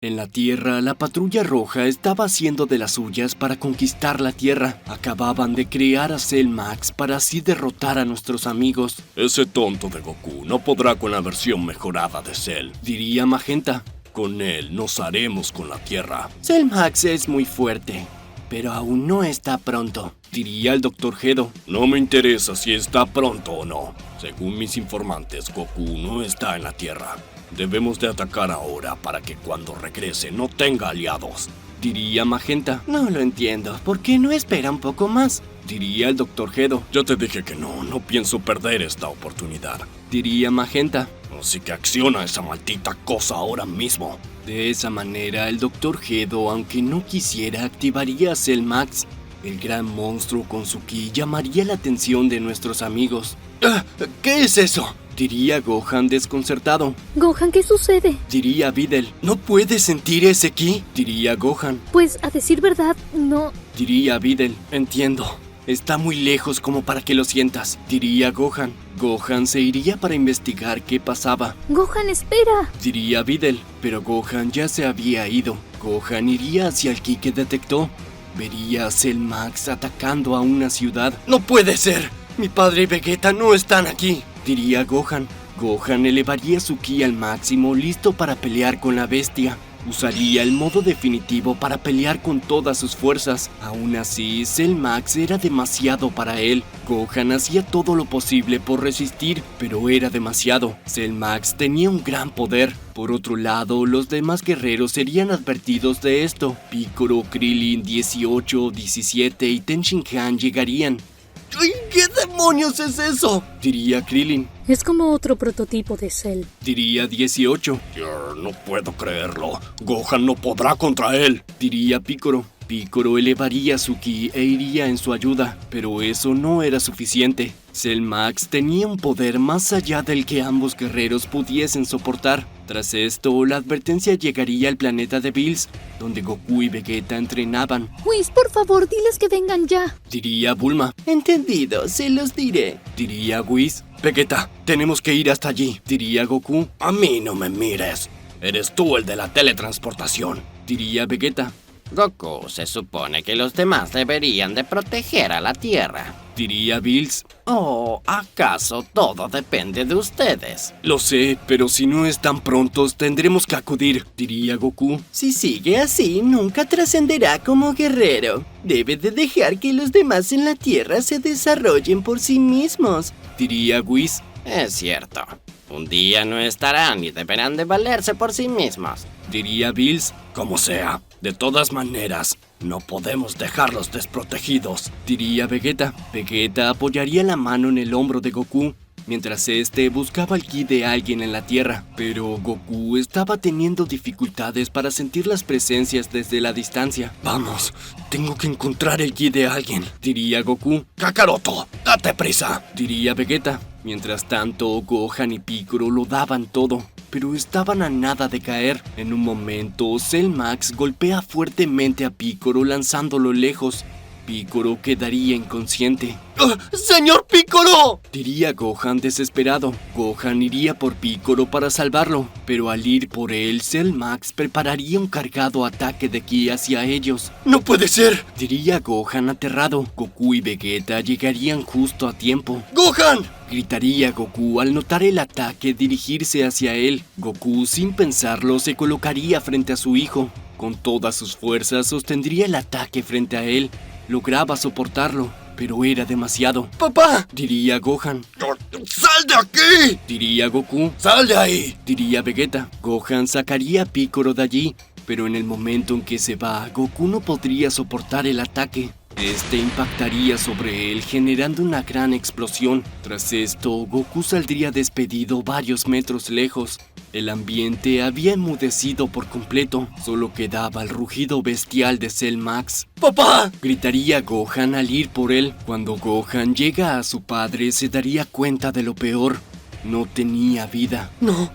En la Tierra, la Patrulla Roja estaba haciendo de las suyas para conquistar la Tierra. Acababan de crear a Cell Max para así derrotar a nuestros amigos. Ese tonto de Goku no podrá con la versión mejorada de Cell, diría Magenta. Con él nos haremos con la Tierra. Cell Max es muy fuerte, pero aún no está pronto, diría el Dr. Gedo. No me interesa si está pronto o no. Según mis informantes, Goku no está en la Tierra. Debemos de atacar ahora para que cuando regrese no tenga aliados, diría Magenta. No lo entiendo. ¿Por qué no espera un poco más? Diría el Dr. Gedo. Ya te dije que no pienso perder esta oportunidad, diría Magenta. Así que acciona esa maldita cosa ahora mismo. De esa manera, el Dr. Gedo, aunque no quisiera, activaría a Cell Max. El gran monstruo con su ki llamaría la atención de nuestros amigos. ¿Qué es eso?, diría Gohan desconcertado. Gohan, ¿qué sucede?, diría Videl. ¿No puedes sentir ese ki?, diría Gohan. Pues, a decir verdad, no, diría Videl. Entiendo. Está muy lejos como para que lo sientas, diría Gohan. Gohan se iría para investigar qué pasaba. Gohan, espera, diría Videl. Pero Gohan ya se había ido. Gohan iría hacia el ki que detectó. Vería a Cell Max atacando a una ciudad. ¡No puede ser! Mi padre y Vegeta no están aquí, diría Gohan. Gohan elevaría su ki al máximo, listo para pelear con la bestia. Usaría el modo definitivo para pelear con todas sus fuerzas. Aún así, Cell Max era demasiado para él. Gohan hacía todo lo posible por resistir, pero era demasiado. Cell Max tenía un gran poder. Por otro lado, los demás guerreros serían advertidos de esto. Piccolo, Krillin, 18, 17 y Ten Shin Han llegarían. ¿Qué demonios es eso?, diría Krillin. Es como otro prototipo de Cell, diría 18. No puedo creerlo. Gohan no podrá contra él, diría Piccolo. Piccolo elevaría su ki e iría en su ayuda, pero eso no era suficiente. Cell Max tenía un poder más allá del que ambos guerreros pudiesen soportar. Tras esto, la advertencia llegaría al planeta de Bills, donde Goku y Vegeta entrenaban. Whis, por favor, diles que vengan ya, diría Bulma. Entendido, se los diré, diría Whis. Vegeta, tenemos que ir hasta allí, diría Goku. A mí no me mires. Eres tú el de la teletransportación, diría Vegeta. Goku, se supone que los demás deberían de proteger a la Tierra, diría Bills. ¿O acaso todo depende de ustedes? Lo sé, pero si no están prontos tendremos que acudir, diría Goku. Si sigue así, nunca trascenderá como guerrero. Debe de dejar que los demás en la Tierra se desarrollen por sí mismos, diría Whis. Es cierto. Un día no estarán y deberán de valerse por sí mismos, diría Bills. Como sea, de todas maneras, no podemos dejarlos desprotegidos, diría Vegeta. Vegeta apoyaría la mano en el hombro de Goku, mientras este buscaba el ki de alguien en la Tierra. Pero Goku estaba teniendo dificultades para sentir las presencias desde la distancia. Vamos, tengo que encontrar el ki de alguien, diría Goku. Kakaroto, date prisa, diría Vegeta. Mientras tanto, Gohan y Piccolo lo daban todo, pero estaban a nada de caer. En un momento, Cell Max golpea fuertemente a Piccolo lanzándolo lejos. Piccolo quedaría inconsciente. ¡Señor Piccolo!, diría Gohan desesperado. Gohan iría por Piccolo para salvarlo, pero al ir por él, Cell Max prepararía un cargado ataque de ki hacia ellos. ¡No puede ser!, diría Gohan aterrado. Goku y Vegeta llegarían justo a tiempo. ¡Gohan!, gritaría Goku al notar el ataque dirigirse hacia él. Goku, sin pensarlo, se colocaría frente a su hijo. Con todas sus fuerzas sostendría el ataque frente a él. Lograba soportarlo, pero era demasiado. ¡Papá!, diría Gohan. ¡Sal de aquí!, diría Goku. ¡Sal de ahí!, diría Vegeta. Gohan sacaría a Piccolo de allí, pero en el momento en que se va, Goku no podría soportar el ataque. Este impactaría sobre él, generando una gran explosión. Tras esto, Goku saldría despedido varios metros lejos. El ambiente había enmudecido por completo. Solo quedaba el rugido bestial de Cell Max. ¡Papá!, gritaría Gohan al ir por él. Cuando Gohan llega a su padre, se daría cuenta de lo peor. No tenía vida. No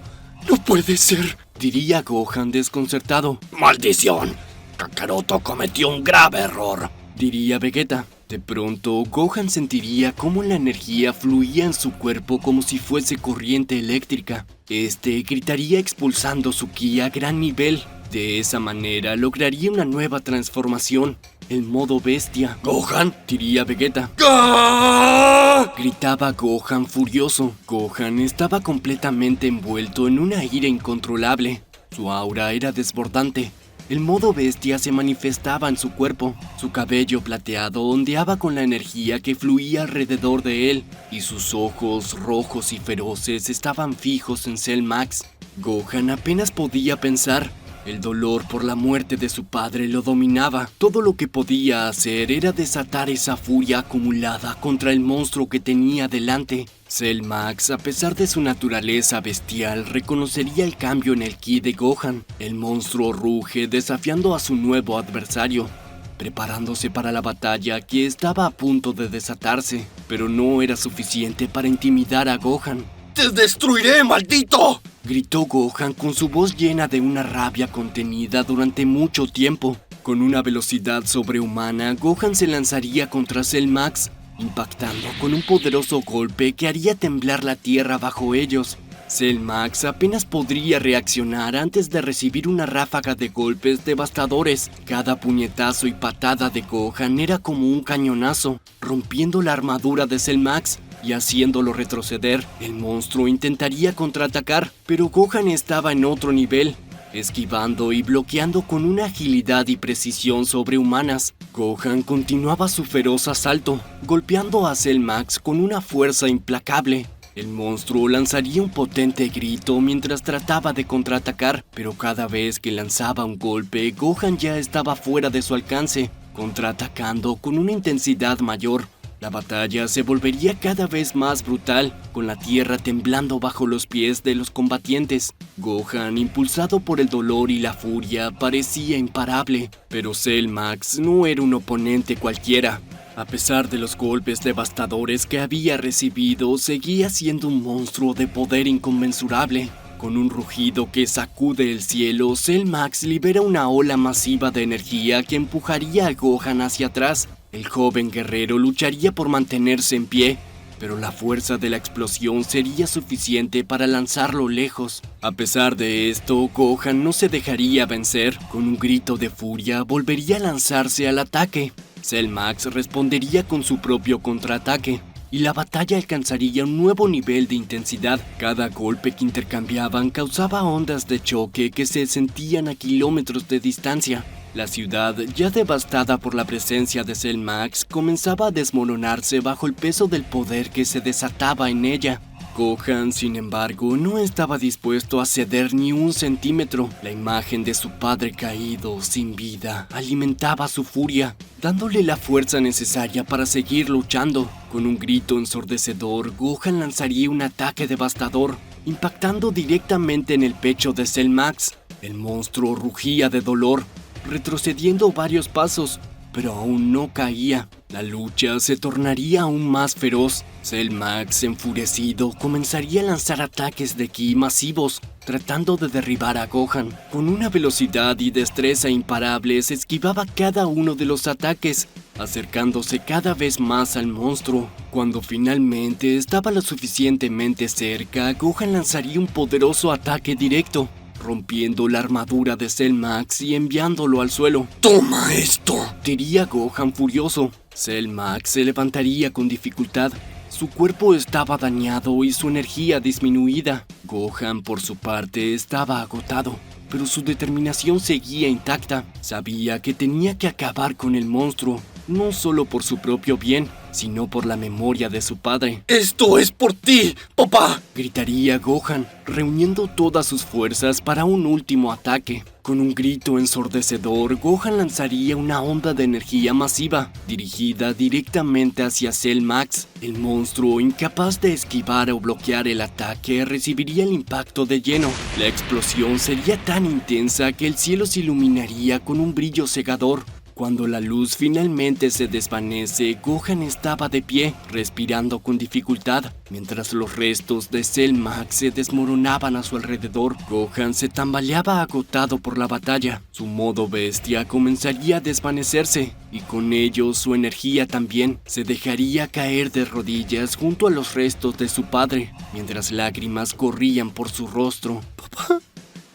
puede ser, diría Gohan desconcertado. ¡Maldición! Kakaroto cometió un grave error, diría Vegeta. De pronto, Gohan sentiría cómo la energía fluía en su cuerpo como si fuese corriente eléctrica. Este gritaría expulsando su ki a gran nivel. De esa manera lograría una nueva transformación, el modo bestia. ¡Gohan! Diría Vegeta. ¡Ah! Gritaba Gohan furioso. Gohan estaba completamente envuelto en una ira incontrolable. Su aura era desbordante. El modo bestia se manifestaba en su cuerpo. Su cabello plateado ondeaba con la energía que fluía alrededor de él, y sus ojos rojos y feroces estaban fijos en Cell Max. Gohan apenas podía pensar. El dolor por la muerte de su padre lo dominaba. Todo lo que podía hacer era desatar esa furia acumulada contra el monstruo que tenía delante. Cell Max, a pesar de su naturaleza bestial, reconocería el cambio en el ki de Gohan. El monstruo ruge desafiando a su nuevo adversario, preparándose para la batalla que estaba a punto de desatarse, pero no era suficiente para intimidar a Gohan. ¡Te destruiré, maldito! Gritó Gohan con su voz llena de una rabia contenida durante mucho tiempo. Con una velocidad sobrehumana, Gohan se lanzaría contra Cell Max, impactando con un poderoso golpe que haría temblar la tierra bajo ellos. Cell Max apenas podría reaccionar antes de recibir una ráfaga de golpes devastadores. Cada puñetazo y patada de Gohan era como un cañonazo, rompiendo la armadura de Cell Max y haciéndolo retroceder. El monstruo intentaría contraatacar, pero Gohan estaba en otro nivel, esquivando y bloqueando con una agilidad y precisión sobrehumanas. Gohan continuaba su feroz asalto, golpeando a Cell Max con una fuerza implacable. El monstruo lanzaría un potente grito mientras trataba de contraatacar, pero cada vez que lanzaba un golpe, Gohan ya estaba fuera de su alcance, contraatacando con una intensidad mayor. La batalla se volvería cada vez más brutal, con la tierra temblando bajo los pies de los combatientes. Gohan, impulsado por el dolor y la furia, parecía imparable, pero Cell Max no era un oponente cualquiera. A pesar de los golpes devastadores que había recibido, seguía siendo un monstruo de poder inconmensurable. Con un rugido que sacude el cielo, Cell Max libera una ola masiva de energía que empujaría a Gohan hacia atrás. El joven guerrero lucharía por mantenerse en pie, pero la fuerza de la explosión sería suficiente para lanzarlo lejos. A pesar de esto, Gohan no se dejaría vencer. Con un grito de furia, volvería a lanzarse al ataque. Cell Max respondería con su propio contraataque, y la batalla alcanzaría un nuevo nivel de intensidad. Cada golpe que intercambiaban causaba ondas de choque que se sentían a kilómetros de distancia. La ciudad, ya devastada por la presencia de Cell Max, comenzaba a desmoronarse bajo el peso del poder que se desataba en ella. Gohan, sin embargo, no estaba dispuesto a ceder ni un centímetro. La imagen de su padre caído, sin vida, alimentaba su furia, dándole la fuerza necesaria para seguir luchando. Con un grito ensordecedor, Gohan lanzaría un ataque devastador, impactando directamente en el pecho de Cell Max. El monstruo rugía de dolor, retrocediendo varios pasos, pero aún no caía. La lucha se tornaría aún más feroz. Cell Max, enfurecido, comenzaría a lanzar ataques de ki masivos, tratando de derribar a Gohan. Con una velocidad y destreza imparables, esquivaba cada uno de los ataques, acercándose cada vez más al monstruo. Cuando finalmente estaba lo suficientemente cerca, Gohan lanzaría un poderoso ataque directo, rompiendo la armadura de Cell Max y enviándolo al suelo. ¡Toma esto!, diría Gohan furioso. Cell Max se levantaría con dificultad. Su cuerpo estaba dañado y su energía disminuida. Gohan, por su parte, estaba agotado, pero su determinación seguía intacta. Sabía que tenía que acabar con el monstruo, no solo por su propio bien, sino por la memoria de su padre. ¡Esto es por ti, papá!, gritaría Gohan, reuniendo todas sus fuerzas para un último ataque. Con un grito ensordecedor, Gohan lanzaría una onda de energía masiva, dirigida directamente hacia Cell Max. El monstruo, incapaz de esquivar o bloquear el ataque, recibiría el impacto de lleno. La explosión sería tan intensa que el cielo se iluminaría con un brillo cegador. Cuando la luz finalmente se desvanece, Gohan estaba de pie, respirando con dificultad, mientras los restos de Cell Max se desmoronaban a su alrededor. Gohan se tambaleaba agotado por la batalla. Su modo bestia comenzaría a desvanecerse, y con ello su energía también. Se dejaría caer de rodillas junto a los restos de su padre, mientras lágrimas corrían por su rostro. Papá,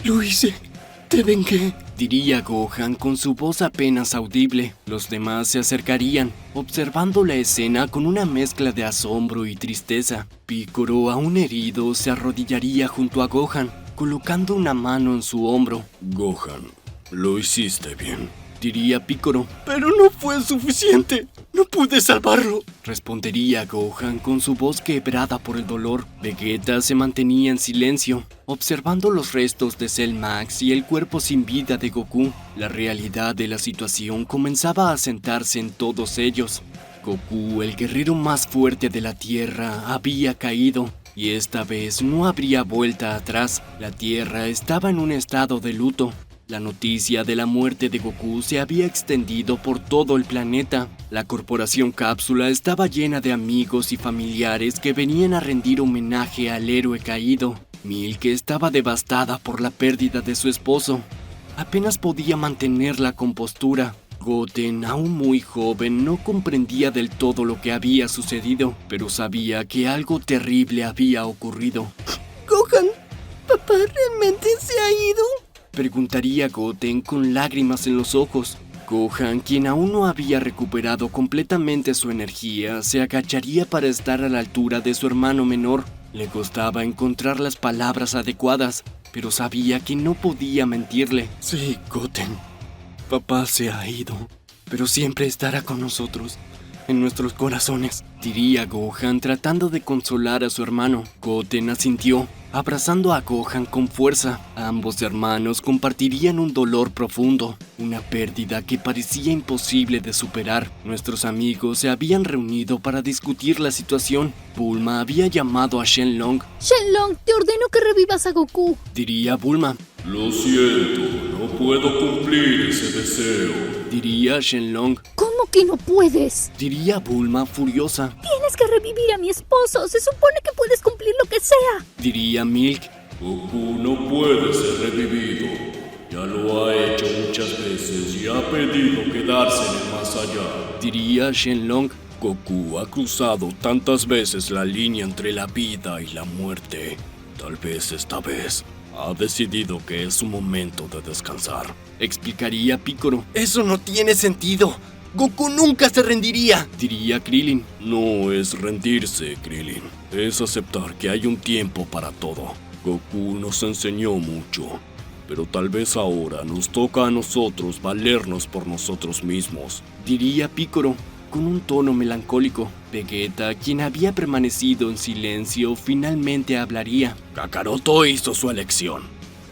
lo hice. Te vengué, diría Gohan con su voz apenas audible. Los demás se acercarían, observando la escena con una mezcla de asombro y tristeza. Piccolo, aún herido, se arrodillaría junto a Gohan, colocando una mano en su hombro. Gohan, lo hiciste bien, Diría Piccolo. Pero no fue suficiente. No pude salvarlo. Respondería Gohan con su voz quebrada por el dolor. Vegeta se mantenía en silencio, observando los restos de Cell Max y el cuerpo sin vida de Goku. La realidad de la situación comenzaba a asentarse en todos ellos. Goku, el guerrero más fuerte de la Tierra, había caído, y esta vez no habría vuelta atrás. La Tierra estaba en un estado de luto. La noticia de la muerte de Goku se había extendido por todo el planeta. La corporación Cápsula estaba llena de amigos y familiares que venían a rendir homenaje al héroe caído. Milk estaba devastada por la pérdida de su esposo. Apenas podía mantener la compostura. Goten, aún muy joven, no comprendía del todo lo que había sucedido, pero sabía que algo terrible había ocurrido. Gohan, ¿papá realmente se ha ido? Preguntaría Goten con lágrimas en los ojos. Gohan, quien aún no había recuperado completamente su energía, se agacharía para estar a la altura de su hermano menor. Le costaba encontrar las palabras adecuadas, pero sabía que no podía mentirle. Sí, Goten, papá se ha ido, pero siempre estará con nosotros, en nuestros corazones, diría Gohan tratando de consolar a su hermano. Goten asintió, abrazando a Gohan con fuerza. Ambos hermanos compartirían un dolor profundo, una pérdida que parecía imposible de superar. Nuestros amigos se habían reunido para discutir la situación. Bulma había llamado a Shenlong. Shenlong, te ordeno que revivas a Goku. Diría Bulma. Lo siento, no puedo cumplir ese deseo. Diría Shenlong. ¿Cómo que no puedes? Diría Bulma furiosa. Tienes que revivir a mi esposo. Se supone que puedes cumplir lo que sea. Diría Milk. Goku no puede ser revivido. Ya lo ha hecho muchas veces y ha pedido quedarse en el más allá. Diría Shenlong. Goku ha cruzado tantas veces la línea entre la vida y la muerte. Tal vez esta vez ha decidido que es su momento de descansar. Explicaría Piccolo. Eso no tiene sentido. Goku nunca se rendiría. Diría Krillin. No es rendirse, Krillin. Es aceptar que hay un tiempo para todo. Goku nos enseñó mucho, pero tal vez ahora nos toca a nosotros valernos por nosotros mismos. Diría Piccolo con un tono melancólico. Vegeta, quien había permanecido en silencio, finalmente hablaría. Kakaroto hizo su elección.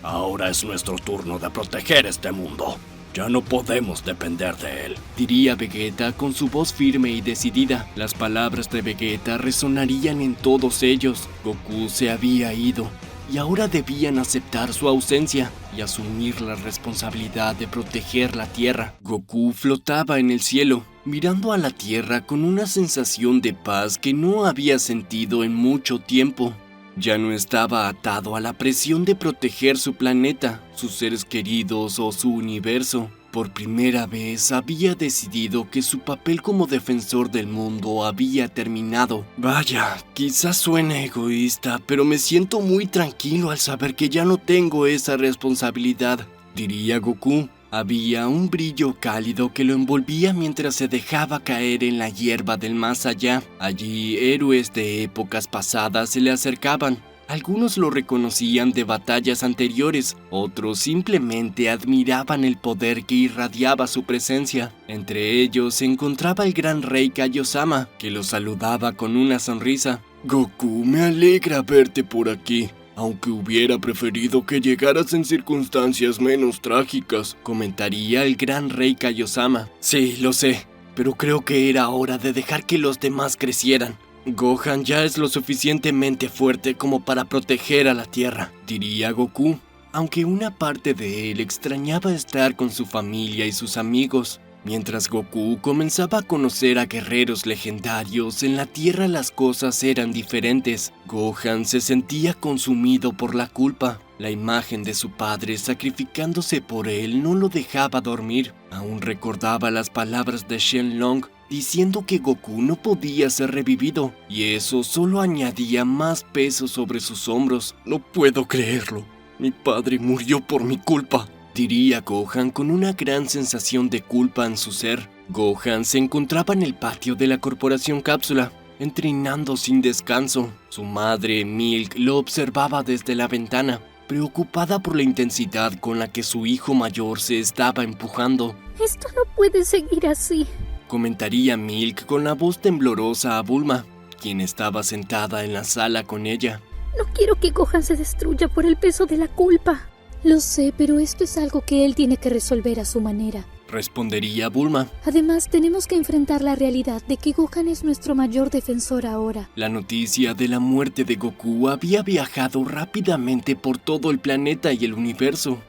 Ahora es nuestro turno de proteger este mundo. Ya no podemos depender de él. Diría Vegeta con su voz firme y decidida. Las palabras de Vegeta resonarían en todos ellos. Goku se había ido, y ahora debían aceptar su ausencia y asumir la responsabilidad de proteger la Tierra. Goku flotaba en el cielo, mirando a la Tierra con una sensación de paz que no había sentido en mucho tiempo. Ya no estaba atado a la presión de proteger su planeta, sus seres queridos o su universo. Por primera vez había decidido que su papel como defensor del mundo había terminado. Vaya, quizás suene egoísta, pero me siento muy tranquilo al saber que ya no tengo esa responsabilidad, diría Goku. Había un brillo cálido que lo envolvía mientras se dejaba caer en la hierba del más allá. Allí, héroes de épocas pasadas se le acercaban. Algunos lo reconocían de batallas anteriores, otros simplemente admiraban el poder que irradiaba su presencia. Entre ellos se encontraba el gran rey Kaiosama, que lo saludaba con una sonrisa. Goku, me alegra verte por aquí. Aunque hubiera preferido que llegaras en circunstancias menos trágicas, comentaría el gran rey Kaiosama. Sí, lo sé, pero creo que era hora de dejar que los demás crecieran. Gohan ya es lo suficientemente fuerte como para proteger a la Tierra, diría Goku, aunque una parte de él extrañaba estar con su familia y sus amigos. Mientras Goku comenzaba a conocer a guerreros legendarios, en la Tierra las cosas eran diferentes. Gohan se sentía consumido por la culpa. La imagen de su padre sacrificándose por él no lo dejaba dormir. Aún recordaba las palabras de Shenlong diciendo que Goku no podía ser revivido, y eso solo añadía más peso sobre sus hombros. No puedo creerlo. Mi padre murió por mi culpa, diría Gohan con una gran sensación de culpa en su ser. Gohan se encontraba en el patio de la Corporación Cápsula, entrenando sin descanso. Su madre, Milk, lo observaba desde la ventana, preocupada por la intensidad con la que su hijo mayor se estaba empujando. Esto no puede seguir así. Comentaría Milk con la voz temblorosa a Bulma, quien estaba sentada en la sala con ella. No quiero que Gohan se destruya por el peso de la culpa. Lo sé, pero esto es algo que él tiene que resolver a su manera. Respondería Bulma. Además, tenemos que enfrentar la realidad de que Gohan es nuestro mayor defensor ahora. La noticia de la muerte de Goku había viajado rápidamente por todo el planeta y el universo.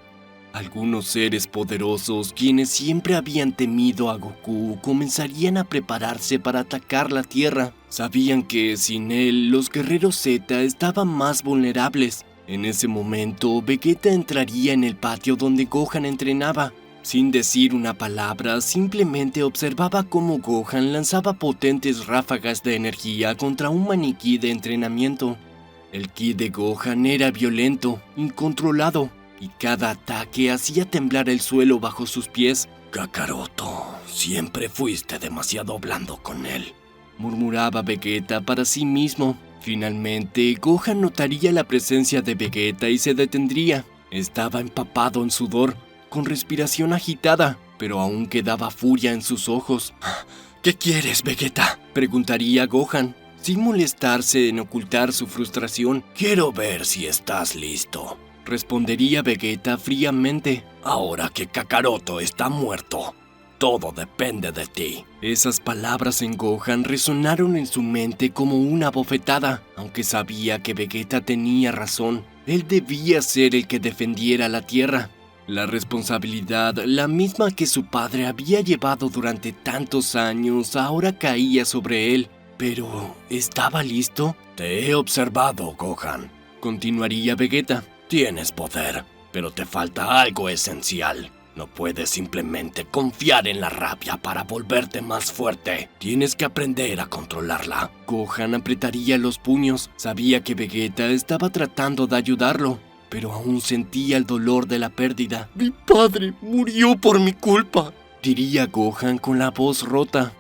Algunos seres poderosos, quienes siempre habían temido a Goku, comenzarían a prepararse para atacar la Tierra. Sabían que, sin él, los guerreros Z estaban más vulnerables. En ese momento, Vegeta entraría en el patio donde Gohan entrenaba. Sin decir una palabra, simplemente observaba cómo Gohan lanzaba potentes ráfagas de energía contra un maniquí de entrenamiento. El ki de Gohan era violento, incontrolado, y cada ataque hacía temblar el suelo bajo sus pies. Kakaroto, siempre fuiste demasiado blando con él, murmuraba Vegeta para sí mismo. Finalmente, Gohan notaría la presencia de Vegeta y se detendría. Estaba empapado en sudor, con respiración agitada, pero aún quedaba furia en sus ojos. ¿Qué quieres, Vegeta?, preguntaría Gohan, sin molestarse en ocultar su frustración. Quiero ver si estás listo, respondería Vegeta fríamente. Ahora que Kakaroto está muerto, todo depende de ti. Esas palabras en Gohan resonaron en su mente como una bofetada, aunque sabía que Vegeta tenía razón. Él debía ser el que defendiera la Tierra. La responsabilidad, la misma que su padre había llevado durante tantos años, ahora caía sobre él. Pero, ¿estaba listo? Te he observado, Gohan, continuaría Vegeta. Tienes poder, pero te falta algo esencial. No puedes simplemente confiar en la rabia para volverte más fuerte. Tienes que aprender a controlarla. Gohan apretaría los puños. Sabía que Vegeta estaba tratando de ayudarlo, pero aún sentía el dolor de la pérdida. Mi padre murió por mi culpa, diría Gohan con la voz rota.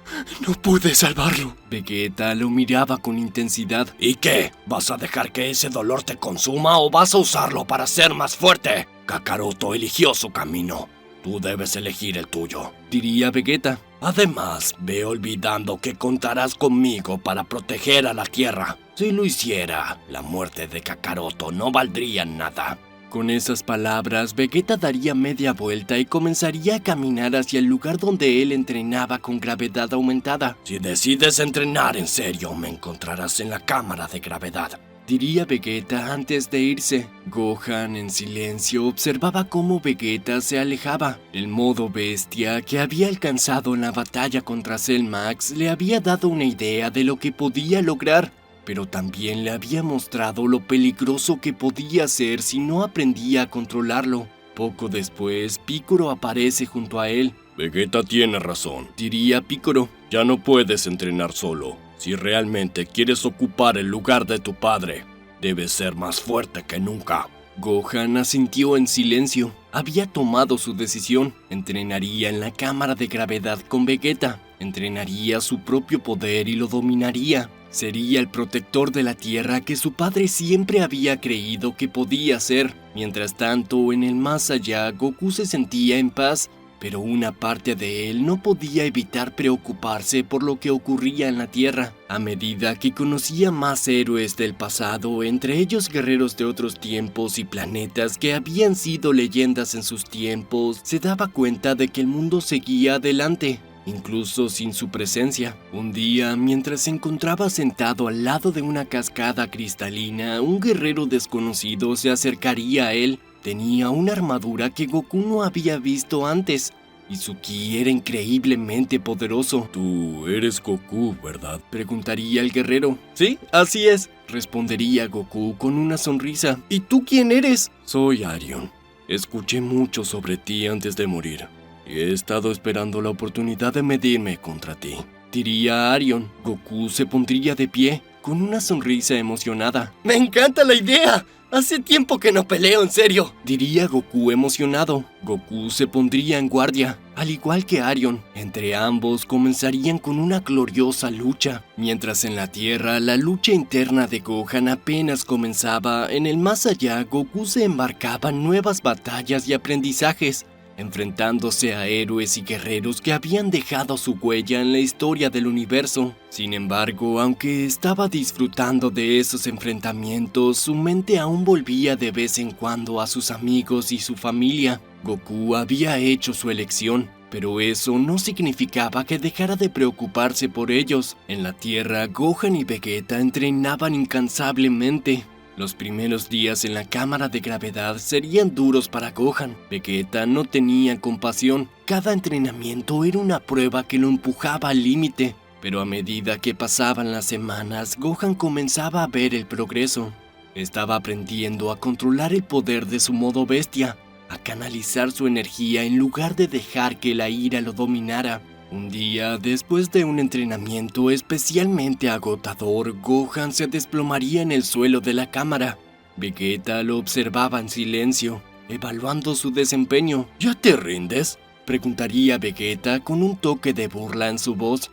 No pude salvarlo. Vegeta lo miraba con intensidad. ¿Y qué? ¿Vas a dejar que ese dolor te consuma o vas a usarlo para ser más fuerte? Kakaroto eligió su camino. Tú debes elegir el tuyo, diría Vegeta. Además, ve olvidando que contarás conmigo para proteger a la Tierra. Si lo hiciera, la muerte de Kakaroto no valdría nada. Con esas palabras, Vegeta daría media vuelta y comenzaría a caminar hacia el lugar donde él entrenaba con gravedad aumentada. Si decides entrenar en serio, me encontrarás en la cámara de gravedad, diría Vegeta antes de irse. Gohan, en silencio, observaba cómo Vegeta se alejaba. El modo bestia que había alcanzado en la batalla contra Cell Max le había dado una idea de lo que podía lograr, pero también le había mostrado lo peligroso que podía ser si no aprendía a controlarlo. Poco después, Piccolo aparece junto a él. Vegeta tiene razón, diría Piccolo. Ya no puedes entrenar solo. Si realmente quieres ocupar el lugar de tu padre, debes ser más fuerte que nunca. Gohan asintió en silencio. Había tomado su decisión. Entrenaría en la cámara de gravedad con Vegeta. Entrenaría su propio poder y lo dominaría. Sería el protector de la Tierra que su padre siempre había creído que podía ser. Mientras tanto, en el más allá, Goku se sentía en paz, pero una parte de él no podía evitar preocuparse por lo que ocurría en la Tierra. A medida que conocía más héroes del pasado, entre ellos guerreros de otros tiempos y planetas que habían sido leyendas en sus tiempos, se daba cuenta de que el mundo seguía adelante, incluso sin su presencia. Un día, mientras se encontraba sentado al lado de una cascada cristalina, un guerrero desconocido se acercaría a él. Tenía una armadura que Goku no había visto antes, y su ki era increíblemente poderoso. Tú eres Goku, ¿verdad?, preguntaría el guerrero. Sí, así es, respondería Goku con una sonrisa. ¿Y tú quién eres? Soy Arion. Escuché mucho sobre ti antes de morir, y he estado esperando la oportunidad de medirme contra ti, diría Arion. Goku se pondría de pie, con una sonrisa emocionada. ¡Me encanta la idea! Hace tiempo que no peleo, en serio, diría Goku emocionado. Goku se pondría en guardia, al igual que Arion. Entre ambos comenzarían con una gloriosa lucha. Mientras en la Tierra, la lucha interna de Gohan apenas comenzaba, en el más allá, Goku se embarcaba en nuevas batallas y aprendizajes, enfrentándose a héroes y guerreros que habían dejado su huella en la historia del universo. Sin embargo, aunque estaba disfrutando de esos enfrentamientos, su mente aún volvía de vez en cuando a sus amigos y su familia. Goku había hecho su elección, pero eso no significaba que dejara de preocuparse por ellos. En la Tierra, Gohan y Vegeta entrenaban incansablemente. Los primeros días en la cámara de gravedad serían duros para Gohan. Vegeta no tenía compasión. Cada entrenamiento era una prueba que lo empujaba al límite. Pero a medida que pasaban las semanas, Gohan comenzaba a ver el progreso. Estaba aprendiendo a controlar el poder de su modo bestia, a canalizar su energía en lugar de dejar que la ira lo dominara. Un día, después de un entrenamiento especialmente agotador, Gohan se desplomaría en el suelo de la cámara. Vegeta lo observaba en silencio, evaluando su desempeño. ¿Ya te rindes?, preguntaría Vegeta con un toque de burla en su voz.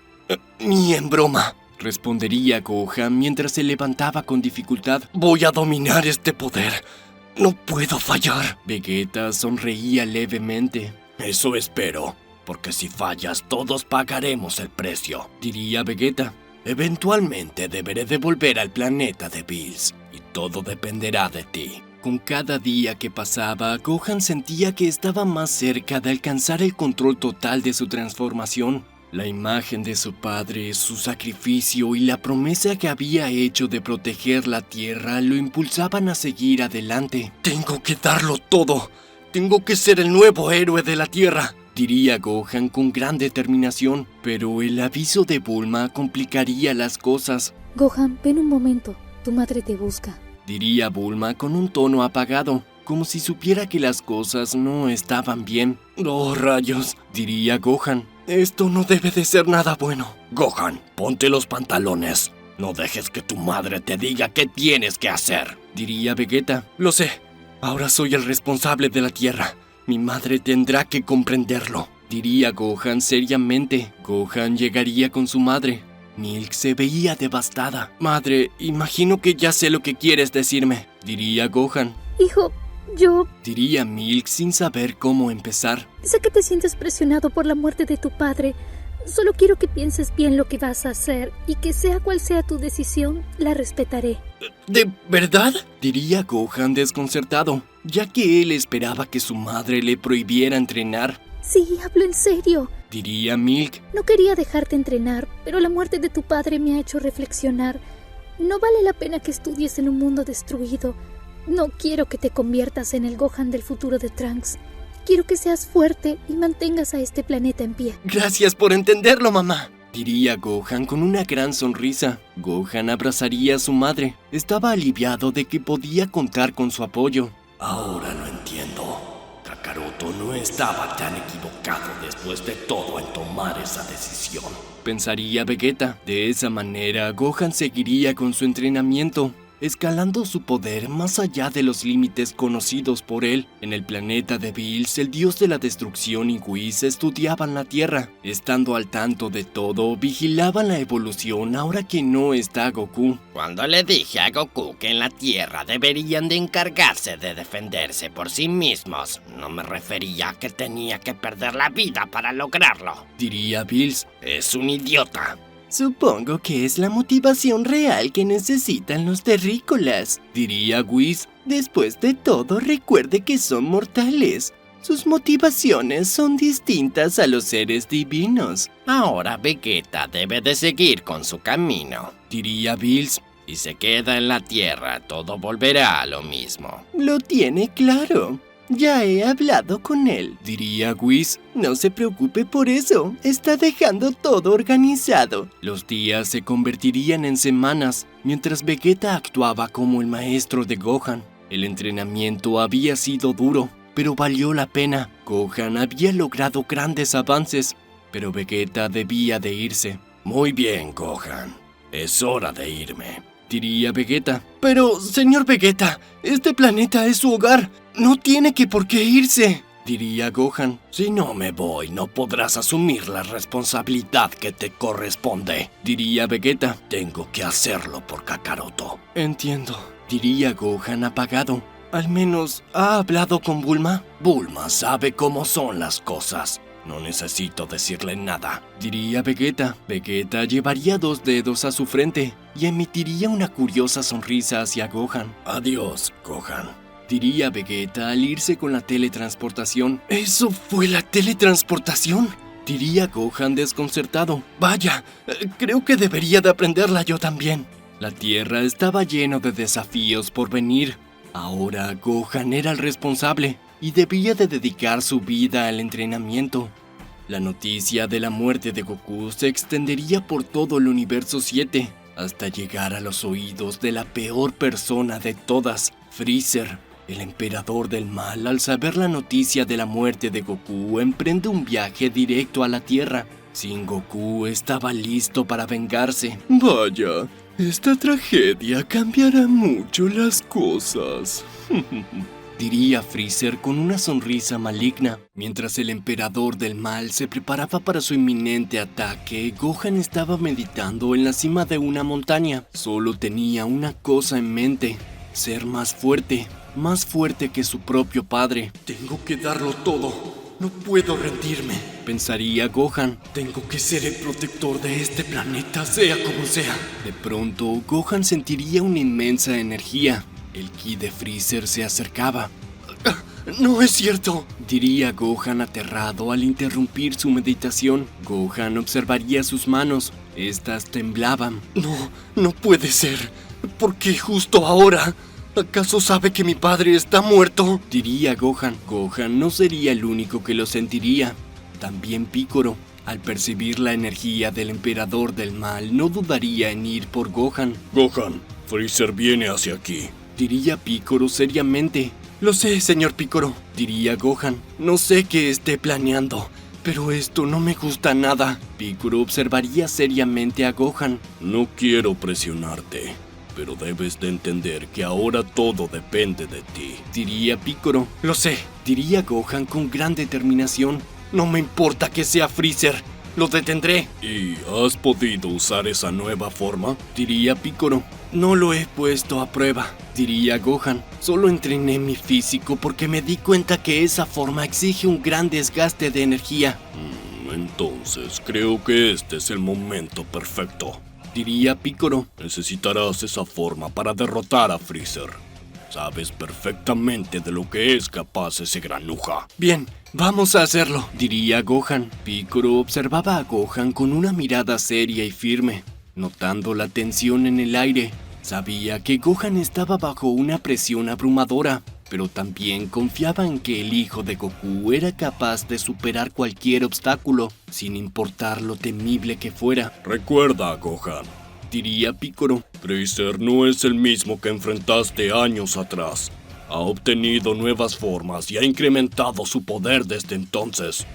Ni en broma, respondería Gohan mientras se levantaba con dificultad. Voy a dominar este poder. No puedo fallar. Vegeta sonreía levemente. Eso espero. Porque si fallas, todos pagaremos el precio, diría Vegeta. Eventualmente deberé de volver al planeta de Bills, y todo dependerá de ti. Con cada día que pasaba, Gohan sentía que estaba más cerca de alcanzar el control total de su transformación. La imagen de su padre, su sacrificio y la promesa que había hecho de proteger la Tierra lo impulsaban a seguir adelante. Tengo que darlo todo. Tengo que ser el nuevo héroe de la Tierra, diría Gohan con gran determinación, pero el aviso de Bulma complicaría las cosas. Gohan, ven un momento, tu madre te busca, diría Bulma con un tono apagado, como si supiera que las cosas no estaban bien. ¡Oh, rayos!, diría Gohan. Esto no debe de ser nada bueno. Gohan, ponte los pantalones. No dejes que tu madre te diga qué tienes que hacer, diría Vegeta. Lo sé, ahora soy el responsable de la Tierra. Mi madre tendrá que comprenderlo, diría Gohan seriamente. Gohan llegaría con su madre. Milk se veía devastada. Madre, imagino que ya sé lo que quieres decirme, diría Gohan. Hijo, yo... diría Milk sin saber cómo empezar. Sé que te sientes presionado por la muerte de tu padre. Solo quiero que pienses bien lo que vas a hacer y que sea cual sea tu decisión, la respetaré. ¿De verdad?, diría Gohan desconcertado, ya que él esperaba que su madre le prohibiera entrenar. Sí, hablo en serio, diría Milk. No quería dejarte entrenar, pero la muerte de tu padre me ha hecho reflexionar. No vale la pena que estudies en un mundo destruido. No quiero que te conviertas en el Gohan del futuro de Trunks. Quiero que seas fuerte y mantengas a este planeta en pie. Gracias por entenderlo, mamá, diría Gohan con una gran sonrisa. Gohan abrazaría a su madre. Estaba aliviado de que podía contar con su apoyo. Ahora lo entiendo. Kakaroto no estaba tan equivocado después de todo en tomar esa decisión, pensaría Vegeta. De esa manera, Gohan seguiría con su entrenamiento, escalando su poder más allá de los límites conocidos por él. En el planeta de Bills, el dios de la destrucción y Whis estudiaban la Tierra. Estando al tanto de todo, vigilaban la evolución ahora que no está Goku. Cuando le dije a Goku que en la Tierra deberían de encargarse de defenderse por sí mismos, no me refería a que tenía que perder la vida para lograrlo, diría Bills. Es un idiota. Supongo que es la motivación real que necesitan los terrícolas, diría Whis. Después de todo, recuerde que son mortales. Sus motivaciones son distintas a los seres divinos. Ahora Vegeta debe de seguir con su camino, diría Bills. Si se queda en la Tierra, todo volverá a lo mismo. Lo tiene claro. Ya he hablado con él, diría Whis. No se preocupe por eso, está dejando todo organizado. Los días se convertirían en semanas, mientras Vegeta actuaba como el maestro de Gohan. El entrenamiento había sido duro, pero valió la pena. Gohan había logrado grandes avances, pero Vegeta debía de irse. Muy bien, Gohan. Es hora de irme, diría Vegeta. Pero, señor Vegeta, este planeta es su hogar. No tiene que por qué irse, diría Gohan. Si no me voy, no podrás asumir la responsabilidad que te corresponde, diría Vegeta. Tengo que hacerlo por Kakaroto. Entiendo, diría Gohan apagado. Al menos, ¿ha hablado con Bulma? Bulma sabe cómo son las cosas. No necesito decirle nada, diría Vegeta. Vegeta llevaría 2 dedos a su frente y emitiría una curiosa sonrisa hacia Gohan. Adiós, Gohan, diría Vegeta al irse con la teletransportación. ¿Eso fue la teletransportación?, diría Gohan desconcertado. Vaya, creo que debería de aprenderla yo también. La Tierra estaba lleno de desafíos por venir. Ahora Gohan era el responsable y debía de dedicar su vida al entrenamiento. La noticia de la muerte de Goku se extendería por todo el universo 7, hasta llegar a los oídos de la peor persona de todas, Freezer. El emperador del mal, al saber la noticia de la muerte de Goku, emprende un viaje directo a la Tierra. Sin Goku estaba listo para vengarse. Vaya, esta tragedia cambiará mucho las cosas, diría Freezer con una sonrisa maligna. Mientras el emperador del mal se preparaba para su inminente ataque, Gohan estaba meditando en la cima de una montaña. Solo tenía una cosa en mente: ser más fuerte que su propio padre. Tengo que darlo todo. No puedo rendirme, pensaría Gohan. Tengo que ser el protector de este planeta, sea como sea. De pronto, Gohan sentiría una inmensa energía. El ki de Freezer se acercaba. ¡No es cierto!, diría Gohan aterrado al interrumpir su meditación. Gohan observaría sus manos. Estas temblaban. No puede ser. ¿Por qué justo ahora? ¿Acaso sabe que mi padre está muerto?, diría Gohan. Gohan no sería el único que lo sentiría. También Piccolo, al percibir la energía del emperador del mal, no dudaría en ir por Gohan. Gohan, Freezer viene hacia aquí, diría Piccolo seriamente. Lo sé, señor Piccolo, diría Gohan. No sé qué esté planeando, pero esto no me gusta nada. Piccolo observaría seriamente a Gohan. No quiero presionarte, pero debes de entender que ahora todo depende de ti, diría Piccolo. Lo sé, diría Gohan con gran determinación. No me importa que sea Freezer, lo detendré. ¿Y has podido usar esa nueva forma?, diría Piccolo. No lo he puesto a prueba, diría Gohan. Solo entrené mi físico porque me di cuenta que esa forma exige un gran desgaste de energía. Entonces creo que este es el momento perfecto, diría Piccolo. Necesitarás esa forma para derrotar a Freezer. Sabes perfectamente de lo que es capaz ese granuja. Bien, vamos a hacerlo, diría Gohan. Piccolo observaba a Gohan con una mirada seria y firme. Notando la tensión en el aire, sabía que Gohan estaba bajo una presión abrumadora, pero también confiaba en que el hijo de Goku era capaz de superar cualquier obstáculo, sin importar lo temible que fuera. Recuerda, Gohan, diría Piccolo. Freezer no es el mismo que enfrentaste años atrás. Ha obtenido nuevas formas y ha incrementado su poder desde entonces.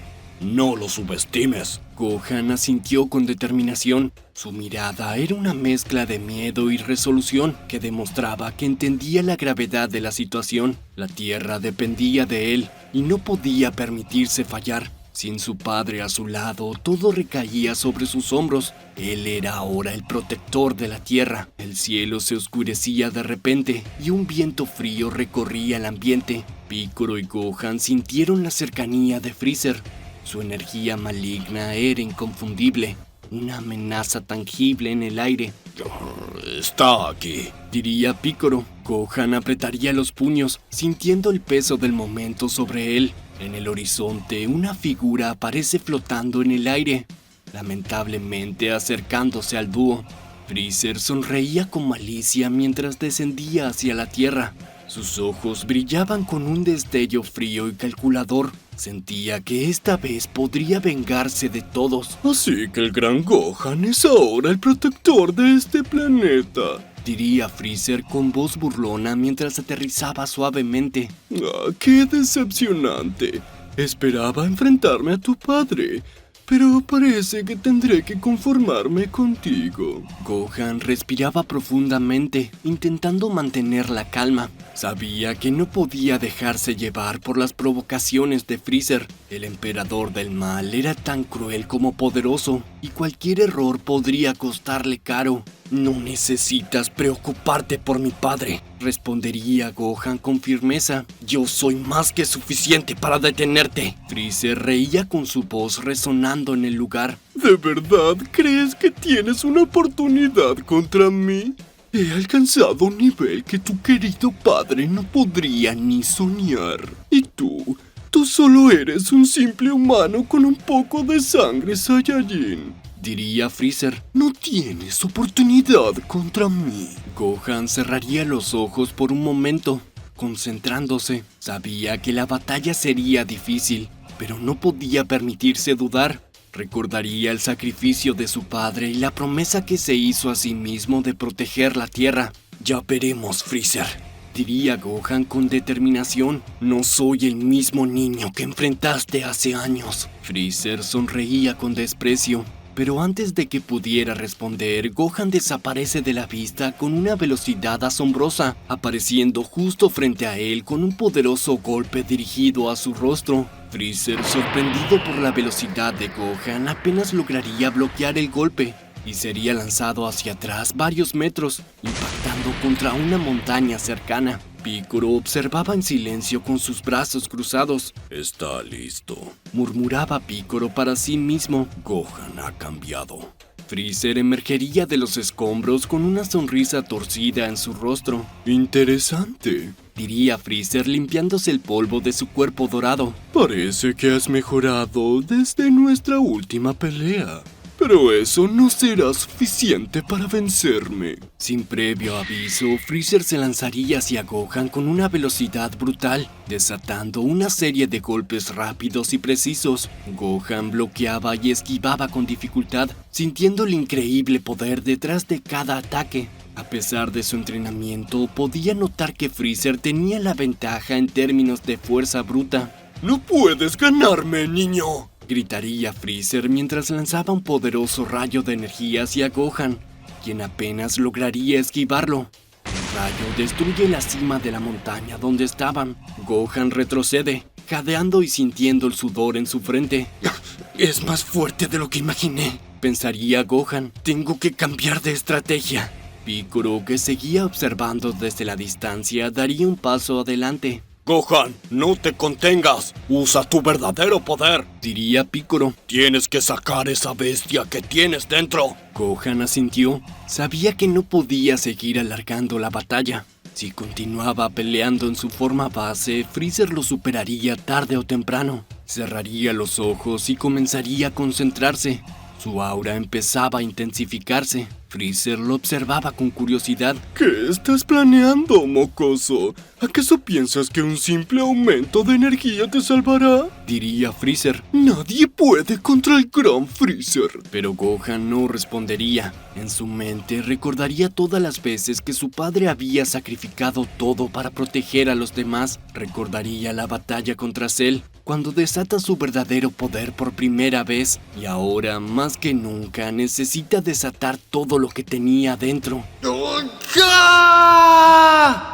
No lo subestimes. Gohan asintió con determinación. Su mirada era una mezcla de miedo y resolución que demostraba que entendía la gravedad de la situación. La Tierra dependía de él y no podía permitirse fallar. Sin su padre a su lado, todo recaía sobre sus hombros. Él era ahora el protector de la Tierra. El cielo se oscurecía de repente y un viento frío recorría el ambiente. Piccolo y Gohan sintieron la cercanía de Freezer. Su energía maligna era inconfundible, una amenaza tangible en el aire. Está aquí, diría Piccolo. Gohan apretaría los puños, sintiendo el peso del momento sobre él. En el horizonte, una figura aparece flotando en el aire, lamentablemente acercándose al dúo. Freezer sonreía con malicia mientras descendía hacia la Tierra. Sus ojos brillaban con un destello frío y calculador. Sentía que esta vez podría vengarse de todos. Así que el gran Gohan es ahora el protector de este planeta, diría Freezer con voz burlona mientras aterrizaba suavemente. ¡Qué decepcionante! Esperaba enfrentarme a tu padre, pero parece que tendré que conformarme contigo. Gohan respiraba profundamente, intentando mantener la calma. Sabía que no podía dejarse llevar por las provocaciones de Freezer. El emperador del mal era tan cruel como poderoso, y cualquier error podría costarle caro. No necesitas preocuparte por mi padre, respondería Gohan con firmeza. Yo soy más que suficiente para detenerte. Freezer reía con su voz resonando en el lugar. ¿De verdad crees que tienes una oportunidad contra mí? He alcanzado un nivel que tu querido padre no podría ni soñar. Y tú solo eres un simple humano con un poco de sangre Saiyajin, diría Freezer. No tienes oportunidad contra mí. Gohan cerraría los ojos por un momento, concentrándose. Sabía que la batalla sería difícil, pero no podía permitirse dudar. Recordaría el sacrificio de su padre y la promesa que se hizo a sí mismo de proteger la Tierra. Ya veremos, Freezer, diría Gohan con determinación. No soy el mismo niño que enfrentaste hace años. Freezer sonreía con desprecio, pero antes de que pudiera responder, Gohan desaparece de la vista con una velocidad asombrosa, apareciendo justo frente a él con un poderoso golpe dirigido a su rostro. Freezer, sorprendido por la velocidad de Gohan, apenas lograría bloquear el golpe y sería lanzado hacia atrás varios metros, impactando contra una montaña cercana. Piccolo observaba en silencio con sus brazos cruzados. Está listo, murmuraba Piccolo para sí mismo. Gohan ha cambiado. Freezer emergería de los escombros con una sonrisa torcida en su rostro. Interesante, diría Freezer limpiándose el polvo de su cuerpo dorado. Parece que has mejorado desde nuestra última pelea. Pero eso no será suficiente para vencerme. Sin previo aviso, Freezer se lanzaría hacia Gohan con una velocidad brutal, desatando una serie de golpes rápidos y precisos. Gohan bloqueaba y esquivaba con dificultad, sintiendo el increíble poder detrás de cada ataque. A pesar de su entrenamiento, podía notar que Freezer tenía la ventaja en términos de fuerza bruta. ¡No puedes ganarme, niño!, gritaría Freezer mientras lanzaba un poderoso rayo de energía hacia Gohan, quien apenas lograría esquivarlo. El rayo destruye la cima de la montaña donde estaban. Gohan retrocede, jadeando y sintiendo el sudor en su frente. Es más fuerte de lo que imaginé, pensaría Gohan. Tengo que cambiar de estrategia. Piccolo, que seguía observando desde la distancia, daría un paso adelante. Gohan, no te contengas. Usa tu verdadero poder, diría Piccolo. Tienes que sacar esa bestia que tienes dentro. Gohan asintió. Sabía que no podía seguir alargando la batalla. Si continuaba peleando en su forma base, Freezer lo superaría tarde o temprano. Cerraría los ojos y comenzaría a concentrarse. Su aura empezaba a intensificarse. Freezer lo observaba con curiosidad. ¿Qué estás planeando, mocoso? ¿Acaso piensas que un simple aumento de energía te salvará?, diría Freezer. Nadie puede contra el gran Freezer. Pero Gohan no respondería. En su mente recordaría todas las veces que su padre había sacrificado todo para proteger a los demás. Recordaría la batalla contra Cell, cuando desata su verdadero poder por primera vez. Y ahora, más que nunca, necesita desatar todo lo que tenía dentro.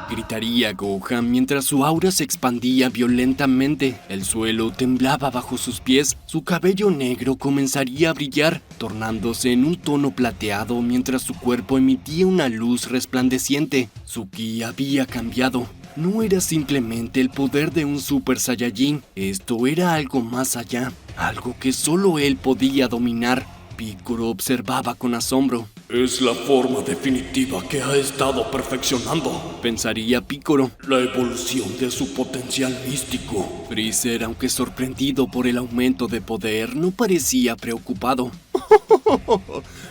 Gritaría Gohan mientras su aura se expandía violentamente. El suelo temblaba bajo sus pies. Su cabello negro comenzaría a brillar, tornándose en un tono plateado mientras su cuerpo emitía una luz resplandeciente. Su ki había cambiado. No era simplemente el poder de un Super Saiyajin. Esto era algo más allá, algo que solo él podía dominar. Piccolo observaba con asombro. Es la forma definitiva que ha estado perfeccionando, pensaría Piccolo. La evolución de su potencial místico. Freezer, aunque sorprendido por el aumento de poder, no parecía preocupado.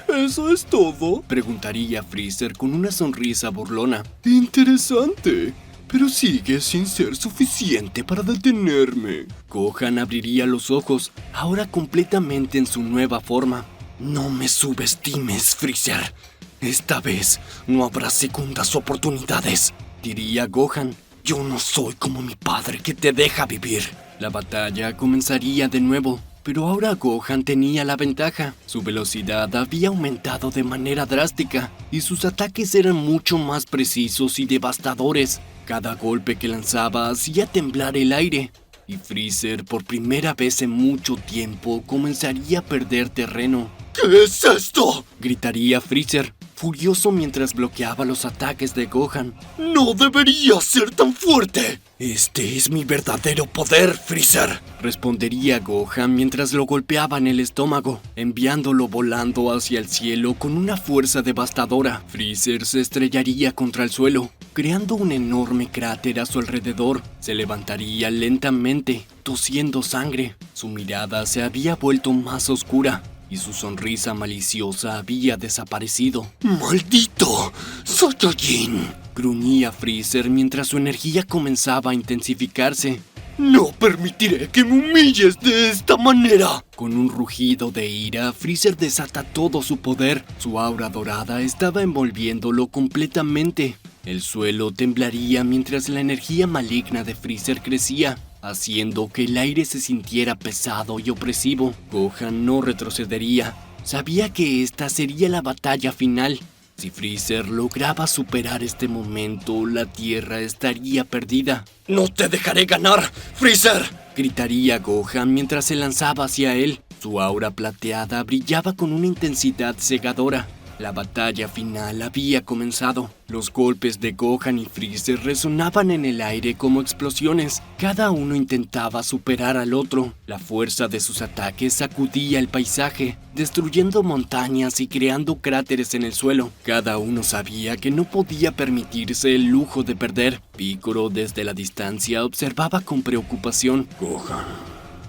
¿Eso es todo?, preguntaría Freezer con una sonrisa burlona. Interesante, pero sigue sin ser suficiente para detenerme. Gohan abriría los ojos, ahora completamente en su nueva forma. No me subestimes, Freezer. Esta vez no habrá segundas oportunidades, diría Gohan. Yo no soy como mi padre que te deja vivir. La batalla comenzaría de nuevo. Pero ahora Gohan tenía la ventaja. Su velocidad había aumentado de manera drástica y sus ataques eran mucho más precisos y devastadores. Cada golpe que lanzaba hacía temblar el aire. Y Freezer, por primera vez en mucho tiempo, comenzaría a perder terreno. ¿Qué es esto?, gritaría Freezer, furioso mientras bloqueaba los ataques de Gohan. ¡No debería ser tan fuerte! Este es mi verdadero poder, Freezer, respondería Gohan mientras lo golpeaba en el estómago, enviándolo volando hacia el cielo con una fuerza devastadora. Freezer se estrellaría contra el suelo, creando un enorme cráter a su alrededor. Se levantaría lentamente, tosiendo sangre. Su mirada se había vuelto más oscura y su sonrisa maliciosa había desaparecido. ¡Maldito Saiyajin!, gruñía Freezer mientras su energía comenzaba a intensificarse. ¡No permitiré que me humilles de esta manera! Con un rugido de ira, Freezer desata todo su poder. Su aura dorada estaba envolviéndolo completamente. El suelo temblaría mientras la energía maligna de Freezer crecía, haciendo que el aire se sintiera pesado y opresivo. Gohan no retrocedería. Sabía que esta sería la batalla final. Si Freezer lograba superar este momento, la Tierra estaría perdida. ¡No te dejaré ganar, Freezer!, gritaría Gohan mientras se lanzaba hacia él. Su aura plateada brillaba con una intensidad cegadora. La batalla final había comenzado. Los golpes de Gohan y Freezer resonaban en el aire como explosiones. Cada uno intentaba superar al otro. La fuerza de sus ataques sacudía el paisaje, destruyendo montañas y creando cráteres en el suelo. Cada uno sabía que no podía permitirse el lujo de perder. Piccolo desde la distancia observaba con preocupación. Gohan,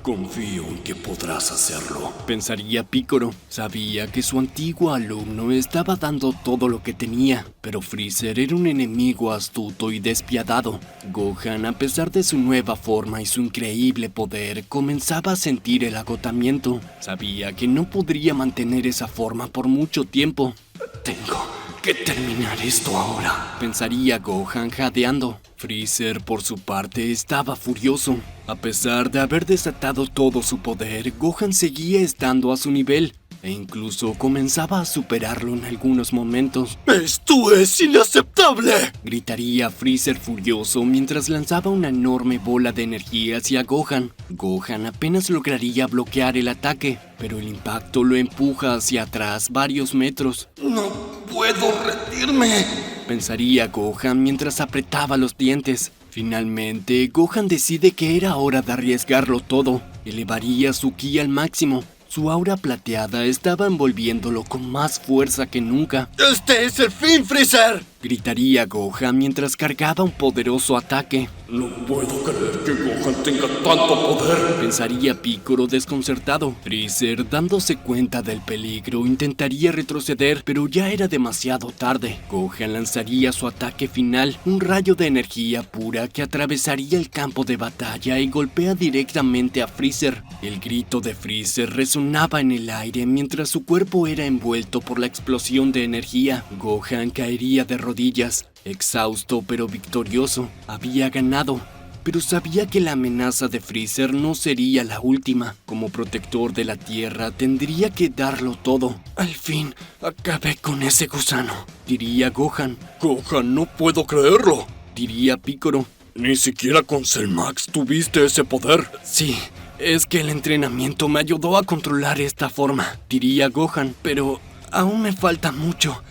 confío en que podrás hacerlo, pensaría Piccolo. Sabía que su antiguo alumno estaba dando todo lo que tenía, pero Freezer era un enemigo astuto y despiadado. Gohan, a pesar de su nueva forma y su increíble poder, comenzaba a sentir el agotamiento. Sabía que no podría mantener esa forma por mucho tiempo. Tengo que terminar esto ahora, pensaría Gohan jadeando. Freezer, por su parte, estaba furioso. A pesar de haber desatado todo su poder, Gohan seguía estando a su nivel e incluso comenzaba a superarlo en algunos momentos. ¡Esto es inaceptable!, gritaría Freezer furioso mientras lanzaba una enorme bola de energía hacia Gohan. Gohan apenas lograría bloquear el ataque, pero el impacto lo empuja hacia atrás varios metros. ¡No puedo rendirme!, pensaría Gohan mientras apretaba los dientes. Finalmente, Gohan decide que era hora de arriesgarlo todo. Elevaría su ki al máximo. Su aura plateada estaba envolviéndolo con más fuerza que nunca. ¡Este es el fin, Freezer!, gritaría Gohan mientras cargaba un poderoso ataque. No puedo creer que Gohan tenga tanto poder, pensaría Piccolo desconcertado. Freezer, dándose cuenta del peligro, intentaría retroceder, pero ya era demasiado tarde. Gohan lanzaría su ataque final, un rayo de energía pura que atravesaría el campo de batalla y golpea directamente a Freezer. El grito de Freezer resonaba en el aire mientras su cuerpo era envuelto por la explosión de energía. Gohan caería de rodillas, exhausto pero victorioso. Había ganado, pero sabía que la amenaza de Freezer no sería la última. Como protector de la Tierra tendría que darlo todo. Al fin, acabé con ese gusano, diría Gohan. Gohan, no puedo creerlo, diría Piccolo. Ni siquiera con Cell Max tuviste ese poder. Sí, es que el entrenamiento me ayudó a controlar esta forma, diría Gohan, pero aún me falta mucho.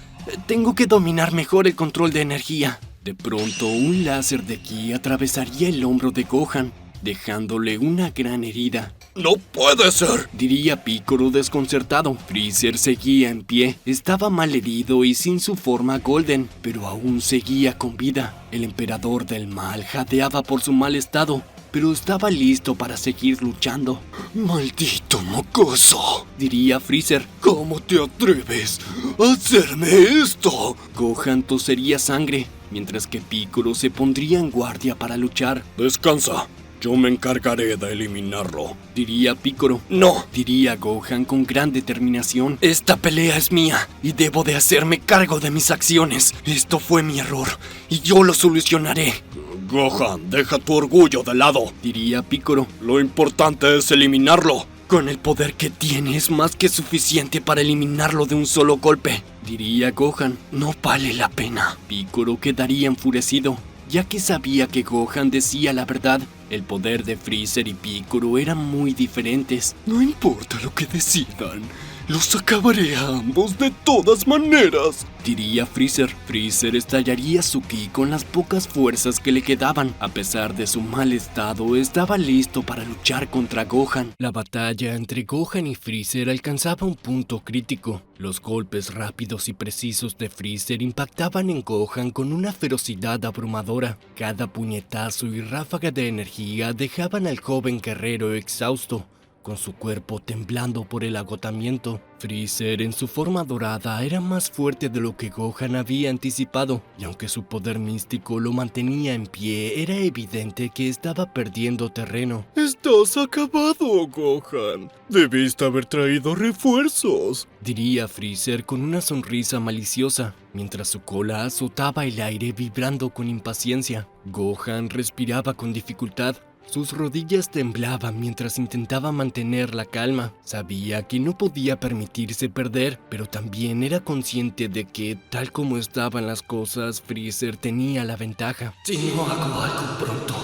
Tengo que dominar mejor el control de energía. De pronto, un láser de ki atravesaría el hombro de Gohan, dejándole una gran herida. ¡No puede ser!, diría Piccolo desconcertado. Freezer seguía en pie, estaba mal herido y sin su forma Golden, pero aún seguía con vida. El emperador del mal jadeaba por su mal estado, pero estaba listo para seguir luchando. ¡Maldito mocoso!, diría Freezer. ¿Cómo te atreves a hacerme esto? Gohan tosería sangre, mientras que Piccolo se pondría en guardia para luchar. Descansa, yo me encargaré de eliminarlo, diría Piccolo. No, diría Gohan con gran determinación. Esta pelea es mía y debo de hacerme cargo de mis acciones. Esto fue mi error y yo lo solucionaré. Gohan, deja tu orgullo de lado, diría Piccolo. Lo importante es eliminarlo. Con el poder que tiene es más que suficiente para eliminarlo de un solo golpe, diría Gohan. No vale la pena. Piccolo quedaría enfurecido, ya que sabía que Gohan decía la verdad. El poder de Freezer y Piccolo eran muy diferentes. No importa lo que decidan, los acabaré a ambos de todas maneras, diría Freezer. Freezer estallaría su ki con las pocas fuerzas que le quedaban. A pesar de su mal estado, estaba listo para luchar contra Gohan. La batalla entre Gohan y Freezer alcanzaba un punto crítico. Los golpes rápidos y precisos de Freezer impactaban en Gohan con una ferocidad abrumadora. Cada puñetazo y ráfaga de energía dejaban al joven guerrero exhausto, con su cuerpo temblando por el agotamiento. Freezer, en su forma dorada, era más fuerte de lo que Gohan había anticipado, y aunque su poder místico lo mantenía en pie, era evidente que estaba perdiendo terreno. Estás acabado, Gohan. Debiste haber traído refuerzos, diría Freezer con una sonrisa maliciosa, mientras su cola azotaba el aire vibrando con impaciencia. Gohan respiraba con dificultad. Sus rodillas temblaban mientras intentaba mantener la calma. Sabía que no podía permitirse perder, pero también era consciente de que, tal como estaban las cosas, Freezer tenía la ventaja. Si no hago algo pronto,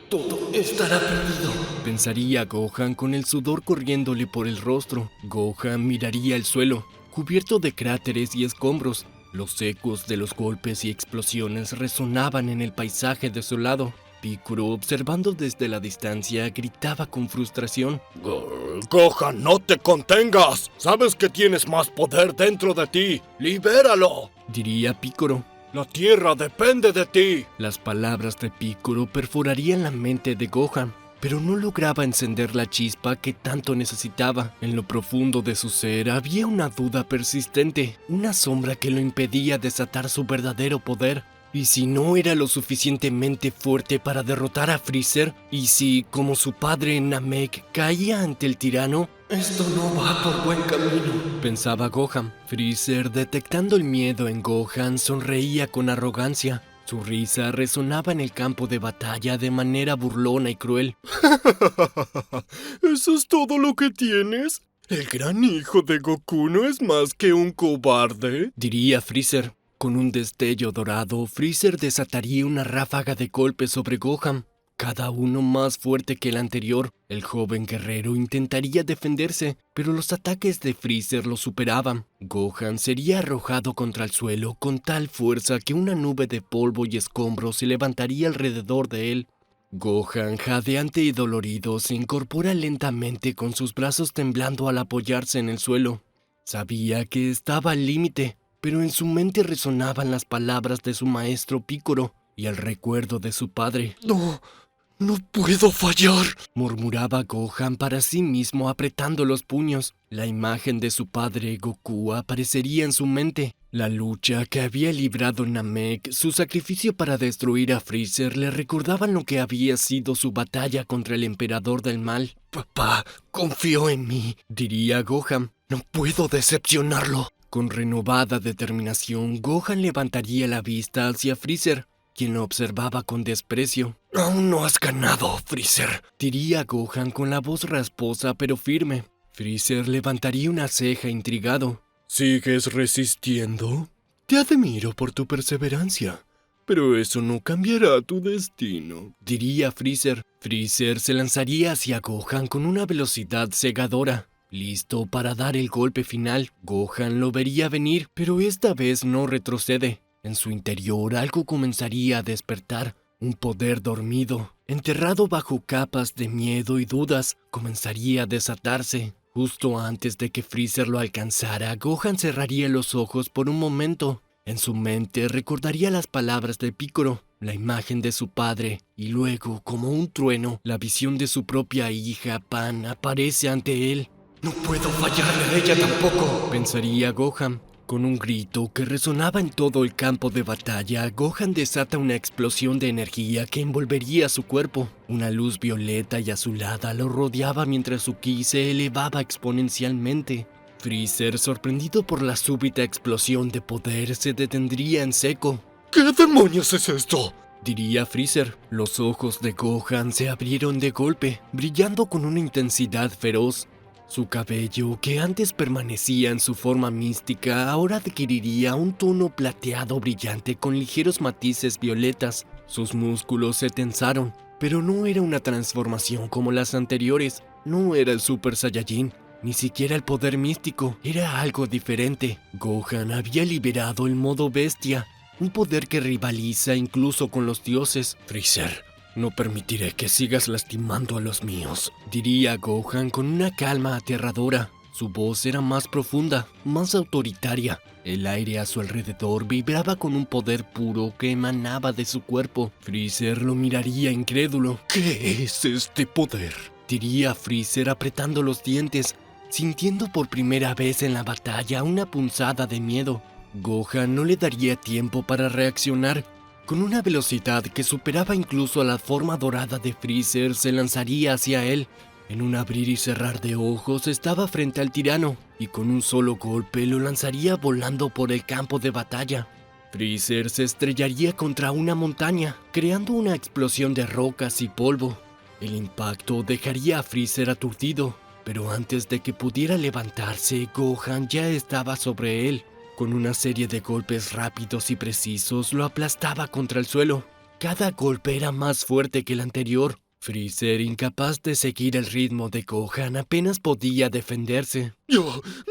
todo estará perdido, pensaría Gohan con el sudor corriéndole por el rostro. Gohan miraría el suelo, cubierto de cráteres y escombros. Los ecos de los golpes y explosiones resonaban en el paisaje desolado. Piccolo, observando desde la distancia, gritaba con frustración. Gohan, no te contengas. Sabes que tienes más poder dentro de ti. ¡Libéralo!, diría Piccolo. La tierra depende de ti. Las palabras de Piccolo perforarían la mente de Gohan, pero no lograba encender la chispa que tanto necesitaba. En lo profundo de su ser había una duda persistente, una sombra que lo impedía desatar su verdadero poder. ¿Y si no era lo suficientemente fuerte para derrotar a Freezer? ¿Y si, como su padre Namek, caía ante el tirano? Esto no va por buen camino, pensaba Gohan. Freezer, detectando el miedo en Gohan, sonreía con arrogancia. Su risa resonaba en el campo de batalla de manera burlona y cruel. ¿Eso es todo lo que tienes? ¿El gran hijo de Goku no es más que un cobarde?, diría Freezer. Con un destello dorado, Freezer desataría una ráfaga de golpes sobre Gohan, cada uno más fuerte que el anterior. El joven guerrero intentaría defenderse, pero los ataques de Freezer lo superaban. Gohan sería arrojado contra el suelo con tal fuerza que una nube de polvo y escombros se levantaría alrededor de él. Gohan, jadeante y dolorido, se incorpora lentamente con sus brazos temblando al apoyarse en el suelo. Sabía que estaba al límite, pero en su mente resonaban las palabras de su maestro Piccolo y el recuerdo de su padre. No puedo fallar, murmuraba Gohan para sí mismo apretando los puños. La imagen de su padre Goku aparecería en su mente. La lucha que había librado Namek, su sacrificio para destruir a Freezer, le recordaban lo que había sido su batalla contra el emperador del mal. Papá, confió en mí, diría Gohan. No puedo decepcionarlo. Con renovada determinación, Gohan levantaría la vista hacia Freezer, quien lo observaba con desprecio. Aún no has ganado, Freezer, diría Gohan con la voz rasposa pero firme. Freezer levantaría una ceja intrigado. ¿Sigues resistiendo? Te admiro por tu perseverancia, pero eso no cambiará tu destino, diría Freezer. Freezer se lanzaría hacia Gohan con una velocidad cegadora. Listo para dar el golpe final. Gohan lo vería venir, pero esta vez no retrocede. En su interior algo comenzaría a despertar. Un poder dormido, enterrado bajo capas de miedo y dudas, comenzaría a desatarse. Justo antes de que Freezer lo alcanzara, Gohan cerraría los ojos por un momento. En su mente recordaría las palabras de Piccolo, la imagen de su padre, y luego, como un trueno, la visión de su propia hija, Pan, aparece ante él. No puedo fallarle a ella tampoco, pensaría Gohan. Con un grito que resonaba en todo el campo de batalla, Gohan desata una explosión de energía que envolvería su cuerpo. Una luz violeta y azulada lo rodeaba mientras su ki se elevaba exponencialmente. Freezer, sorprendido por la súbita explosión de poder, se detendría en seco. ¿Qué demonios es esto?, diría Freezer. Los ojos de Gohan se abrieron de golpe, brillando con una intensidad feroz. Su cabello, que antes permanecía en su forma mística, ahora adquiriría un tono plateado brillante con ligeros matices violetas. Sus músculos se tensaron, pero no era una transformación como las anteriores. No era el Super Saiyajin, ni siquiera el poder místico. Era algo diferente. Gohan había liberado el modo bestia, un poder que rivaliza incluso con los dioses. Freezer, no permitiré que sigas lastimando a los míos, diría Gohan con una calma aterradora. Su voz era más profunda, más autoritaria. El aire a su alrededor vibraba con un poder puro que emanaba de su cuerpo. Freezer lo miraría incrédulo. ¿Qué es este poder?, diría Freezer apretando los dientes, sintiendo por primera vez en la batalla una punzada de miedo. Gohan no le daría tiempo para reaccionar. Con una velocidad que superaba incluso a la forma dorada de Freezer, se lanzaría hacia él. En un abrir y cerrar de ojos estaba frente al tirano, y con un solo golpe lo lanzaría volando por el campo de batalla. Freezer se estrellaría contra una montaña, creando una explosión de rocas y polvo. El impacto dejaría a Freezer aturdido, pero antes de que pudiera levantarse, Gohan ya estaba sobre él. Con una serie de golpes rápidos y precisos lo aplastaba contra el suelo. Cada golpe era más fuerte que el anterior. Freezer, incapaz de seguir el ritmo de Gohan, apenas podía defenderse. ¡Ya,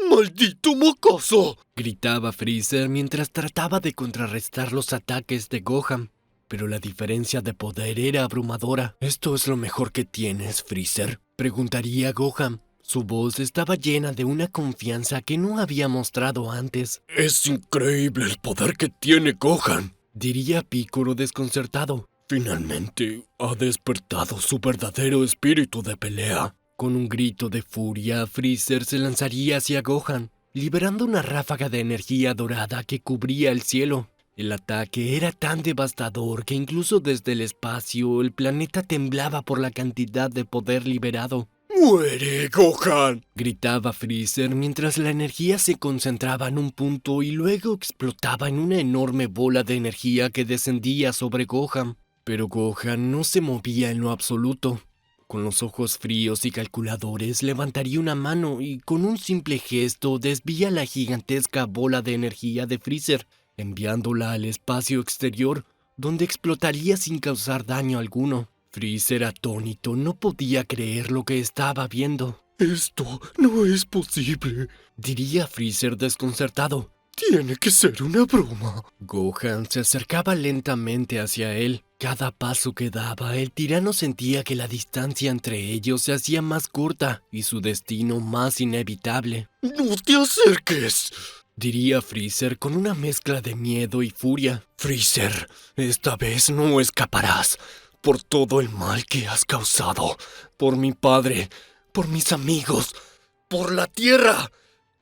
maldito mocoso!, gritaba Freezer mientras trataba de contrarrestar los ataques de Gohan. Pero la diferencia de poder era abrumadora. ¿Esto es lo mejor que tienes, Freezer?, preguntaría Gohan. Su voz estaba llena de una confianza que no había mostrado antes. Es increíble el poder que tiene Gohan, diría Piccolo desconcertado. Finalmente ha despertado su verdadero espíritu de pelea. Con un grito de furia, Freezer se lanzaría hacia Gohan, liberando una ráfaga de energía dorada que cubría el cielo. El ataque era tan devastador que incluso desde el espacio el planeta temblaba por la cantidad de poder liberado. ¡Muere, Gohan!, gritaba Freezer mientras la energía se concentraba en un punto y luego explotaba en una enorme bola de energía que descendía sobre Gohan. Pero Gohan no se movía en lo absoluto. Con los ojos fríos y calculadores levantaría una mano y con un simple gesto desvía la gigantesca bola de energía de Freezer, enviándola al espacio exterior, donde explotaría sin causar daño alguno. Freezer, atónito, no podía creer lo que estaba viendo. «Esto no es posible», diría Freezer desconcertado. «Tiene que ser una broma». Gohan se acercaba lentamente hacia él. Cada paso que daba, el tirano sentía que la distancia entre ellos se hacía más corta y su destino más inevitable. «¡No te acerques!», diría Freezer con una mezcla de miedo y furia. «Freezer, esta vez no escaparás. Por todo el mal que has causado, por mi padre, por mis amigos, por la tierra.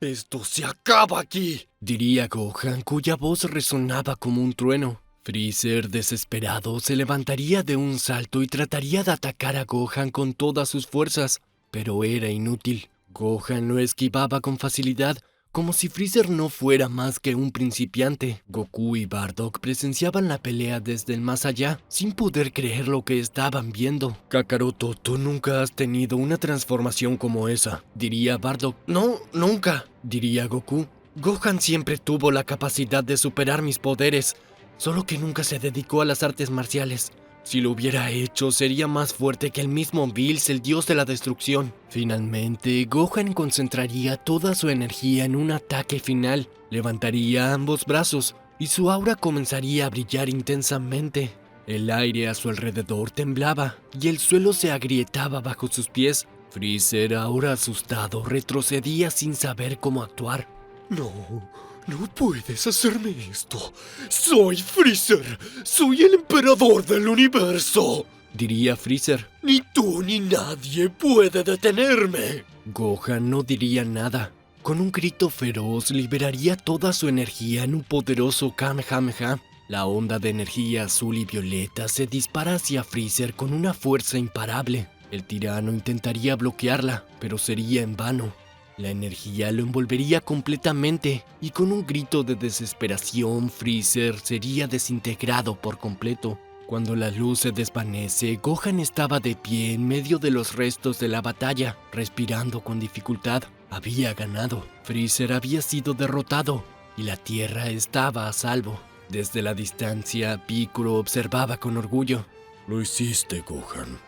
Esto se acaba aquí», diría Gohan, cuya voz resonaba como un trueno. Freezer, desesperado, se levantaría de un salto y trataría de atacar a Gohan con todas sus fuerzas, pero era inútil. Gohan lo esquivaba con facilidad, como si Freezer no fuera más que un principiante. Goku y Bardock presenciaban la pelea desde el más allá, sin poder creer lo que estaban viendo. «Kakaroto, tú nunca has tenido una transformación como esa», diría Bardock. «No, nunca», diría Goku. «Gohan siempre tuvo la capacidad de superar mis poderes, solo que nunca se dedicó a las artes marciales. Si lo hubiera hecho, sería más fuerte que el mismo Bills, el dios de la destrucción». Finalmente, Gohan concentraría toda su energía en un ataque final. Levantaría ambos brazos y su aura comenzaría a brillar intensamente. El aire a su alrededor temblaba y el suelo se agrietaba bajo sus pies. Freezer, ahora asustado, retrocedía sin saber cómo actuar. No puedes hacerme esto. Soy Freezer. Soy el emperador del universo, diría Freezer. Ni tú ni nadie puede detenerme. Gohan no diría nada. Con un grito feroz liberaría toda su energía en un poderoso Kamehameha. La onda de energía azul y violeta se dispara hacia Freezer con una fuerza imparable. El tirano intentaría bloquearla, pero sería en vano. La energía lo envolvería completamente y con un grito de desesperación, Freezer sería desintegrado por completo. Cuando la luz se desvanece, Gohan estaba de pie en medio de los restos de la batalla, respirando con dificultad. Había ganado. Freezer había sido derrotado y la Tierra estaba a salvo. Desde la distancia, Piccolo observaba con orgullo. Lo hiciste, Gohan.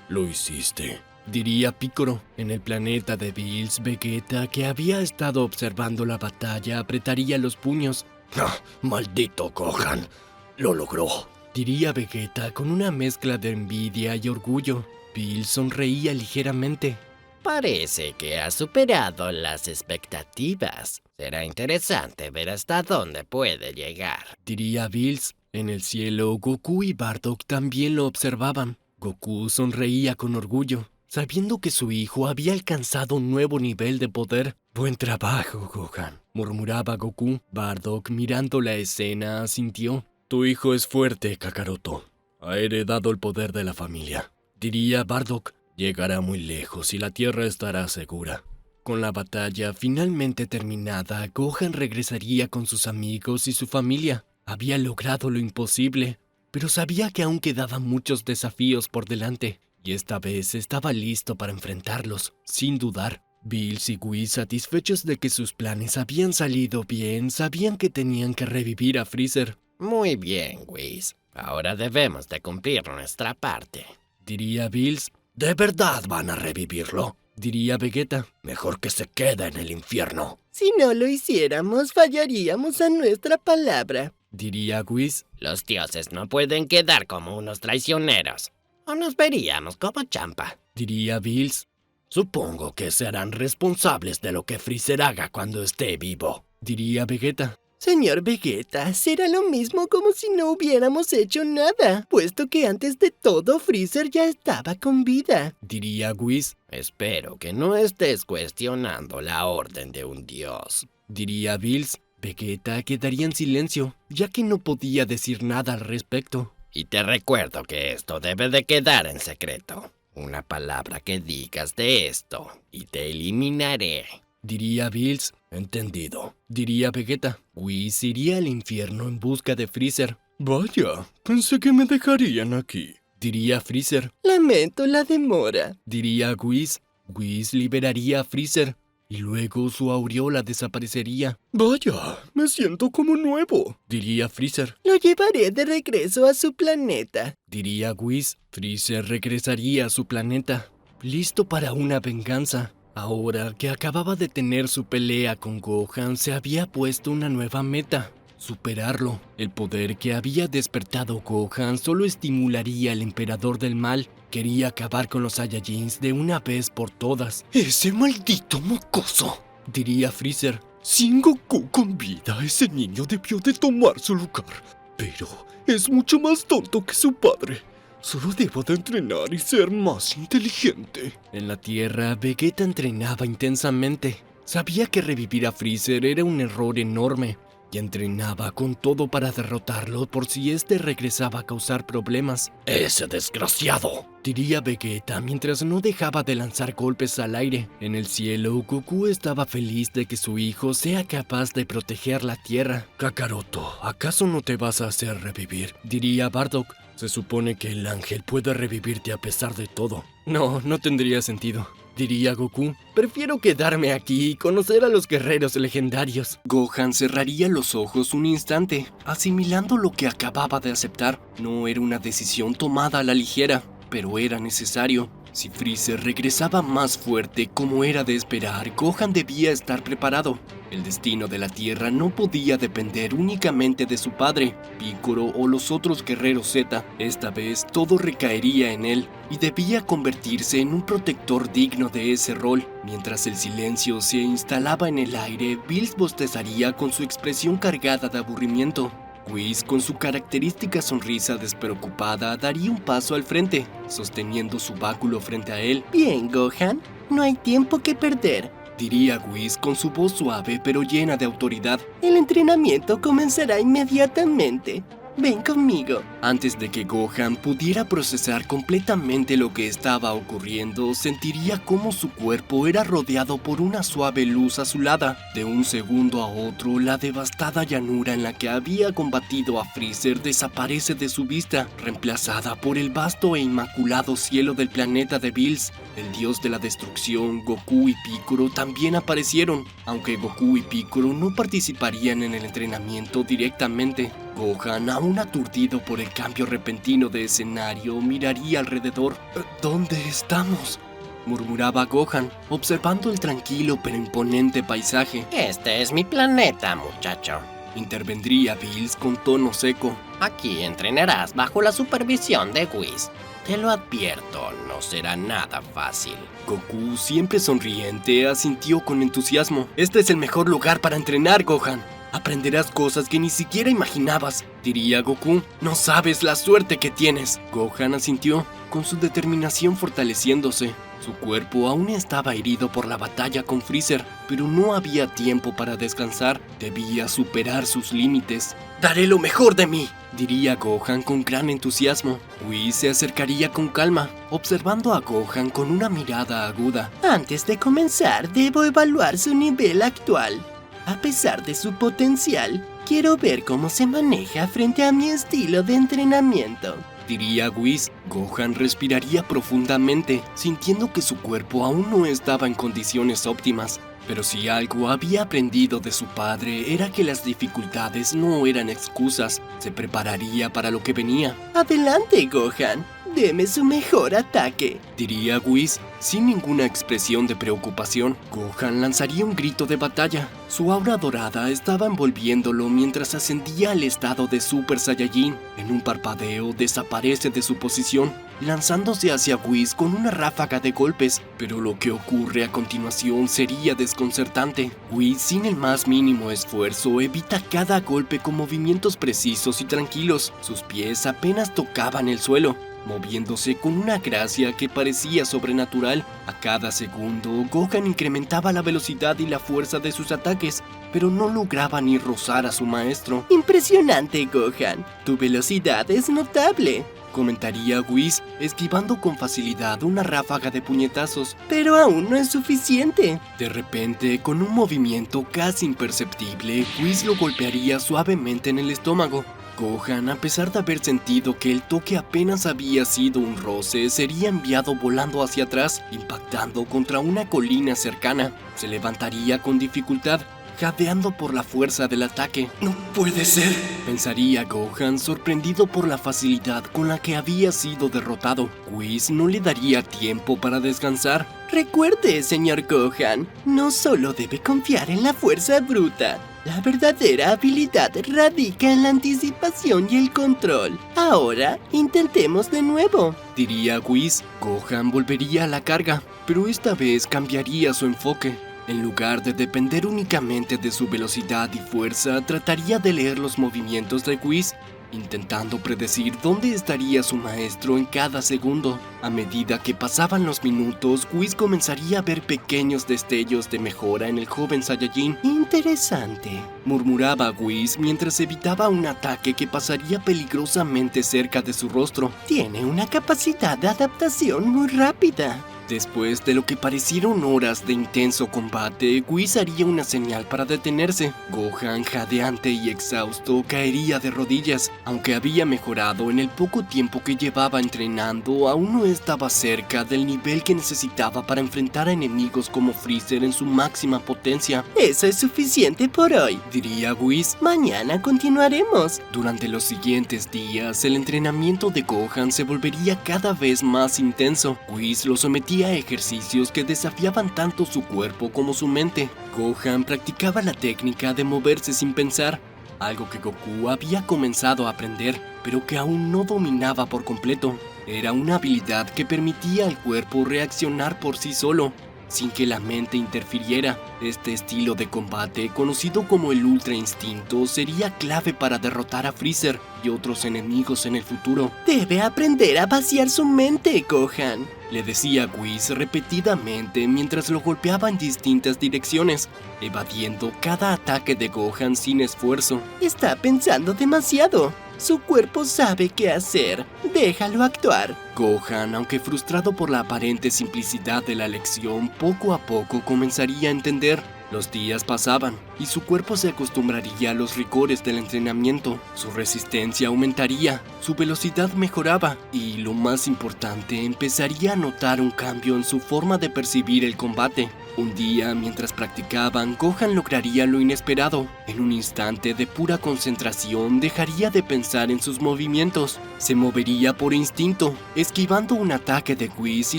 Lo hiciste. Diría Piccolo. En el planeta de Bills, Vegeta, que había estado observando la batalla, apretaría los puños. ¡Ah, maldito Gohan! ¡Lo logró! Diría Vegeta con una mezcla de envidia y orgullo. Bills sonreía ligeramente. Parece que ha superado las expectativas. Será interesante ver hasta dónde puede llegar. Diría Bills. En el cielo, Goku y Bardock también lo observaban. Goku sonreía con orgullo, sabiendo que su hijo había alcanzado un nuevo nivel de poder. «Buen trabajo, Gohan», murmuraba Goku. Bardock, mirando la escena, asintió. Tu hijo es fuerte, Kakaroto. Ha heredado el poder de la familia. Diría Bardock. Llegará muy lejos y la Tierra estará segura. Con la batalla finalmente terminada, Gohan regresaría con sus amigos y su familia. Había logrado lo imposible, pero sabía que aún quedaban muchos desafíos por delante, y esta vez estaba listo para enfrentarlos, sin dudar. Bills y Whis, satisfechos de que sus planes habían salido bien, sabían que tenían que revivir a Freezer. Muy bien, Whis. Ahora debemos de cumplir nuestra parte. Diría Bills. ¿De verdad van a revivirlo? Diría Vegeta. Mejor que se quede en el infierno. Si no lo hiciéramos, fallaríamos a nuestra palabra. Diría Whis. Los dioses no pueden quedar como unos traicioneros. O nos veríamos como Champa. Diría Bills. Supongo que serán responsables de lo que Freezer haga cuando esté vivo. Diría Vegeta. Señor Vegeta, será lo mismo como si no hubiéramos hecho nada, puesto que antes de todo Freezer ya estaba con vida. Diría Whis. Espero que no estés cuestionando la orden de un dios. Diría Bills. Vegeta quedaría en silencio, ya que no podía decir nada al respecto. Y te recuerdo que esto debe de quedar en secreto. Una palabra que digas de esto y te eliminaré. Diría Bills. Entendido. Diría Vegeta. Whis iría al infierno en busca de Freezer. Vaya, pensé que me dejarían aquí. Diría Freezer. Lamento la demora. Diría Whis. Whis liberaría a Freezer y luego su aureola desaparecería. Vaya, me siento como nuevo. Diría Freezer. Lo llevaré de regreso a su planeta. Diría Whis. Freezer regresaría a su planeta, listo para una venganza. Ahora que acababa de tener su pelea con Gohan, se había puesto una nueva meta: superarlo. El poder que había despertado Gohan solo estimularía al emperador del mal. Quería acabar con los Saiyajins de una vez por todas. ¡Ese maldito mocoso!, diría Freezer. Sin Goku con vida, ese niño debió de tomar su lugar. Pero es mucho más tonto que su padre. Solo debo de entrenar y ser más inteligente. En la Tierra, Vegeta entrenaba intensamente. Sabía que revivir a Freezer era un error enorme, y entrenaba con todo para derrotarlo por si este regresaba a causar problemas. ¡Ese desgraciado!, diría Vegeta mientras no dejaba de lanzar golpes al aire. En el cielo, Goku estaba feliz de que su hijo sea capaz de proteger la Tierra. Kakaroto, ¿acaso no te vas a hacer revivir?, diría Bardock. Se supone que el ángel puede revivirte a pesar de todo. No tendría sentido, diría Goku. Prefiero quedarme aquí y conocer a los guerreros legendarios. Gohan cerraría los ojos un instante, asimilando lo que acababa de aceptar. No era una decisión tomada a la ligera, pero era necesario. Si Freezer regresaba más fuerte como era de esperar, Gohan debía estar preparado. El destino de la Tierra no podía depender únicamente de su padre, Piccolo o los otros guerreros Z. Esta vez todo recaería en él y debía convertirse en un protector digno de ese rol. Mientras el silencio se instalaba en el aire, Bills bostezaría con su expresión cargada de aburrimiento. Whis, con su característica sonrisa despreocupada, daría un paso al frente, sosteniendo su báculo frente a él. Bien, Gohan, no hay tiempo que perder, diría Whis con su voz suave pero llena de autoridad. El entrenamiento comenzará inmediatamente. Ven conmigo. Antes de que Gohan pudiera procesar completamente lo que estaba ocurriendo, sentiría cómo su cuerpo era rodeado por una suave luz azulada. De un segundo a otro, la devastada llanura en la que había combatido a Freezer desaparece de su vista, reemplazada por el vasto e inmaculado cielo del planeta de Bills. El dios de la destrucción, Goku y Piccolo también aparecieron, aunque Goku y Piccolo no participarían en el entrenamiento directamente. Gohan, aún aturdido por el cambio repentino de escenario, miraría alrededor. ¿Dónde estamos?, murmuraba Gohan, observando el tranquilo pero imponente paisaje. Este es mi planeta, muchacho. Intervendría Bills con tono seco. Aquí entrenarás bajo la supervisión de Whis. Te lo advierto, no será nada fácil. Goku, siempre sonriente, asintió con entusiasmo. Este es el mejor lugar para entrenar, Gohan. Aprenderás cosas que ni siquiera imaginabas, diría Goku. No sabes la suerte que tienes. Gohan asintió, con su determinación fortaleciéndose. Su cuerpo aún estaba herido por la batalla con Freezer, pero no había tiempo para descansar. Debía superar sus límites. Daré lo mejor de mí, diría Gohan con gran entusiasmo. Whis se acercaría con calma, observando a Gohan con una mirada aguda. Antes de comenzar, debo evaluar su nivel actual. A pesar de su potencial, quiero ver cómo se maneja frente a mi estilo de entrenamiento, diría Whis. Gohan respiraría profundamente, sintiendo que su cuerpo aún no estaba en condiciones óptimas. Pero si algo había aprendido de su padre era que las dificultades no eran excusas. Se prepararía para lo que venía. Adelante, Gohan. Deme su mejor ataque, diría Whis, sin ninguna expresión de preocupación. Gohan lanzaría un grito de batalla. Su aura dorada estaba envolviéndolo mientras ascendía al estado de Super Saiyajin. En un parpadeo desaparece de su posición, lanzándose hacia Whis con una ráfaga de golpes, pero lo que ocurre a continuación sería desconcertante. Whis, sin el más mínimo esfuerzo, evita cada golpe con movimientos precisos y tranquilos. Sus pies apenas tocaban el suelo, moviéndose con una gracia que parecía sobrenatural. A cada segundo, Gohan incrementaba la velocidad y la fuerza de sus ataques, pero no lograba ni rozar a su maestro. Impresionante, Gohan. Tu velocidad es notable, comentaría Whis, esquivando con facilidad una ráfaga de puñetazos. Pero aún no es suficiente. De repente, con un movimiento casi imperceptible, Whis lo golpearía suavemente en el estómago. Gohan, a pesar de haber sentido que el toque apenas había sido un roce, sería enviado volando hacia atrás, impactando contra una colina cercana. Se levantaría con dificultad, jadeando por la fuerza del ataque. No puede ser, pensaría Gohan, sorprendido por la facilidad con la que había sido derrotado. Whis no le daría tiempo para descansar. Recuerde, señor Gohan, no solo debe confiar en la fuerza bruta. La verdadera habilidad radica en la anticipación y el control. Ahora, intentemos de nuevo, diría Whis. Gohan volvería a la carga, pero esta vez cambiaría su enfoque. En lugar de depender únicamente de su velocidad y fuerza, trataría de leer los movimientos de Whis, intentando predecir dónde estaría su maestro en cada segundo. A medida que pasaban los minutos, Whis comenzaría a ver pequeños destellos de mejora en el joven Saiyajin. Interesante, murmuraba Whis mientras evitaba un ataque que pasaría peligrosamente cerca de su rostro. Tiene una capacidad de adaptación muy rápida. Después de lo que parecieron horas de intenso combate, Whis haría una señal para detenerse. Gohan, jadeante y exhausto, caería de rodillas. Aunque había mejorado en el poco tiempo que llevaba entrenando, aún no estaba cerca del nivel que necesitaba para enfrentar a enemigos como Freezer en su máxima potencia. Eso es suficiente por hoy, diría Whis. Mañana continuaremos. Durante los siguientes días, el entrenamiento de Gohan se volvería cada vez más intenso. Whis lo sometía a ejercicios que desafiaban tanto su cuerpo como su mente. Gohan practicaba la técnica de moverse sin pensar, algo que Goku había comenzado a aprender, pero que aún no dominaba por completo. Era una habilidad que permitía al cuerpo reaccionar por sí solo, sin que la mente interfiriera. Este estilo de combate, conocido como el Ultra Instinto, sería clave para derrotar a Freezer y otros enemigos en el futuro. Debe aprender a vaciar su mente, Gohan, le decía Whis repetidamente mientras lo golpeaba en distintas direcciones, evadiendo cada ataque de Gohan sin esfuerzo. Está pensando demasiado. Su cuerpo sabe qué hacer. Déjalo actuar. Gohan, aunque frustrado por la aparente simplicidad de la lección, poco a poco comenzaría a entender. Los días pasaban y su cuerpo se acostumbraría a los rigores del entrenamiento. Su resistencia aumentaría, su velocidad mejoraba y, lo más importante, empezaría a notar un cambio en su forma de percibir el combate. Un día, mientras practicaban, Gohan lograría lo inesperado. En un instante de pura concentración, dejaría de pensar en sus movimientos. Se movería por instinto, esquivando un ataque de Whis y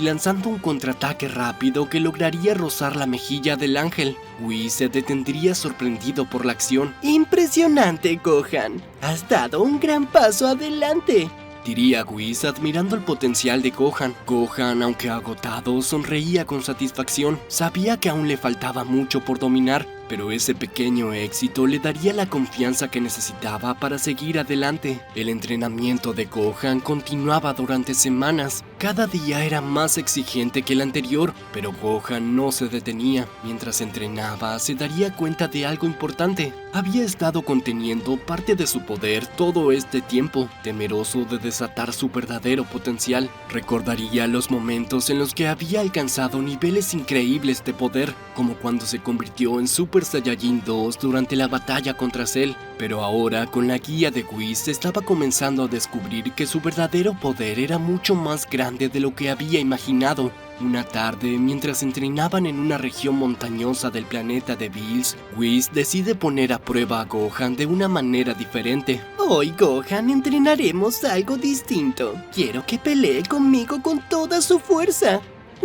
lanzando un contraataque rápido que lograría rozar la mejilla del ángel. Whis se detendría sorprendido por la acción. ¡Impresionante, Gohan! Has dado un gran paso adelante. Diría Whis admirando el potencial de Gohan. Gohan, aunque agotado, sonreía con satisfacción. Sabía que aún le faltaba mucho por dominar, pero ese pequeño éxito le daría la confianza que necesitaba para seguir adelante. El entrenamiento de Gohan continuaba durante semanas. Cada día era más exigente que el anterior, pero Gohan no se detenía. Mientras entrenaba, se daría cuenta de algo importante. Había estado conteniendo parte de su poder todo este tiempo, temeroso de desatar su verdadero potencial. Recordaría los momentos en los que había alcanzado niveles increíbles de poder, como cuando se convirtió en Super Saiyajin 2 durante la batalla contra Cell. Pero ahora, con la guía de Whis, estaba comenzando a descubrir que su verdadero poder era mucho más grande de lo que había imaginado. Una tarde, mientras entrenaban en una región montañosa del planeta de Bills, Whis decide poner a prueba a Gohan de una manera diferente. Hoy, Gohan, entrenaremos algo distinto. Quiero que pelee conmigo con toda su fuerza.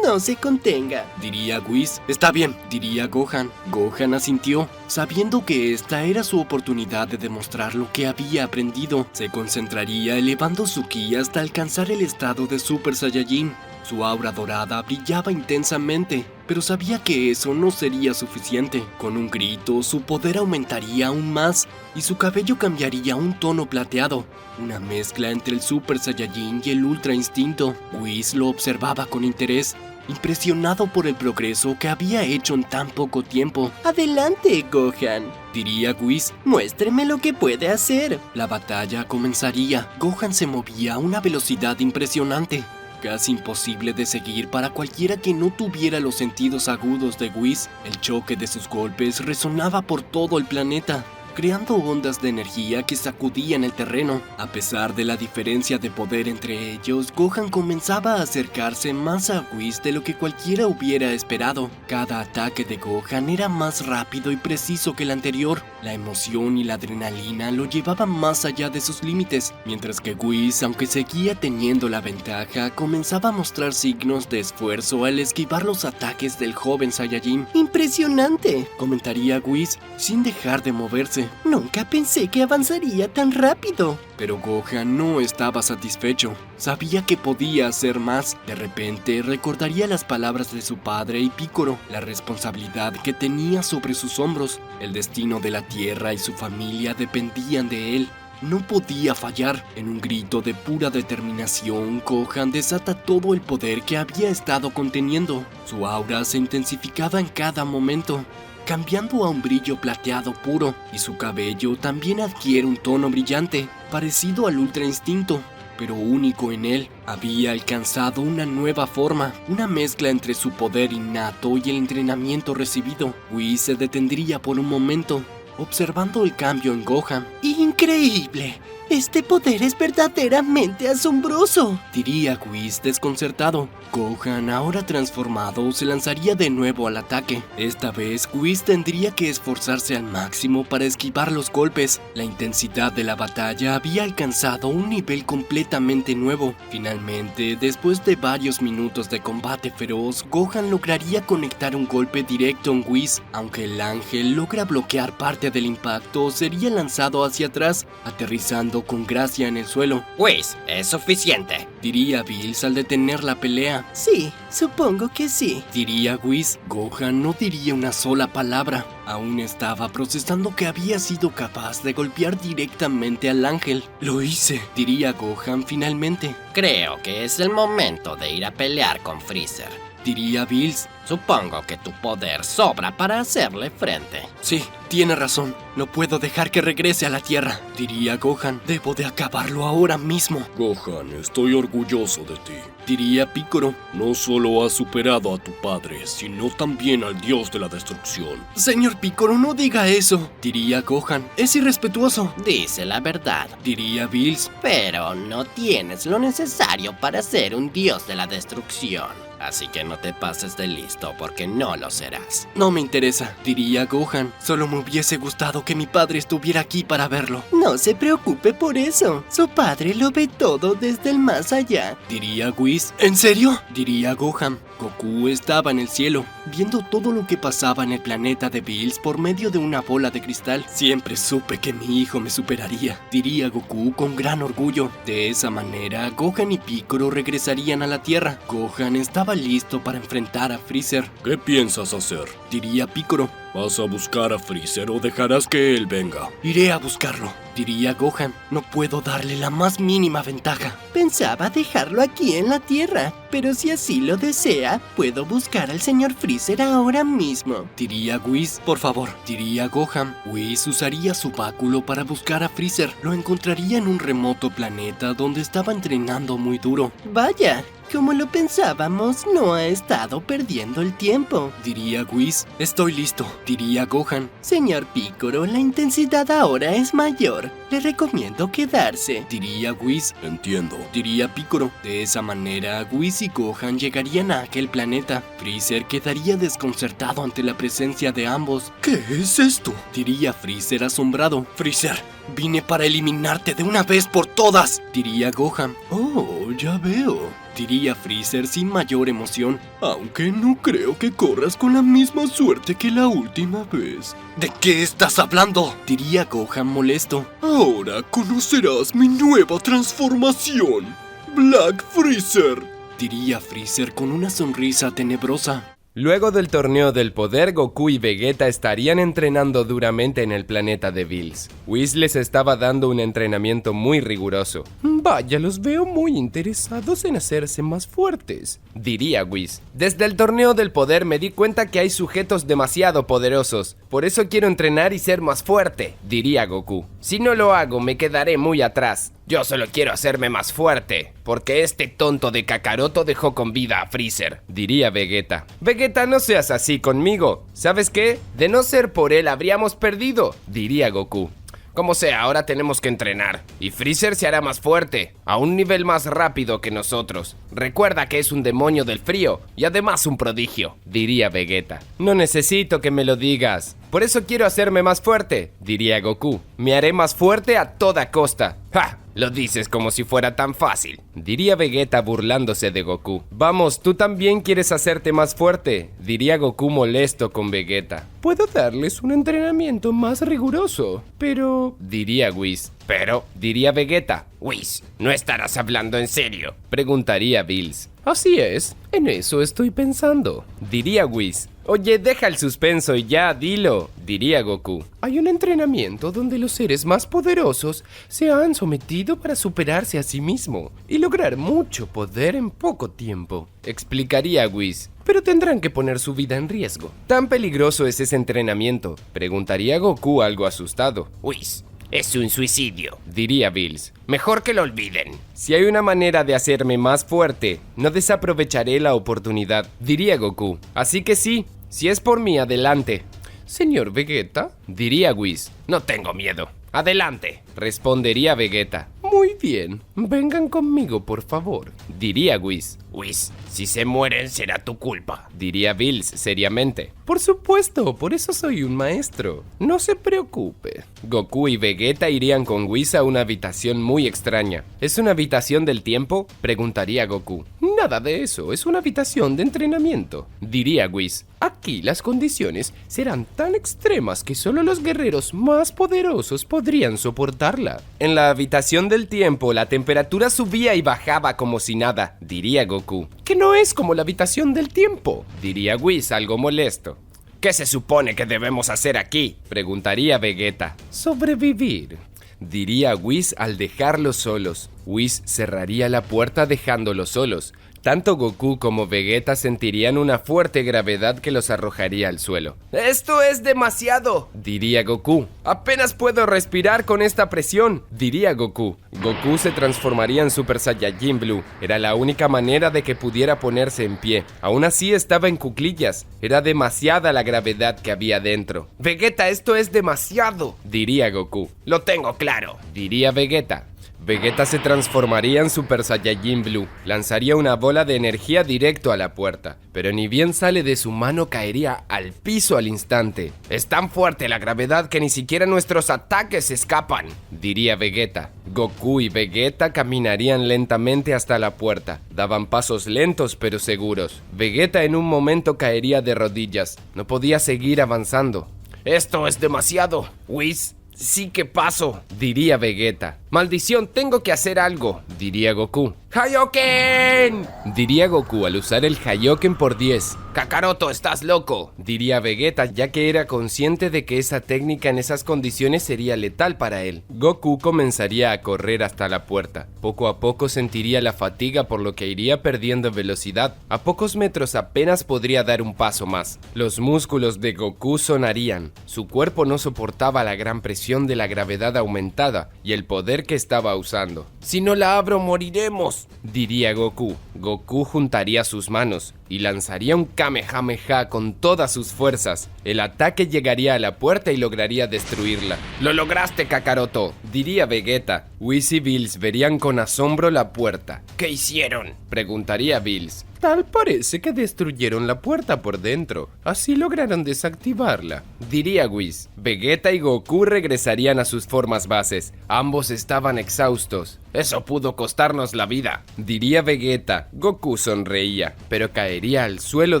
No se contenga, diría Whis. Está bien, diría Gohan. Gohan asintió, sabiendo que esta era su oportunidad de demostrar lo que había aprendido. Se concentraría elevando su ki hasta alcanzar el estado de Super Saiyajin. Su aura dorada brillaba intensamente, pero sabía que eso no sería suficiente. Con un grito, su poder aumentaría aún más y su cabello cambiaría a un tono plateado, una mezcla entre el Super Saiyajin y el Ultra Instinto. Whis lo observaba con interés, impresionado por el progreso que había hecho en tan poco tiempo. Adelante, Gohan, diría Whis. Muéstreme lo que puede hacer. La batalla comenzaría. Gohan se movía a una velocidad impresionante, casi imposible de seguir para cualquiera que no tuviera los sentidos agudos de Whis. El choque de sus golpes resonaba por todo el planeta, creando ondas de energía que sacudían el terreno. A pesar de la diferencia de poder entre ellos, Gohan comenzaba a acercarse más a Whis de lo que cualquiera hubiera esperado. Cada ataque de Gohan era más rápido y preciso que el anterior. La emoción y la adrenalina lo llevaban más allá de sus límites, mientras que Whis, aunque seguía teniendo la ventaja, comenzaba a mostrar signos de esfuerzo al esquivar los ataques del joven Saiyajin. ¡Impresionante!, comentaría Whis, sin dejar de moverse. Nunca pensé que avanzaría tan rápido. Pero Gohan no estaba satisfecho. Sabía que podía hacer más. De repente recordaría las palabras de su padre y Piccolo, la responsabilidad que tenía sobre sus hombros. El destino de la Tierra y su familia dependían de él. No podía fallar. En un grito de pura determinación, Gohan desata todo el poder que había estado conteniendo. Su aura se intensificaba en cada momento, cambiando a un brillo plateado puro, y su cabello también adquiere un tono brillante, parecido al Ultra Instinto, pero único en él. Había alcanzado una nueva forma, una mezcla entre su poder innato y el entrenamiento recibido. Whis se detendría por un momento, observando el cambio en Gohan. ¡Increíble! Este poder es verdaderamente asombroso, diría Whis desconcertado. Gohan, ahora transformado, se lanzaría de nuevo al ataque. Esta vez, Whis tendría que esforzarse al máximo para esquivar los golpes. La intensidad de la batalla había alcanzado un nivel completamente nuevo. Finalmente, después de varios minutos de combate feroz, Gohan lograría conectar un golpe directo en Whis. Aunque el ángel logra bloquear parte del impacto, sería lanzado hacia atrás, aterrizando con gracia en el suelo. Whis, es suficiente, diría Bills al detener la pelea. Sí, supongo que sí, diría Whis. Gohan no diría una sola palabra. Aún estaba procesando que había sido capaz de golpear directamente al ángel. Lo hice, diría Gohan finalmente. Creo que es el momento de ir a pelear con Freezer. diría Bills. Supongo que tu poder sobra para hacerle frente. Sí, tiene razón. No puedo dejar que regrese a la Tierra, diría Gohan. Debo de acabarlo ahora mismo, Gohan, estoy orgulloso de ti. diría Piccolo. No solo has superado a tu padre, sino también al dios de la destrucción. Señor Piccolo, no diga eso, diría Gohan. Es irrespetuoso, Dice la verdad. diría Bills. Pero no tienes lo necesario para ser un dios de la destrucción. Así que no te pases de listo porque no lo serás. No me interesa, diría Gohan. Solo me hubiese gustado que mi padre estuviera aquí para verlo, No se preocupe por eso. Su padre lo ve todo desde el más allá. diría Whis. ¿En serio? Diría Gohan. Goku estaba en el cielo, viendo todo lo que pasaba en el planeta de Bills por medio de una bola de cristal. Siempre supe que mi hijo me superaría, diría Goku con gran orgullo. De esa manera, Gohan y Piccolo regresarían a la Tierra. Gohan estaba listo para enfrentar a Freezer, ¿Qué piensas hacer? diría Piccolo. ¿Vas a buscar a Freezer o dejarás que él venga? Iré a buscarlo, diría Gohan. No puedo darle la más mínima ventaja. Pensaba dejarlo aquí en la Tierra, pero si así lo desea, puedo buscar al señor Freezer ahora mismo. Diría Whis. Por favor, diría Gohan. Whis usaría su báculo para buscar a Freezer. Lo encontraría en un remoto planeta donde estaba entrenando muy duro, Vaya, como lo pensábamos, no ha estado perdiendo el tiempo. diría Whis. Estoy listo, diría Gohan. Señor Piccolo, la intensidad ahora es mayor. Le recomiendo quedarse. Diría Whis. Entiendo. Diría Piccolo. De esa manera, Whis y Gohan llegarían a aquel planeta. Freezer quedaría desconcertado ante la presencia de ambos. ¿Qué es esto? Diría Freezer asombrado. Freezer, vine para eliminarte de una vez por todas, diría Gohan. Oh, ya veo, diría Freezer sin mayor emoción. Aunque no creo que corras con la misma suerte que la última vez. ¿De qué estás hablando? Diría Gohan molesto. Ahora conocerás mi nueva transformación, Black Freezer, diría Freezer con una sonrisa tenebrosa. Luego del torneo del poder, Goku y Vegeta estarían entrenando duramente en el planeta de Bills. Whis les estaba dando un entrenamiento muy riguroso. Vaya, los veo muy interesados en hacerse más fuertes, diría Whis. Desde el torneo del poder me di cuenta que hay sujetos demasiado poderosos. Por eso quiero entrenar y ser más fuerte, diría Goku. Si no lo hago, me quedaré muy atrás. Yo solo quiero hacerme más fuerte, porque este tonto de Kakaroto dejó con vida a Freezer, diría Vegeta. Vegeta, no seas así conmigo. ¿Sabes qué? De no ser por él habríamos perdido, diría Goku. Como sea, ahora tenemos que entrenar. Y Freezer se hará más fuerte, a un nivel más rápido que nosotros. Recuerda que es un demonio del frío y además un prodigio, diría Vegeta. No necesito que me lo digas. Por eso quiero hacerme más fuerte, diría Goku. Me haré más fuerte a toda costa. ¡Ja! Lo dices como si fuera tan fácil, diría Vegeta burlándose de Goku. Vamos, tú también quieres hacerte más fuerte, diría Goku molesto con Vegeta. Puedo darles un entrenamiento más riguroso, pero... diría Whis. Pero, diría Vegeta. Whis, ¿no estarás hablando en serio?, preguntaría Bills. Así es, en eso estoy pensando, diría Whis. Oye, deja el suspenso y ya, dilo, diría Goku. Hay un entrenamiento donde los seres más poderosos se han sometido para superarse a sí mismo y lograr mucho poder en poco tiempo, explicaría Whis. Pero tendrán que poner su vida en riesgo. ¿Tan peligroso es ese entrenamiento?, preguntaría Goku algo asustado. Whis, es un suicidio, diría Bills. Mejor que lo olviden. Si hay una manera de hacerme más fuerte, no desaprovecharé la oportunidad, diría Goku. Así que sí, si es por mí, adelante. Señor Vegeta, diría Whis. No tengo miedo. Adelante, respondería Vegeta. Muy bien, vengan conmigo, por favor, diría Whis. Whis, si se mueren será tu culpa, diría Bills seriamente. Por supuesto, por eso soy un maestro. No se preocupe. Goku y Vegeta irían con Whis a una habitación muy extraña. ¿Es una habitación del tiempo?, preguntaría Goku. Nada de eso, es una habitación de entrenamiento, diría Whis. Aquí las condiciones serán tan extremas que solo los guerreros más poderosos podrían soportarla. En la habitación del tiempo, la temperatura subía y bajaba como si nada, diría Goku. Que no es como la habitación del tiempo, diría Whis algo molesto. ¿Qué se supone que debemos hacer aquí?, preguntaría Vegeta. Sobrevivir, diría Whis al dejarlos solos. Whis cerraría la puerta dejándolos solos. Tanto Goku como Vegeta sentirían una fuerte gravedad que los arrojaría al suelo. ¡Esto es demasiado!, diría Goku. «Apenas puedo respirar con esta presión», diría Goku. Goku se transformaría en Super Saiyajin Blue. Era la única manera de que pudiera ponerse en pie. Aún así estaba en cuclillas. Era demasiada la gravedad que había dentro. «Vegeta, esto es demasiado», diría Goku. «Lo tengo claro», diría Vegeta. Vegeta se transformaría en Super Saiyajin Blue, lanzaría una bola de energía directo a la puerta, pero ni bien sale de su mano caería al piso al instante. «Es tan fuerte la gravedad que ni siquiera nuestros ataques escapan», diría Vegeta. Goku y Vegeta caminarían lentamente hasta la puerta, daban pasos lentos pero seguros. Vegeta en un momento caería de rodillas, no podía seguir avanzando. «Esto es demasiado, Whis. Sí que paso», diría Vegeta. «Maldición, tengo que hacer algo», diría Goku. «¡Hayoken!», diría Goku al usar el Hayoken por 10. «Kakaroto, estás loco», diría Vegeta, ya que era consciente de que esa técnica en esas condiciones sería letal para él. Goku comenzaría a correr hasta la puerta. Poco a poco sentiría la fatiga, por lo que iría perdiendo velocidad. A pocos metros apenas podría dar un paso más. Los músculos de Goku sonarían. Su cuerpo no soportaba la gran presión de la gravedad aumentada y el poder que estaba usando. «Si no la abro, moriremos», diría Goku. Goku juntaría sus manos y lanzaría un Kamehameha con todas sus fuerzas. El ataque llegaría a la puerta y lograría destruirla. «Lo lograste, Kakaroto», diría Vegeta. Whis y Bills verían con asombro la puerta. «¿Qué hicieron?», preguntaría Bills. «Tal parece que destruyeron la puerta por dentro. Así lograron desactivarla», diría Whis. Vegeta y Goku regresarían a sus formas bases. Ambos estaban exhaustos. «Eso pudo costarnos la vida», diría Vegeta. Goku sonreía, pero caería al suelo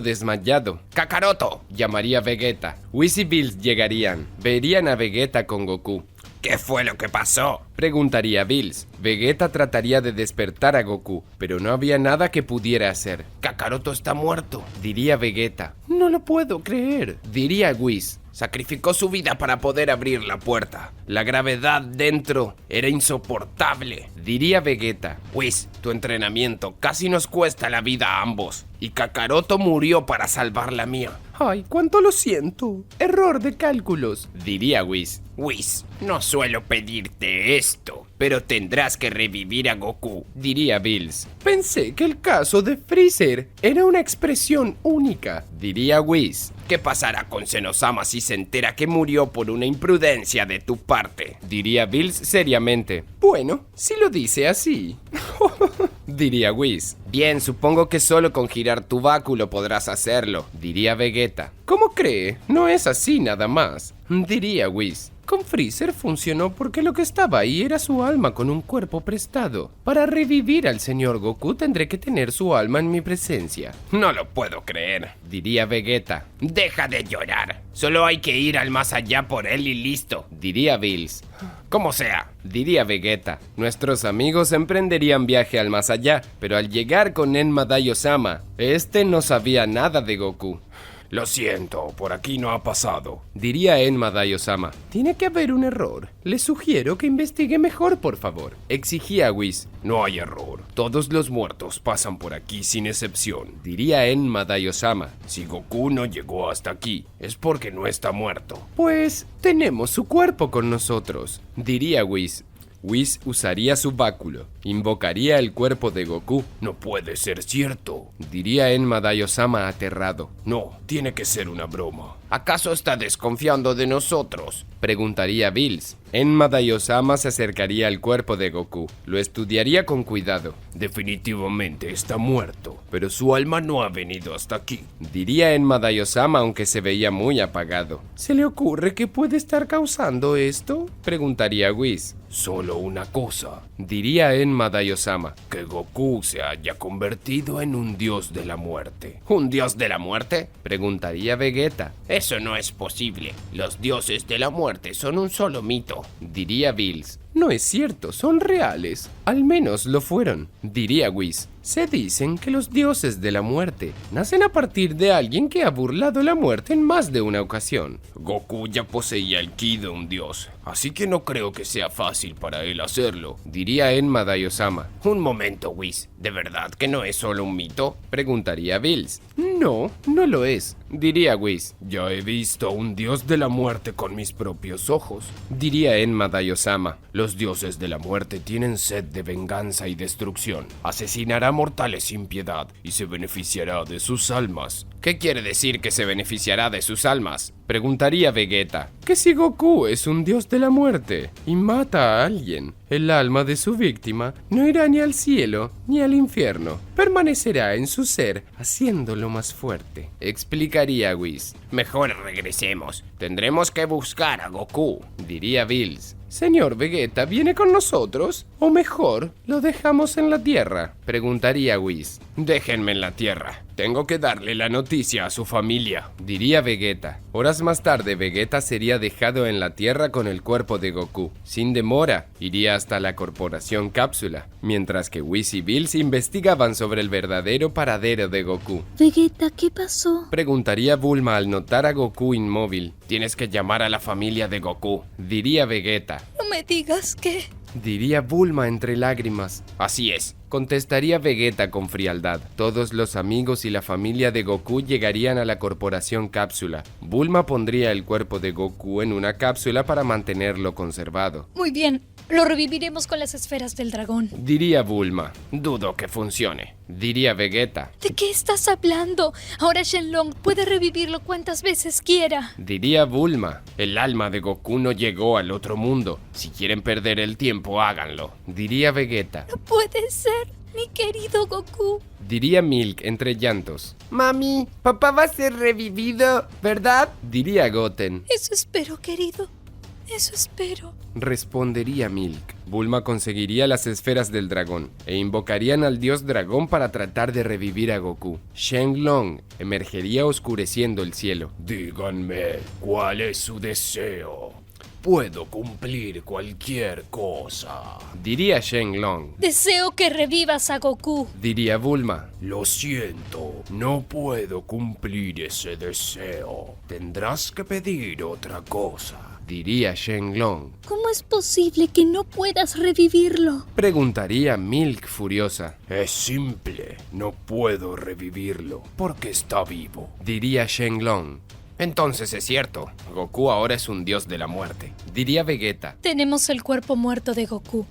desmayado. «¡Kakaroto!», llamaría Vegeta. Whis y Bills llegarían. Verían a Vegeta con Goku. «¿Qué fue lo que pasó?», preguntaría Bills. Vegeta trataría de despertar a Goku, pero no había nada que pudiera hacer. «Kakaroto está muerto», diría Vegeta. «No lo puedo creer», diría Whis. «Sacrificó su vida para poder abrir la puerta. La gravedad dentro era insoportable», diría Vegeta. «Whis, tu entrenamiento casi nos cuesta la vida a ambos. Y Kakaroto murió para salvar la mía». «Ay, cuánto lo siento. Error de cálculos», diría Whis. «Whis, no suelo pedirte esto, pero tendrás que revivir a Goku», diría Bills. «Pensé que el caso de Freezer era una expresión única», diría Whis. «¿Qué pasará con Zenosama si se entera que murió por una imprudencia de tu parte?», diría Bills seriamente. «Bueno, si lo dice así», diría Whis. «Bien, supongo que solo con girar tu báculo podrás hacerlo», diría Vegeta. «¿Cómo cree? No es así nada más», diría Whis. «Con Freezer funcionó porque lo que estaba ahí era su alma con un cuerpo prestado. Para revivir al señor Goku tendré que tener su alma en mi presencia». «No lo puedo creer», diría Vegeta. «Deja de llorar. Solo hay que ir al más allá por él y listo», diría Bills. «Como sea», diría Vegeta. Nuestros amigos emprenderían viaje al más allá, pero al llegar con Enma Daiyosama, este no sabía nada de Goku. «Lo siento, por aquí no ha pasado», diría Enma Daiyosama. «Tiene que haber un error. Le sugiero que investigue mejor, por favor», exigía Whis. «No hay error. Todos los muertos pasan por aquí sin excepción», diría Enma Daiyosama. «Si Goku no llegó hasta aquí, es porque no está muerto». «Pues tenemos su cuerpo con nosotros», diría Whis. Whis usaría su báculo, invocaría el cuerpo de Goku. «No puede ser cierto», diría Enma Daiyosama aterrado. «No, tiene que ser una broma». «¿Acaso está desconfiando de nosotros?», preguntaría Bills. Enma Daiyosama se acercaría al cuerpo de Goku, lo estudiaría con cuidado. «Definitivamente está muerto, pero su alma no ha venido hasta aquí», diría Enma Daiyosama, aunque se veía muy apagado. «¿Se le ocurre que puede estar causando esto?», preguntaría Whis. «Solo una cosa», diría Enma Daiyosama. «Que Goku se haya convertido en un dios de la muerte». «¿Un dios de la muerte?», preguntaría Vegeta. Eso no es posible. Los dioses de la muerte son un solo mito», diría Bills. No es cierto, son reales. Al menos lo fueron, diría Whis. Se dicen que los dioses de la muerte nacen a partir de alguien que ha burlado la muerte en más de una ocasión. Goku ya poseía el ki de un dios, así que no creo que sea fácil para él hacerlo, diría Enma Daiyosama. Un momento, Whis, ¿de verdad que no es solo un mito? Preguntaría Bills. No, no lo es, diría Whis. Ya he visto a un dios de la muerte con mis propios ojos, diría Enma Daiyosama. Los dioses de la muerte tienen sed de venganza y destrucción. Asesinará mortales sin piedad y se beneficiará de sus almas. ¿Qué quiere decir que se beneficiará de sus almas? Preguntaría Vegeta. Que si Goku es un dios de la muerte y mata a alguien, el alma de su víctima no irá ni al cielo ni al infierno. Permanecerá en su ser, haciéndolo más fuerte, explicaría Whis. Mejor regresemos. Tendremos que buscar a Goku, diría Bills. Señor Vegeta, ¿viene con nosotros? O mejor, ¿lo dejamos en la Tierra? Preguntaría Whis. Déjenme en la Tierra. Tengo que darle la noticia a su familia, diría Vegeta. Horas más tarde, Vegeta sería dejado en la Tierra con el cuerpo de Goku. Sin demora, iría hasta la Corporación Cápsula, mientras que Whis y Bills investigaban sobre el verdadero paradero de Goku. Vegeta, ¿qué pasó? Preguntaría Bulma al notar a Goku inmóvil. Tienes que llamar a la familia de Goku, diría Vegeta. No me digas que... diría Bulma entre lágrimas. Así es, contestaría Vegeta con frialdad. Todos los amigos y la familia de Goku llegarían a la Corporación Cápsula. Bulma pondría el cuerpo de Goku en una cápsula para mantenerlo conservado. Muy bien, lo reviviremos con las esferas del dragón, diría Bulma. Dudo que funcione, diría Vegeta. ¿De qué estás hablando? Ahora Shenlong puede revivirlo cuantas veces quiera, diría Bulma. El alma de Goku no llegó al otro mundo. Si quieren perder el tiempo, háganlo, diría Vegeta. No puede ser, mi querido Goku, diría Milk entre llantos. Mami, papá va a ser revivido, ¿verdad? Diría Goten. Eso espero, querido, eso espero, respondería Milk. Bulma conseguiría las esferas del dragón e invocarían al dios dragón para tratar de revivir a Goku. Shenlong emergería oscureciendo el cielo. Díganme, ¿cuál es su deseo? Puedo cumplir cualquier cosa, diría Shenlong. Deseo que revivas a Goku, diría Bulma. Lo siento, no puedo cumplir ese deseo. Tendrás que pedir otra cosa, diría Shenlong. ¿Cómo es posible que no puedas revivirlo? Preguntaría Milk furiosa. Es simple, no puedo revivirlo porque está vivo, diría Shenlong. Entonces es cierto, Goku ahora es un dios de la muerte, diría Vegeta. Tenemos el cuerpo muerto de Goku.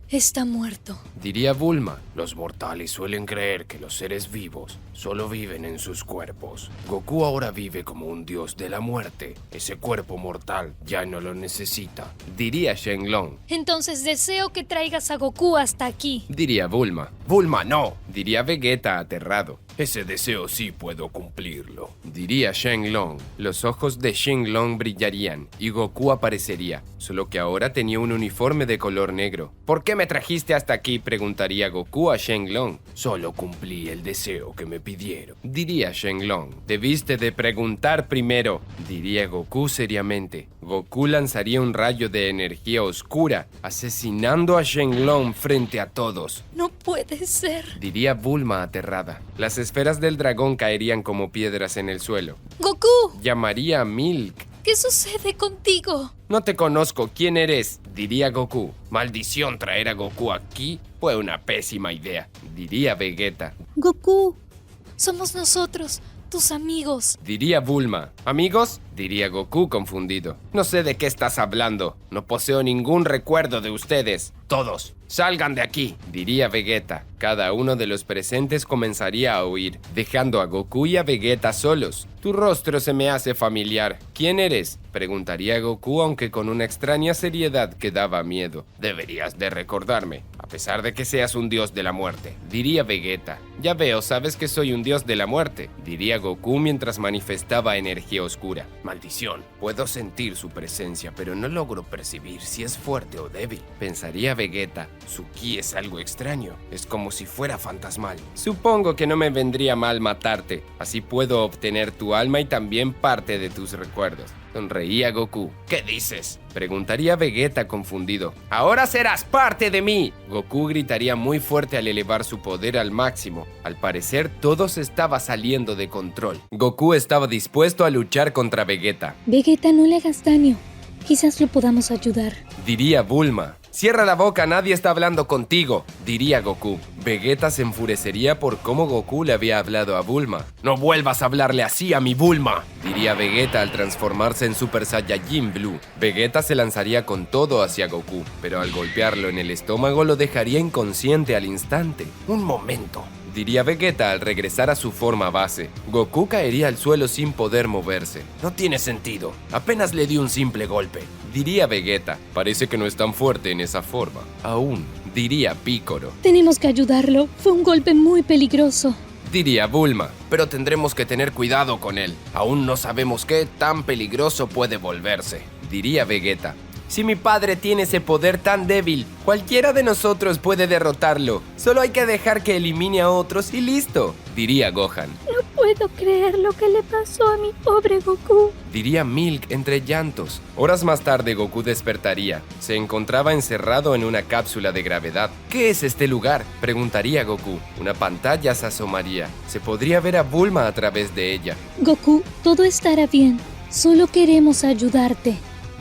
Está muerto, diría Bulma. Los mortales suelen creer que los seres vivos solo viven en sus cuerpos. Goku ahora vive como un dios de la muerte. Ese cuerpo mortal ya no lo necesita, diría Shenlong. Entonces deseo que traigas a Goku hasta aquí, diría Bulma. Bulma, no, diría Vegeta aterrado. Ese deseo sí puedo cumplirlo, diría Shenlong. Los ojos de Shenlong brillarían y Goku aparecería, solo que ahora tenía un uniforme de color negro. ¿Por qué me trajiste hasta aquí?, preguntaría Goku a Shenlong. Solo cumplí el deseo que me pidieron, diría Shenlong. Debiste de preguntar primero, diría Goku seriamente. Goku lanzaría un rayo de energía oscura, asesinando a Shenlong frente a todos. No puede ser, diría Bulma aterrada. Las esferas del dragón caerían como piedras en el suelo. Goku, Llamaría a Milk. ¿qué sucede contigo? No te conozco, ¿quién eres?, diría Goku. Maldición, traer a Goku aquí fue una pésima idea, diría Vegeta. Goku, somos nosotros, tus amigos, diría Bulma. ¿Amigos?, diría Goku confundido. No sé de qué estás hablando. No poseo ningún recuerdo de ustedes. Todos, salgan de aquí, diría Vegeta. Cada uno de los presentes comenzaría a huir, dejando a Goku y a Vegeta solos. Tu rostro se me hace familiar. ¿Quién eres?, preguntaría Goku, aunque con una extraña seriedad que daba miedo. Deberías de recordarme, a pesar de que seas un dios de la muerte, diría Vegeta. Ya veo, sabes que soy un dios de la muerte, diría Goku mientras manifestaba energía oscura. Maldición, puedo sentir su presencia, pero no logro percibir si es fuerte o débil, pensaría Vegeta. Su ki es algo extraño, es como si fuera fantasmal. Supongo que no me vendría mal matarte, así puedo obtener tu alma y también parte de tus recuerdos. Sonreía Goku. ¿Qué dices? Preguntaría Vegeta confundido. ¡Ahora serás parte de mí! Goku gritaría muy fuerte al elevar su poder al máximo. Al parecer, todo se estaba saliendo de control. Goku estaba dispuesto a luchar contra Vegeta. Vegeta, no le hagas daño. Quizás lo podamos ayudar. Diría Bulma. ¡Cierra la boca! ¡Nadie está hablando contigo!, diría Goku. Vegeta se enfurecería por cómo Goku le había hablado a Bulma. ¡No vuelvas a hablarle así a mi Bulma!, diría Vegeta al transformarse en Super Saiyajin Blue. Vegeta se lanzaría con todo hacia Goku, pero al golpearlo en el estómago lo dejaría inconsciente al instante. ¡Un momento!, diría Vegeta al regresar a su forma base. Goku caería al suelo sin poder moverse. No tiene sentido. Apenas le di un simple golpe, diría Vegeta. Parece que no es tan fuerte en esa forma. Aún, diría Piccolo. Tenemos que ayudarlo. Fue un golpe muy peligroso. Diría Bulma. Pero tendremos que tener cuidado con él. Aún no sabemos qué tan peligroso puede volverse, diría Vegeta. Si mi padre tiene ese poder tan débil, cualquiera de nosotros puede derrotarlo. Solo hay que dejar que elimine a otros y listo, diría Gohan. No puedo creer lo que le pasó a mi pobre Goku, diría Milk entre llantos. Horas más tarde Goku despertaría. Se encontraba encerrado en una cápsula de gravedad. ¿Qué es este lugar?, preguntaría Goku. Una pantalla se asomaría. Se podría ver a Bulma a través de ella. Goku, todo estará bien. Solo queremos ayudarte,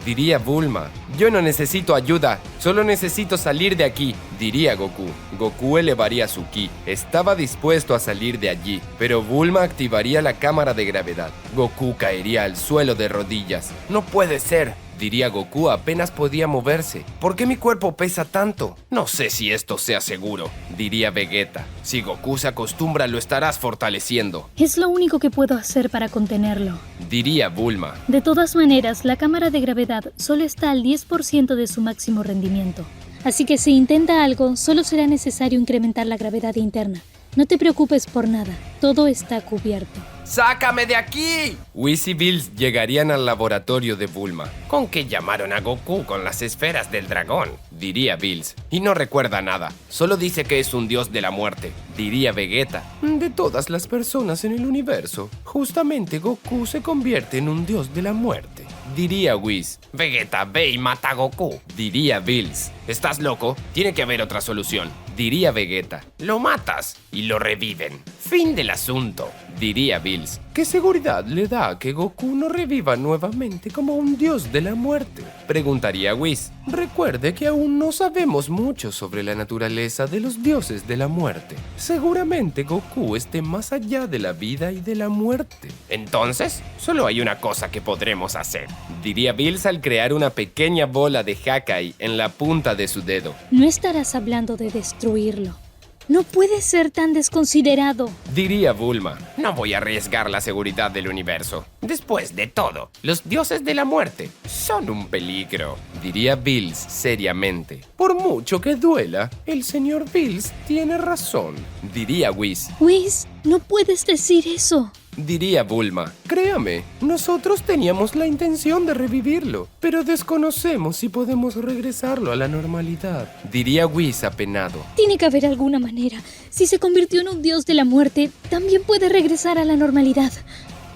diría Bulma. Yo no necesito ayuda, solo necesito salir de aquí, diría Goku. Goku elevaría su ki. Estaba dispuesto a salir de allí, pero Bulma activaría la cámara de gravedad. Goku caería al suelo de rodillas. No puede ser, diría Goku apenas podía moverse. ¿Por qué mi cuerpo pesa tanto? No sé si esto sea seguro, diría Vegeta. Si Goku se acostumbra, lo estarás fortaleciendo. Es lo único que puedo hacer para contenerlo, diría Bulma. De todas maneras, la cámara de gravedad solo está al 10% de su máximo rendimiento. Así que si intenta algo, solo será necesario incrementar la gravedad interna. No te preocupes por nada, todo está cubierto. ¡Sácame de aquí! Whis y Bills llegarían al laboratorio de Bulma. ¿Con qué llamaron a Goku con las esferas del dragón?, diría Bills. Y no recuerda nada, solo dice que es un dios de la muerte, diría Vegeta. De todas las personas en el universo, justamente Goku se convierte en un dios de la muerte, diría Whis. Vegeta, ve y mata a Goku, diría Bills. ¿Estás loco? Tiene que haber otra solución, diría Vegeta. Lo matas y lo reviven. Fin del asunto, diría Bills. ¿Qué seguridad le da que Goku no reviva nuevamente como un dios de la muerte?, preguntaría Whis. Recuerde que aún no sabemos mucho sobre la naturaleza de los dioses de la muerte. Seguramente Goku esté más allá de la vida y de la muerte. Entonces, solo hay una cosa que podremos hacer, diría Bills al crear una pequeña bola de Hakai en la punta de su dedo. No estarás hablando de destruirlo. No puedes ser tan desconsiderado, diría Bulma. No voy a arriesgar la seguridad del universo. Después de todo, los dioses de la muerte son un peligro, diría Bills seriamente. Por mucho que duela, el señor Bills tiene razón, diría Whis. Whis, no puedes decir eso, diría Bulma. Créame, nosotros teníamos la intención de revivirlo, pero desconocemos si podemos regresarlo a la normalidad, diría Whis apenado. Tiene que haber alguna manera. Si se convirtió en un dios de la muerte, también puede regresar a la normalidad,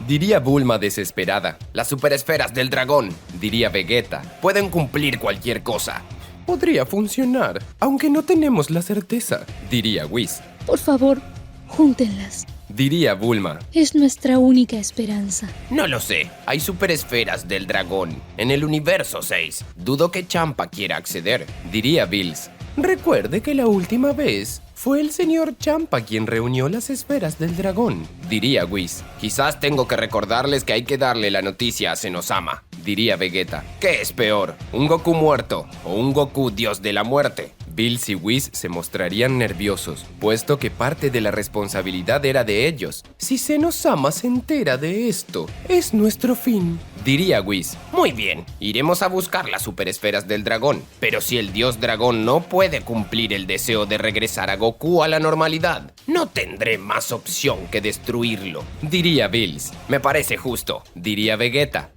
diría Bulma desesperada. Las superesferas del dragón, diría Vegeta, pueden cumplir cualquier cosa. Podría funcionar, aunque no tenemos la certeza, diría Whis. Por favor, júntenlas, diría Bulma. Es nuestra única esperanza. No lo sé, hay superesferas del dragón en el universo 6. Dudo que Champa quiera acceder, diría Bills. Recuerde que la última vez fue el señor Champa quien reunió las esferas del dragón, diría Whis. Quizás tengo que recordarles que hay que darle la noticia a Zenosama, diría Vegeta. ¿Qué es peor, un Goku muerto o un Goku dios de la muerte? Bills y Whis se mostrarían nerviosos, puesto que parte de la responsabilidad era de ellos. Si Zenosama se entera de esto, es nuestro fin, diría Whis. Muy bien, iremos a buscar las superesferas del dragón, pero si el dios dragón no puede cumplir el deseo de regresar a Goku a la normalidad, no tendré más opción que destruirlo, diría Bills. Me parece justo, diría Vegeta.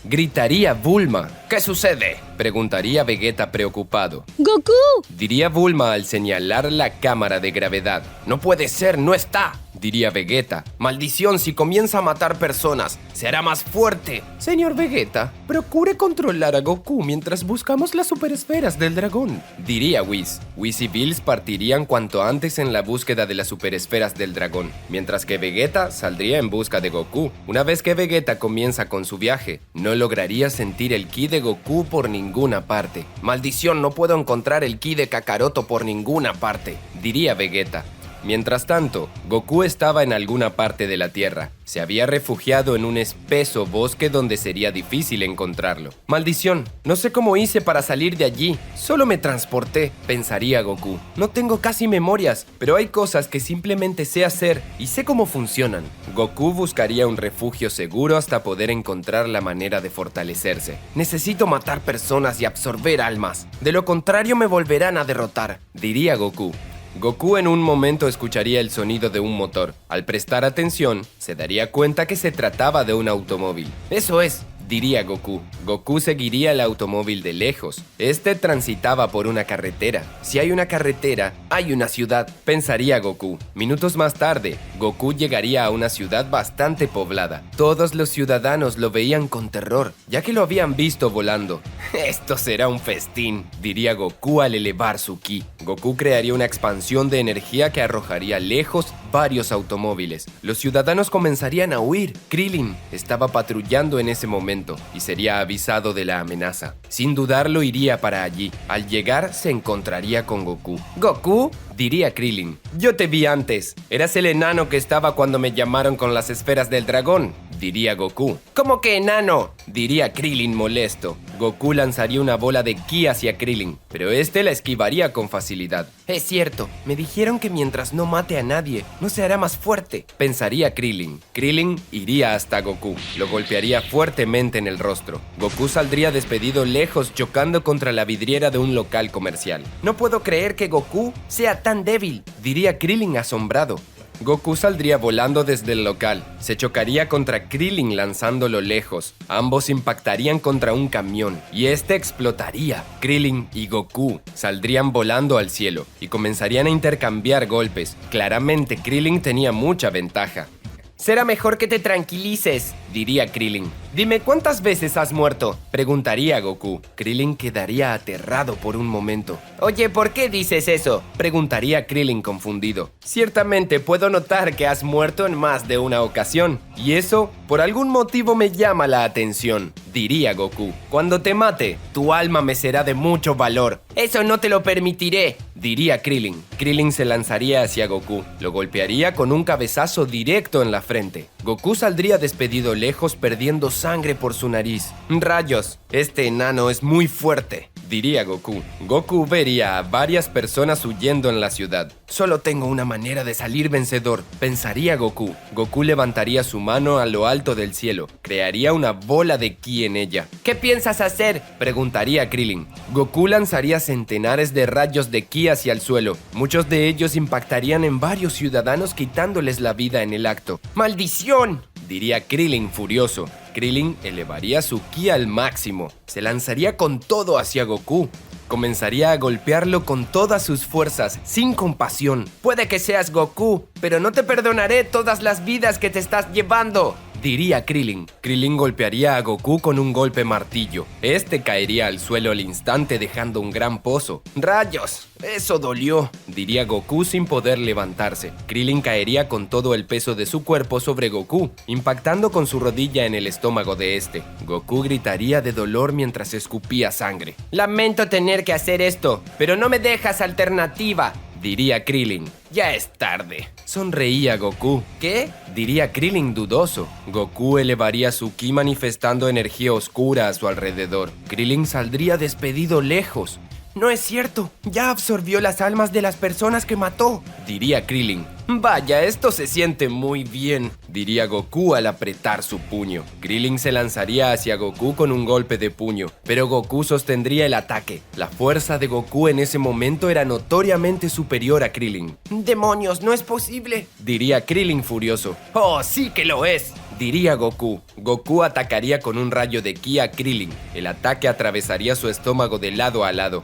Gritaría Bulma. ¿Qué sucede?, preguntaría Vegeta preocupado. ¡Goku!, diría Bulma al señalar la cámara de gravedad. No puede ser, no está, diría Vegeta. Maldición, si comienza a matar personas, se hará más fuerte. Señor Vegeta, procure controlar a Goku mientras buscamos las superesferas del dragón, diría Whis. Whis y Bills partirían cuanto antes en la búsqueda de las superesferas del dragón, mientras que Vegeta saldría en busca de Goku. Una vez que Vegeta comienza con su viaje, no lograría sentir el ki de Goku por ninguna parte. Maldición, no puedo encontrar el ki de Kakaroto por ninguna parte, diría Vegeta. Mientras tanto, Goku estaba en alguna parte de la Tierra. Se había refugiado en un espeso bosque donde sería difícil encontrarlo. Maldición, no sé cómo hice para salir de allí. Solo me transporté, pensaría Goku. No tengo casi memorias, pero hay cosas que simplemente sé hacer y sé cómo funcionan. Goku buscaría un refugio seguro hasta poder encontrar la manera de fortalecerse. Necesito matar personas y absorber almas. De lo contrario me volverán a derrotar, diría Goku. Goku en un momento escucharía el sonido de un motor. Al prestar atención, se daría cuenta que se trataba de un automóvil. Eso es, diría Goku. Goku seguiría el automóvil de lejos. Este transitaba por una carretera. Si hay una carretera, hay una ciudad, pensaría Goku. Minutos más tarde, Goku llegaría a una ciudad bastante poblada. Todos los ciudadanos lo veían con terror, ya que lo habían visto volando. Esto será un festín, diría Goku al elevar su ki. Goku crearía una expansión de energía que arrojaría lejos varios automóviles. Los ciudadanos comenzarían a huir. Krillin estaba patrullando en ese momento y sería avisado de la amenaza. Sin dudarlo iría para allí. Al llegar se encontraría con Goku. ¿Goku? Diría Krillin. Yo te vi antes. Eras el enano que estaba cuando me llamaron con las esferas del dragón, diría Goku. ¿Cómo que enano? Diría Krillin molesto. Goku lanzaría una bola de ki hacia Krillin, pero este la esquivaría con facilidad. Es cierto, me dijeron que mientras no mate a nadie, no se hará más fuerte, pensaría Krillin. Krillin iría hasta Goku, lo golpearía fuertemente en el rostro. Goku saldría despedido lejos chocando contra la vidriera de un local comercial. No puedo creer que Goku sea tan débil, diría Krillin asombrado. Goku saldría volando desde el local. Se chocaría contra Krillin lanzándolo lejos. Ambos impactarían contra un camión y este explotaría. Krillin y Goku saldrían volando al cielo y comenzarían a intercambiar golpes. Claramente Krillin tenía mucha ventaja. Será mejor que te tranquilices, diría Krillin. Dime, ¿cuántas veces has muerto?, preguntaría Goku. Krillin quedaría aterrado por un momento. Oye, ¿por qué dices eso?, preguntaría Krillin confundido. Ciertamente puedo notar que has muerto en más de una ocasión, y eso, por algún motivo, me llama la atención, diría Goku. Cuando te mate, tu alma me será de mucho valor. Eso no te lo permitiré, diría Krillin. Krillin se lanzaría hacia Goku. Lo golpearía con un cabezazo directo en la frente. Goku saldría despedido lejos perdiendo sangre por su nariz. Rayos, este enano es muy fuerte, diría Goku. Goku vería a varias personas huyendo en la ciudad. Solo tengo una manera de salir vencedor, pensaría Goku. Goku levantaría su mano a lo alto del cielo. Crearía una bola de ki en ella. ¿Qué piensas hacer?, preguntaría Krillin. Goku lanzaría centenares de rayos de ki hacia el suelo. Muchos de ellos impactarían en varios ciudadanos quitándoles la vida en el acto. ¡Maldición!, diría Krillin furioso. Krillin elevaría su ki al máximo. Se lanzaría con todo hacia Goku. Comenzaría a golpearlo con todas sus fuerzas, sin compasión. Puede que seas Goku, pero no te perdonaré todas las vidas que te estás llevando, diría Krillin. Krillin golpearía a Goku con un golpe martillo. Este caería al suelo al instante dejando un gran pozo. ¡Rayos! Eso dolió, diría Goku sin poder levantarse. Krillin caería con todo el peso de su cuerpo sobre Goku, impactando con su rodilla en el estómago de este. Goku gritaría de dolor mientras escupía sangre. Lamento tener que hacer esto, pero no me dejas alternativa, diría Krillin. Ya es tarde, sonreía Goku. ¿Qué?, diría Krillin dudoso. Goku elevaría su ki manifestando energía oscura a su alrededor. Krillin saldría despedido lejos. No es cierto, ya absorbió las almas de las personas que mató, diría Krillin. Vaya, esto se siente muy bien, diría Goku al apretar su puño. Krillin se lanzaría hacia Goku con un golpe de puño, pero Goku sostendría el ataque. La fuerza de Goku en ese momento era notoriamente superior a Krillin. ¡Demonios, no es posible!, diría Krillin furioso. ¡Oh, sí que lo es!, diría Goku. Goku atacaría con un rayo de ki a Krillin. El ataque atravesaría su estómago de lado a lado.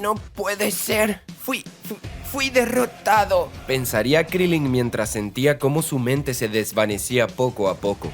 No puede ser. Fui derrotado, pensaría Krillin mientras sentía cómo su mente se desvanecía poco a poco.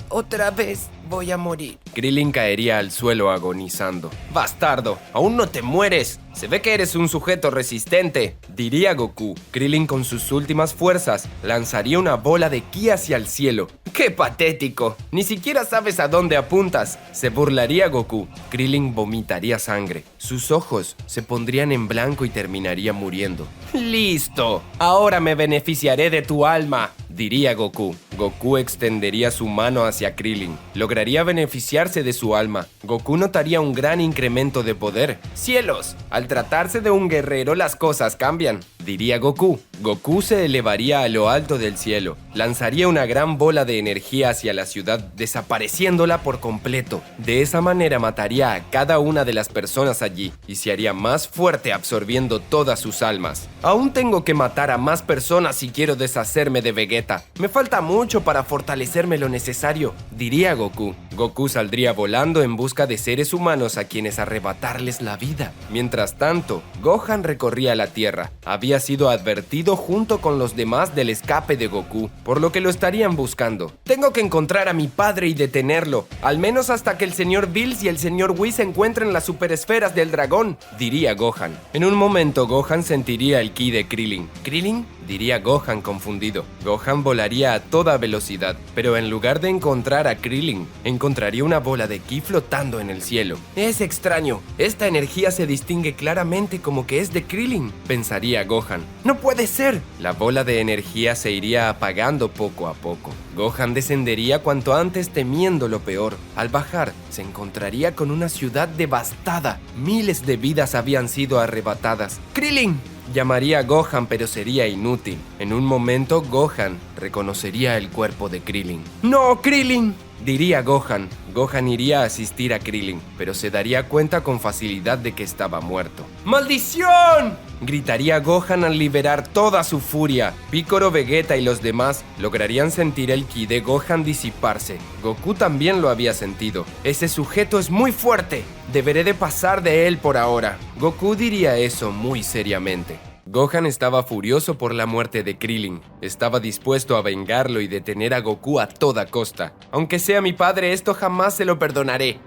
Otra vez voy a morir. Krillin caería al suelo agonizando. ¡Bastardo! ¡Aún no te mueres! Se ve que eres un sujeto resistente, diría Goku. Krillin con sus últimas fuerzas lanzaría una bola de ki hacia el cielo. ¡Qué patético! Ni siquiera sabes a dónde apuntas, se burlaría Goku. Krillin vomitaría sangre. Sus ojos se pondrían en blanco y terminaría muriendo. ¡Listo! Ahora me beneficiaré de tu alma, diría Goku. Goku extendería su mano hacia Krillin. Lograría beneficiarse de su alma. Goku notaría un gran incremento de poder. ¡Cielos! Al tratarse de un guerrero, las cosas cambian, diría Goku. Goku se elevaría a lo alto del cielo. Lanzaría una gran bola de energía hacia la ciudad, desapareciéndola por completo. De esa manera mataría a cada una de las personas allí y se haría más fuerte absorbiendo todas sus almas. Aún tengo que matar a más personas si quiero deshacerme de Vegeta. Me falta mucho para fortalecerme lo necesario, diría Goku. Goku saldría volando en busca de seres humanos a quienes arrebatarles la vida. Mientras tanto, Gohan recorría la Tierra. Había sido advertido junto con los demás del escape de Goku, por lo que lo estarían buscando. Tengo que encontrar a mi padre y detenerlo, al menos hasta que el señor Bills y el señor Whis encuentren las superesferas del dragón, diría Gohan. En un momento, Gohan sentiría el ki de Krillin. ¿Krillin? Diría Gohan confundido. Gohan volaría a toda velocidad, pero en lugar de encontrar a Krillin, encontraría una bola de ki flotando en el cielo. Es extraño, esta energía se distingue claramente como que es de Krillin, pensaría Gohan. ¡No puede ser! La bola de energía se iría apagando poco a poco. Gohan descendería cuanto antes temiendo lo peor. Al bajar, se encontraría con una ciudad devastada. Miles de vidas habían sido arrebatadas. ¡Krillin! Llamaría a Gohan, pero sería inútil. En un momento, Gohan reconocería el cuerpo de Krillin. ¡No, Krillin!, diría Gohan. Gohan iría a asistir a Krillin, pero se daría cuenta con facilidad de que estaba muerto. ¡Maldición!, gritaría Gohan al liberar toda su furia. Piccolo, Vegeta y los demás lograrían sentir el ki de Gohan disiparse. Goku también lo había sentido. Ese sujeto es muy fuerte. Deberé de pasar de él por ahora. Goku diría eso muy seriamente. Gohan estaba furioso por la muerte de Krillin. Estaba dispuesto a vengarlo y detener a Goku a toda costa. Aunque sea mi padre, esto jamás se lo perdonaré,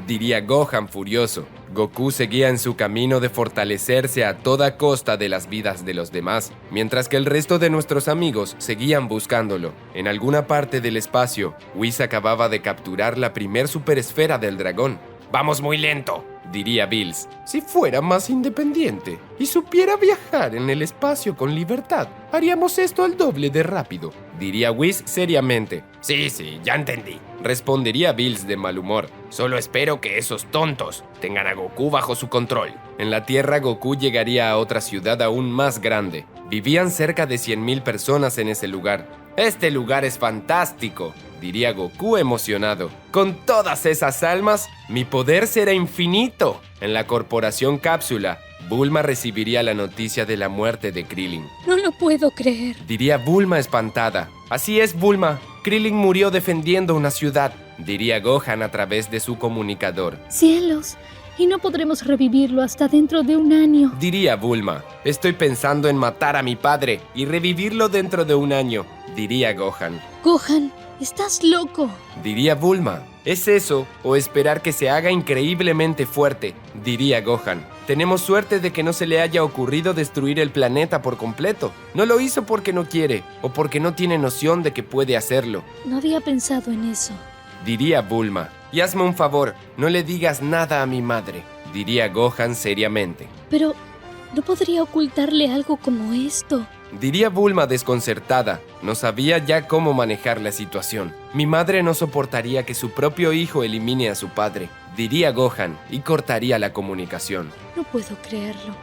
diría Gohan furioso. Goku seguía en su camino de fortalecerse a toda costa de las vidas de los demás, mientras que el resto de nuestros amigos seguían buscándolo. En alguna parte del espacio, Whis acababa de capturar la primer superesfera del dragón. «Vamos muy lento», diría Bills. «Si fuera más independiente y supiera viajar en el espacio con libertad, haríamos esto al doble de rápido», diría Whis seriamente. Sí, ya entendí», respondería Bills de mal humor. «Solo espero que esos tontos tengan a Goku bajo su control». En la Tierra, Goku llegaría a otra ciudad aún más grande. Vivían cerca de 100,000 personas en ese lugar. «Este lugar es fantástico», diría Goku emocionado. «Con todas esas almas, mi poder será infinito». En la corporación Cápsula, Bulma recibiría la noticia de la muerte de Krillin. No lo puedo creer, diría Bulma espantada. «Así es, Bulma. Krillin murió defendiendo una ciudad», diría Gohan a través de su comunicador. Cielos, y no podremos revivirlo hasta dentro de un año, diría Bulma. «Estoy pensando en matar a mi padre y revivirlo dentro de un año», diría Gohan. Gohan, estás loco, diría Bulma. «¿Es eso o esperar que se haga increíblemente fuerte?», diría Gohan. «Tenemos suerte de que no se le haya ocurrido destruir el planeta por completo. No lo hizo porque no quiere o porque no tiene noción de que puede hacerlo». No había pensado en eso, diría Bulma. «Y hazme un favor, no le digas nada a mi madre», diría Gohan seriamente. Pero no podría ocultarle algo como esto, diría Bulma desconcertada. No sabía ya cómo manejar la situación. «Mi madre no soportaría que su propio hijo elimine a su padre», diría Gohan y cortaría la comunicación. No puedo creerlo.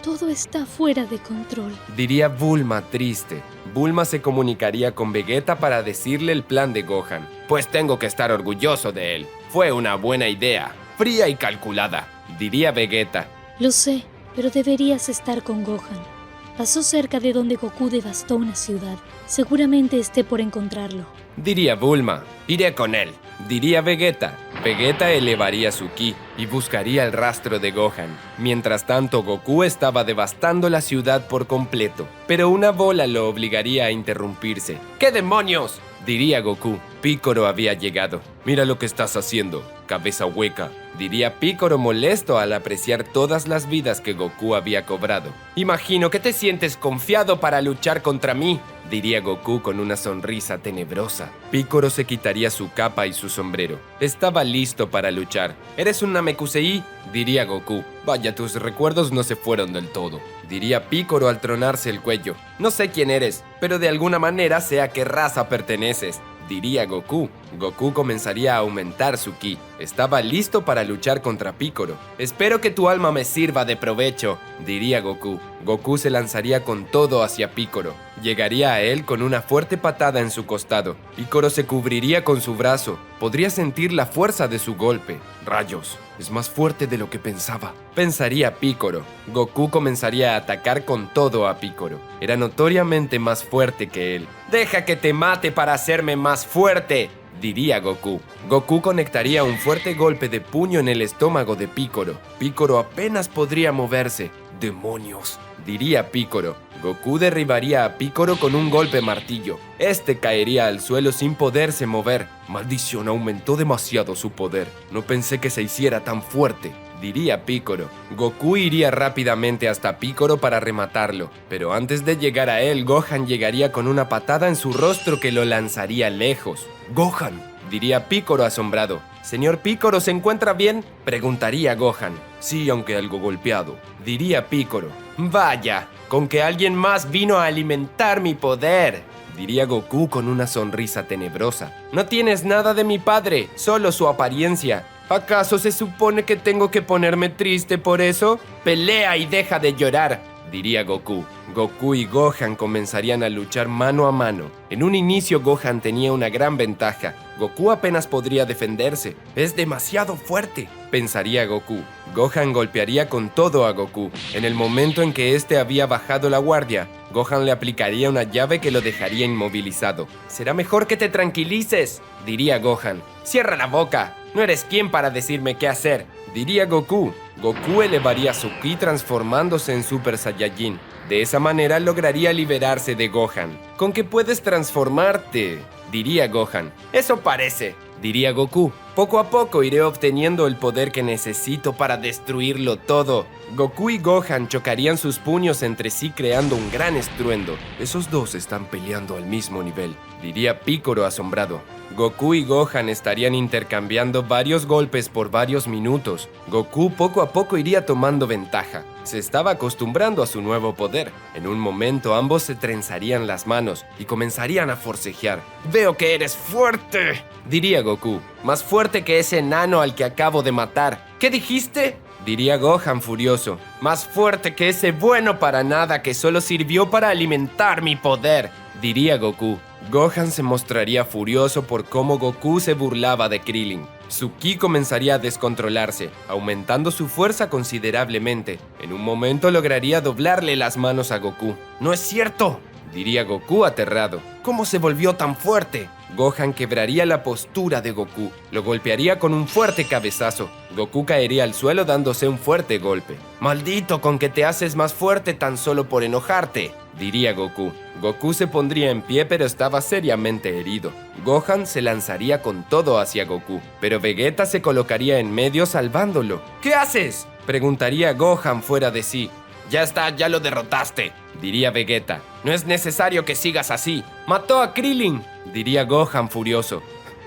Todo está fuera de control, diría Bulma triste. Bulma se comunicaría con Vegeta para decirle el plan de Gohan. «Pues tengo que estar orgulloso de él. Fue una buena idea, fría y calculada», diría Vegeta. Lo sé, pero deberías estar con Gohan. Pasó cerca de donde Goku devastó una ciudad. Seguramente esté por encontrarlo, diría Bulma. «Iré con él», diría Vegeta. Vegeta elevaría su ki y buscaría el rastro de Gohan. Mientras tanto, Goku estaba devastando la ciudad por completo, pero una bola lo obligaría a interrumpirse. ¿Qué demonios?, diría Goku. Piccolo había llegado. Mira lo que estás haciendo, cabeza hueca, diría Piccolo molesto al apreciar todas las vidas que Goku había cobrado. Imagino que te sientes confiado para luchar contra mí, diría Goku con una sonrisa tenebrosa. Piccolo se quitaría su capa y su sombrero. Estaba listo para luchar. ¿Eres un Namekusei?, diría Goku. Vaya, tus recuerdos no se fueron del todo, diría Piccolo al tronarse el cuello. No sé quién eres, pero de alguna manera sé a qué raza perteneces, diría Goku. Goku comenzaría a aumentar su ki. Estaba listo para luchar contra Piccolo. Espero que tu alma me sirva de provecho, diría Goku. Goku se lanzaría con todo hacia Piccolo. Llegaría a él con una fuerte patada en su costado. Piccolo se cubriría con su brazo. Podría sentir la fuerza de su golpe. Rayos, es más fuerte de lo que pensaba, pensaría Piccolo. Goku comenzaría a atacar con todo a Piccolo. Era notoriamente más fuerte que él. Deja que te mate para hacerme más fuerte, diría Goku. Goku conectaría un fuerte golpe de puño en el estómago de Piccolo. Piccolo apenas podría moverse. ¡Demonios!, diría Piccolo. Goku derribaría a Piccolo con un golpe martillo. Este caería al suelo sin poderse mover. Maldición, aumentó demasiado su poder. No pensé que se hiciera tan fuerte, diría Piccolo. Goku iría rápidamente hasta Piccolo para rematarlo, pero antes de llegar a él, Gohan llegaría con una patada en su rostro que lo lanzaría lejos. ¡Gohan!, diría Piccolo asombrado. ¿Señor Piccolo se encuentra bien?, preguntaría Gohan. Sí, aunque algo golpeado, diría Piccolo. Vaya, con que alguien más vino a alimentar mi poder, diría Goku con una sonrisa tenebrosa. No tienes nada de mi padre, solo su apariencia. ¿Acaso se supone que tengo que ponerme triste por eso? Pelea y deja de llorar, diría Goku. Goku y Gohan comenzarían a luchar mano a mano. En un inicio Gohan tenía una gran ventaja. Goku apenas podría defenderse. Es demasiado fuerte, pensaría Goku. Gohan golpearía con todo a Goku. En el momento en que este había bajado la guardia, Gohan le aplicaría una llave que lo dejaría inmovilizado. Será mejor que te tranquilices, diría Gohan. Cierra la boca, no eres quien para decirme qué hacer, diría Goku. Goku elevaría su ki transformándose en Super Saiyajin. De esa manera lograría liberarse de Gohan. ¿Con qué puedes transformarte?, diría Gohan. Eso parece, diría Goku. Poco a poco iré obteniendo el poder que necesito para destruirlo todo. Goku y Gohan chocarían sus puños entre sí creando un gran estruendo. Esos dos están peleando al mismo nivel, diría Piccolo asombrado. Goku y Gohan estarían intercambiando varios golpes por varios minutos. Goku poco a poco iría tomando ventaja. Se estaba acostumbrando a su nuevo poder. En un momento ambos se trenzarían las manos y comenzarían a forcejear. Veo que eres fuerte, diría Goku. Más fuerte que ese enano al que acabo de matar. ¿Qué dijiste?, diría Gohan furioso. Más fuerte que ese bueno para nada que solo sirvió para alimentar mi poder, diría Goku. Gohan se mostraría furioso por cómo Goku se burlaba de Krillin. Su ki comenzaría a descontrolarse, aumentando su fuerza considerablemente. En un momento lograría doblarle las manos a Goku. ¡No es cierto!, diría Goku aterrado. ¿Cómo se volvió tan fuerte? Gohan quebraría la postura de Goku. Lo golpearía con un fuerte cabezazo. Goku caería al suelo dándose un fuerte golpe. ¡Maldito con que te haces más fuerte tan solo por enojarte!, diría Goku. Goku se pondría en pie pero estaba seriamente herido. Gohan se lanzaría con todo hacia Goku, pero Vegeta se colocaría en medio salvándolo. ¿Qué haces?, preguntaría Gohan fuera de sí. Ya está, ya lo derrotaste, diría Vegeta. No es necesario que sigas así. Mató a Krillin, diría Gohan furioso.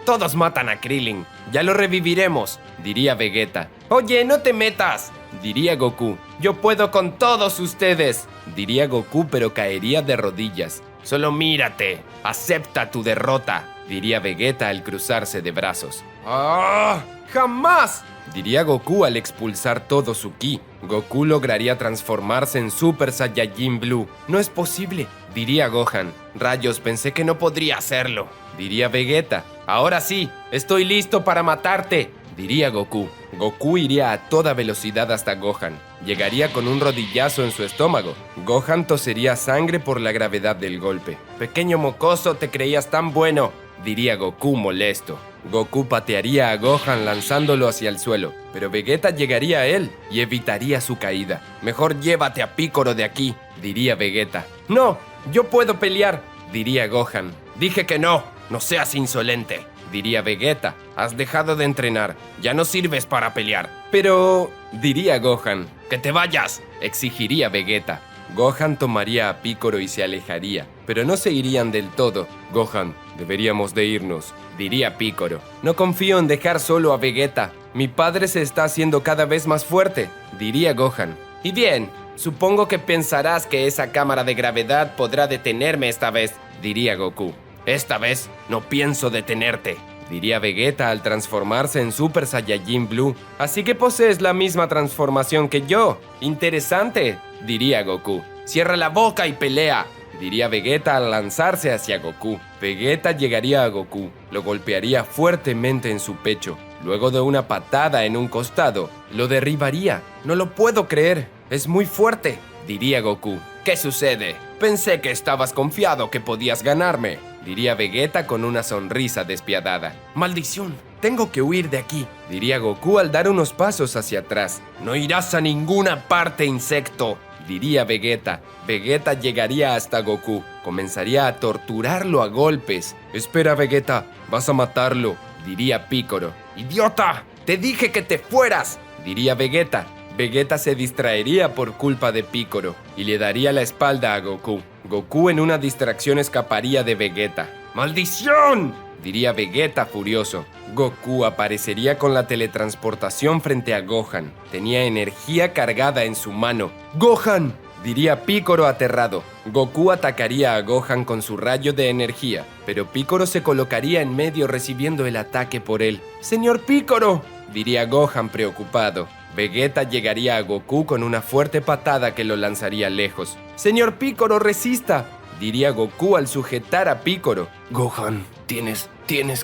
Todos matan a Krillin. Ya lo reviviremos, diría Vegeta. Oye, no te metas, diría Goku. Yo puedo con todos ustedes, diría Goku, pero caería de rodillas. Solo mírate, acepta tu derrota, diría Vegeta al cruzarse de brazos. ¡Ah! ¡Jamás!, diría Goku al expulsar todo su ki. Goku lograría transformarse en Super Saiyajin Blue. No es posible, diría Gohan. Rayos, pensé que no podría hacerlo, diría Vegeta. Ahora sí, estoy listo para matarte, diría Goku. Goku iría a toda velocidad hasta Gohan. Llegaría con un rodillazo en su estómago. Gohan tosería sangre por la gravedad del golpe. Pequeño mocoso, te creías tan bueno, diría Goku molesto. Goku patearía a Gohan lanzándolo hacia el suelo, pero Vegeta llegaría a él y evitaría su caída. Mejor llévate a Piccolo de aquí, diría Vegeta. No, yo puedo pelear, diría Gohan. Dije que no, no seas insolente, diría Vegeta. Has dejado de entrenar, ya no sirves para pelear. Pero, diría Gohan. Que te vayas, exigiría Vegeta. Gohan tomaría a Piccolo y se alejaría, pero no se irían del todo. Gohan, deberíamos de irnos, diría Piccolo. No confío en dejar solo a Vegeta. Mi padre se está haciendo cada vez más fuerte, diría Gohan. Y bien, supongo que pensarás que esa cámara de gravedad podrá detenerme esta vez, diría Goku. Esta vez no pienso detenerte, diría Vegeta al transformarse en Super Saiyajin Blue. Así que posees la misma transformación que yo. Interesante, diría Goku. Cierra la boca y pelea, diría Vegeta al lanzarse hacia Goku. Vegeta llegaría a Goku, lo golpearía fuertemente en su pecho. Luego de una patada en un costado, lo derribaría. No lo puedo creer, es muy fuerte, diría Goku. ¿Qué sucede? Pensé que estabas confiado que podías ganarme, diría Vegeta con una sonrisa despiadada. ¡Maldición! Tengo que huir de aquí, diría Goku al dar unos pasos hacia atrás. No irás a ninguna parte, insecto, diría Vegeta. Vegeta llegaría hasta Goku. Comenzaría a torturarlo a golpes. Espera, Vegeta, vas a matarlo, diría Piccolo. ¡Idiota! ¡Te dije que te fueras!, diría Vegeta. Vegeta se distraería por culpa de Piccolo y le daría la espalda a Goku. Goku en una distracción escaparía de Vegeta. ¡Maldición!, diría Vegeta furioso. Goku aparecería con la teletransportación frente a Gohan. Tenía energía cargada en su mano. ¡Gohan!, diría Piccolo aterrado. Goku atacaría a Gohan con su rayo de energía, pero Piccolo se colocaría en medio recibiendo el ataque por él. ¡Señor Piccolo!, diría Gohan preocupado. Vegeta llegaría a Goku con una fuerte patada que lo lanzaría lejos. ¡Señor Piccolo, resista!, diría Goku al sujetar a Piccolo. Gohan, tienes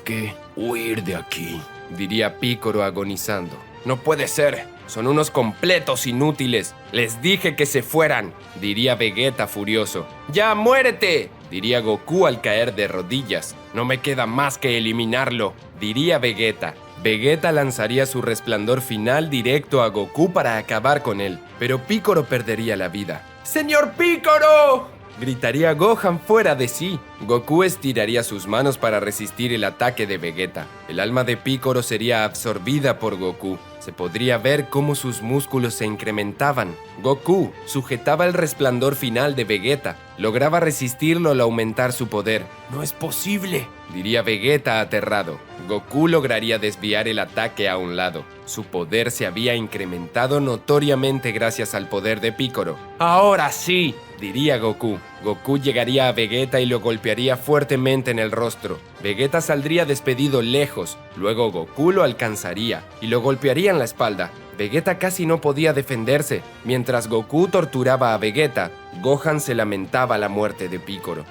que huir de aquí, diría Piccolo agonizando. No puede ser, son unos completos inútiles. Les dije que se fueran, diría Vegeta furioso. ¡Ya, muérete!, diría Goku al caer de rodillas. No me queda más que eliminarlo, diría Vegeta. Vegeta lanzaría su resplandor final directo a Goku para acabar con él, pero Piccolo perdería la vida. ¡Señor Piccolo!, gritaría Gohan fuera de sí. Goku estiraría sus manos para resistir el ataque de Vegeta. El alma de Piccolo sería absorbida por Goku. Se podría ver cómo sus músculos se incrementaban. Goku sujetaba el resplandor final de Vegeta. Lograba resistirlo al aumentar su poder. «No es posible», diría Vegeta aterrado. Goku lograría desviar el ataque a un lado. Su poder se había incrementado notoriamente gracias al poder de Piccolo. «Ahora sí», diría Goku. Goku llegaría a Vegeta y lo golpearía fuertemente en el rostro. Vegeta saldría despedido lejos. Luego Goku lo alcanzaría y lo golpearía en la espalda. Vegeta casi no podía defenderse. Mientras Goku torturaba a Vegeta, Gohan se lamentaba la muerte de Piccolo.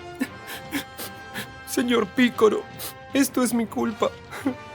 «Señor Piccolo, esto es mi culpa»,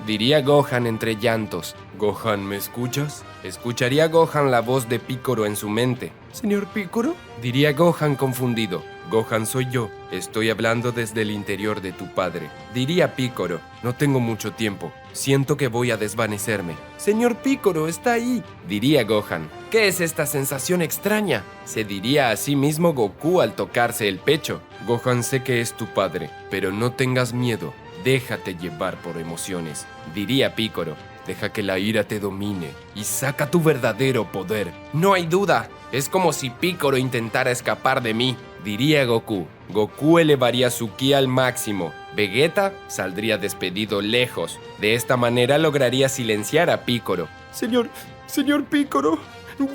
diría Gohan entre llantos. «Gohan, ¿me escuchas?», escucharía Gohan la voz de Piccolo en su mente. «¿Señor Piccolo?», diría Gohan confundido. «Gohan, soy yo. Estoy hablando desde el interior de tu padre», diría Piccolo. «No tengo mucho tiempo. Siento que voy a desvanecerme». «Señor Piccolo, está ahí», diría Gohan. «¿Qué es esta sensación extraña?», se diría a sí mismo Goku al tocarse el pecho. «Gohan, sé que es tu padre, pero no tengas miedo. Déjate llevar por emociones», diría Piccolo. «Deja que la ira te domine y saca tu verdadero poder». «No hay duda, es como si Piccolo intentara escapar de mí», diría Goku. Goku elevaría su ki al máximo. Vegeta saldría despedido lejos. De esta manera lograría silenciar a Piccolo. Señor Piccolo,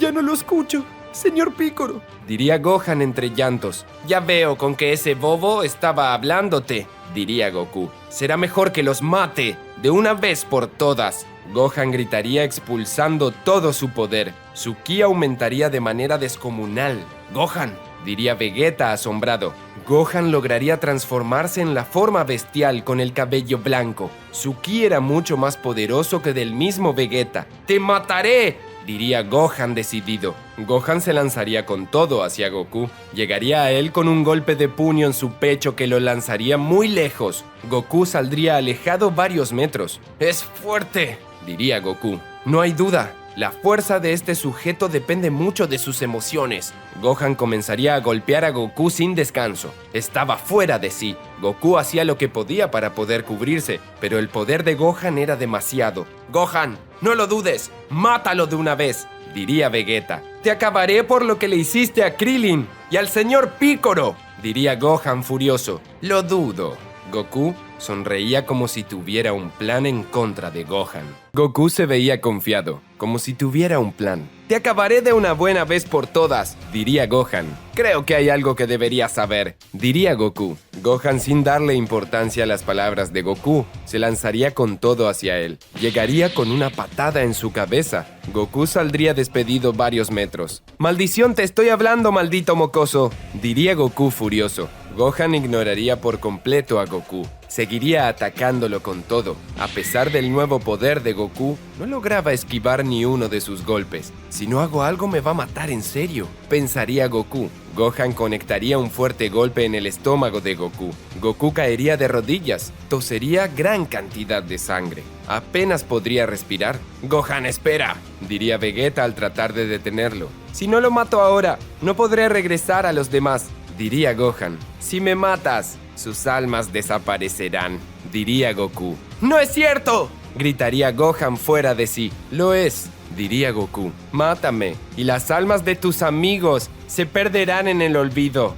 ya no lo escucho. Señor Piccolo, diría Gohan entre llantos. «Ya veo con que ese bobo estaba hablándote», diría Goku. «Será mejor que los mate de una vez por todas». Gohan gritaría expulsando todo su poder. Su ki aumentaría de manera descomunal. «Gohan», diría Vegeta asombrado. Gohan lograría transformarse en la forma bestial con el cabello blanco. Su ki era mucho más poderoso que del mismo Vegeta. «¡Te mataré!», diría Gohan decidido. Gohan se lanzaría con todo hacia Goku. Llegaría a él con un golpe de puño en su pecho que lo lanzaría muy lejos. Goku saldría alejado varios metros. ¡Es fuerte!, diría Goku. No hay duda. La fuerza de este sujeto depende mucho de sus emociones. Gohan comenzaría a golpear a Goku sin descanso. Estaba fuera de sí. Goku hacía lo que podía para poder cubrirse, pero el poder de Gohan era demasiado. «Gohan, no lo dudes, mátalo de una vez», diría Vegeta. «Te acabaré por lo que le hiciste a Krillin y al señor Piccolo», diría Gohan furioso. «Lo dudo». Goku sonreía como si tuviera un plan en contra de Gohan. Goku se veía confiado, como si tuviera un plan. «Te acabaré de una buena vez por todas», diría Gohan. «Creo que hay algo que deberías saber», diría Goku. Gohan, sin darle importancia a las palabras de Goku, se lanzaría con todo hacia él. Llegaría con una patada en su cabeza. Goku saldría despedido varios metros. «¡Maldición, te estoy hablando, maldito mocoso!», diría Goku furioso. Gohan ignoraría por completo a Goku. Seguiría atacándolo con todo. A pesar del nuevo poder de Goku, no lograba esquivar ni uno de sus golpes. «Si no hago algo me va a matar en serio», pensaría Goku. Gohan conectaría un fuerte golpe en el estómago de Goku. Goku caería de rodillas. Tosería gran cantidad de sangre. Apenas podría respirar. «Gohan, espera», diría Vegeta al tratar de detenerlo. «Si no lo mato ahora, no podré regresar a los demás», diría Gohan. «Si me matas, sus almas desaparecerán», diría Goku. «¡No es cierto!», gritaría Gohan fuera de sí. «Lo es», diría Goku. «Mátame, y las almas de tus amigos se perderán en el olvido».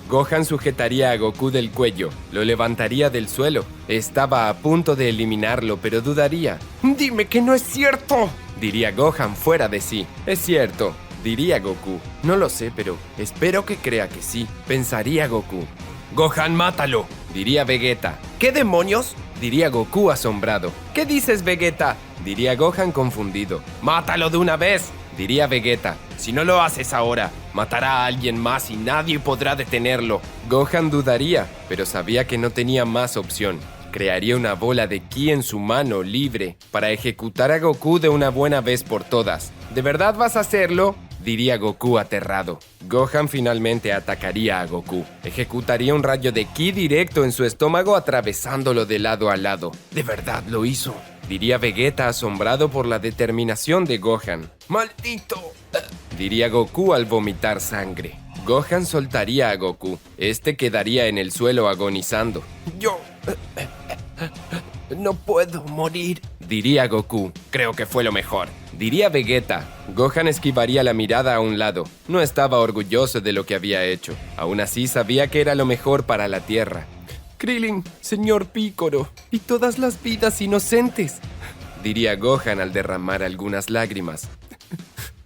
Gohan sujetaría a Goku del cuello, lo levantaría del suelo. Estaba a punto de eliminarlo, pero dudaría. «¡Dime que no es cierto!», diría Gohan fuera de sí. «Es cierto», diría Goku. «No lo sé, pero espero que crea que sí», pensaría Goku. «Gohan, mátalo», diría Vegeta. «¿Qué demonios?», diría Goku asombrado. «¿Qué dices, Vegeta?», diría Gohan confundido. «Mátalo de una vez», diría Vegeta. «Si no lo haces ahora, matará a alguien más y nadie podrá detenerlo». Gohan dudaría, pero sabía que no tenía más opción. Crearía una bola de ki en su mano libre para ejecutar a Goku de una buena vez por todas. «¿De verdad vas a hacerlo?», diría Goku aterrado. Gohan finalmente atacaría a Goku. Ejecutaría un rayo de ki directo en su estómago atravesándolo de lado a lado. «¿De verdad lo hizo?», diría Vegeta asombrado por la determinación de Gohan. «¡Maldito!», diría Goku al vomitar sangre. Gohan soltaría a Goku. Este quedaría en el suelo agonizando. «Yo no puedo morir», diría Goku. «Creo que fue lo mejor», diría Vegeta. Gohan esquivaría la mirada a un lado. No estaba orgulloso de lo que había hecho. Aún así sabía que era lo mejor para la Tierra. «Krillin, señor Piccolo, y todas las vidas inocentes», diría Gohan al derramar algunas lágrimas.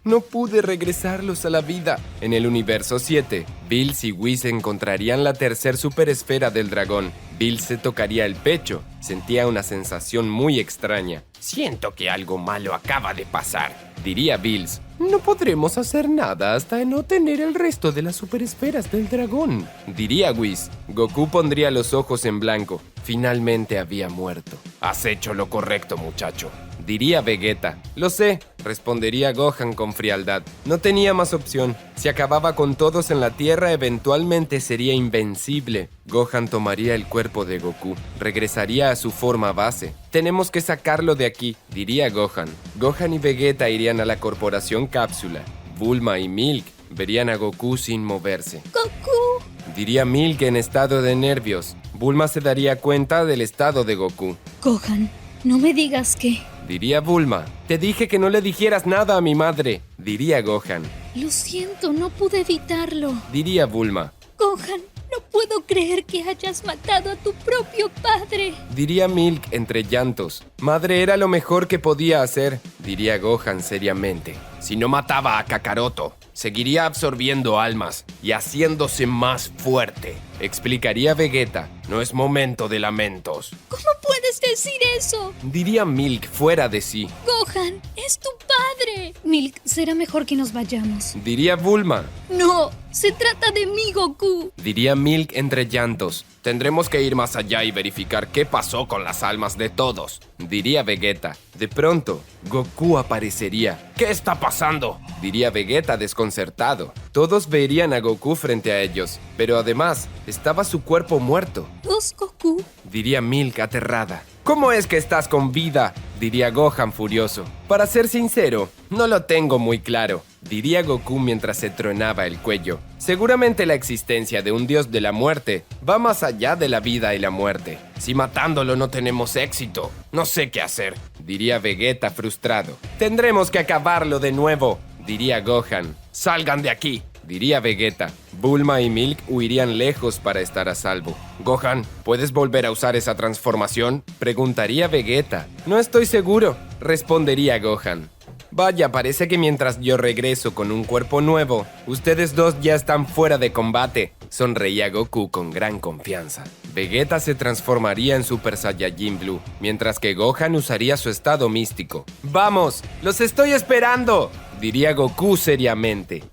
«No pude regresarlos a la vida». En el universo 7, Bills y Whis encontrarían la tercer superesfera del dragón. Bills se tocaría el pecho. Sentía una sensación muy extraña. «Siento que algo malo acaba de pasar», diría Bills. «No podremos hacer nada hasta no tener el resto de las superesferas del dragón», diría Whis. Goku pondría los ojos en blanco. Finalmente había muerto. «Has hecho lo correcto, muchacho», diría Vegeta. «Lo sé», respondería Gohan con frialdad. No tenía más opción. Si acababa con todos en la Tierra, eventualmente sería invencible. Gohan tomaría el cuerpo de Goku. Regresaría a su forma base. «Tenemos que sacarlo de aquí», diría Gohan. Gohan y Vegeta irían a la corporación Cápsula. Bulma y Milk verían a Goku sin moverse. ¡Goku! Diría Milk en estado de nervios. Bulma se daría cuenta del estado de Goku. Gohan, no me digas que... Diría Bulma. «Te dije que no le dijeras nada a mi madre», diría Gohan. Lo siento, no pude evitarlo. Diría Bulma. Gohan, no puedo creer que hayas matado a tu propio padre. Diría Milk entre llantos. «Madre era lo mejor que podía hacer», diría Gohan seriamente. «Si no mataba a Kakaroto, seguiría absorbiendo almas y haciéndose más fuerte», explicaría Vegeta. «No es momento de lamentos». ¿Cómo puedes decir eso? Diría Milk fuera de sí. Gohan, es tu padre. Milk, será mejor que nos vayamos. Diría Bulma. No, se trata de mí, Goku. Diría Milk entre llantos. «Tendremos que ir más allá y verificar qué pasó con las almas de todos». diría Vegeta. De pronto, Goku aparecería. ¿Qué está pasando?, diría Vegeta desconcertado. Todos verían a Goku frente a ellos, pero además estaba su cuerpo muerto, ¿Vos, Goku? diría Milk aterrada. ¿Cómo es que estás con vida?, diría Gohan furioso. Para ser sincero, no lo tengo muy claro, diría Goku mientras se tronaba el cuello. Seguramente la existencia de un dios de la muerte va más allá de la vida y la muerte. Si matándolo no tenemos éxito, no sé qué hacer, diría Vegeta frustrado. Tendremos que acabarlo de nuevo, diría Gohan. Salgan de aquí, diría Vegeta. Bulma y Milk huirían lejos para estar a salvo. Gohan, ¿puedes volver a usar esa transformación?, preguntaría Vegeta. No estoy seguro, respondería Gohan. Vaya, parece que mientras yo regreso con un cuerpo nuevo, ustedes dos ya están fuera de combate, sonreía Goku con gran confianza. Vegeta se transformaría en Super Saiyajin Blue, mientras que Gohan usaría su estado místico. ¡Vamos! ¡Los estoy esperando!, diría Goku seriamente.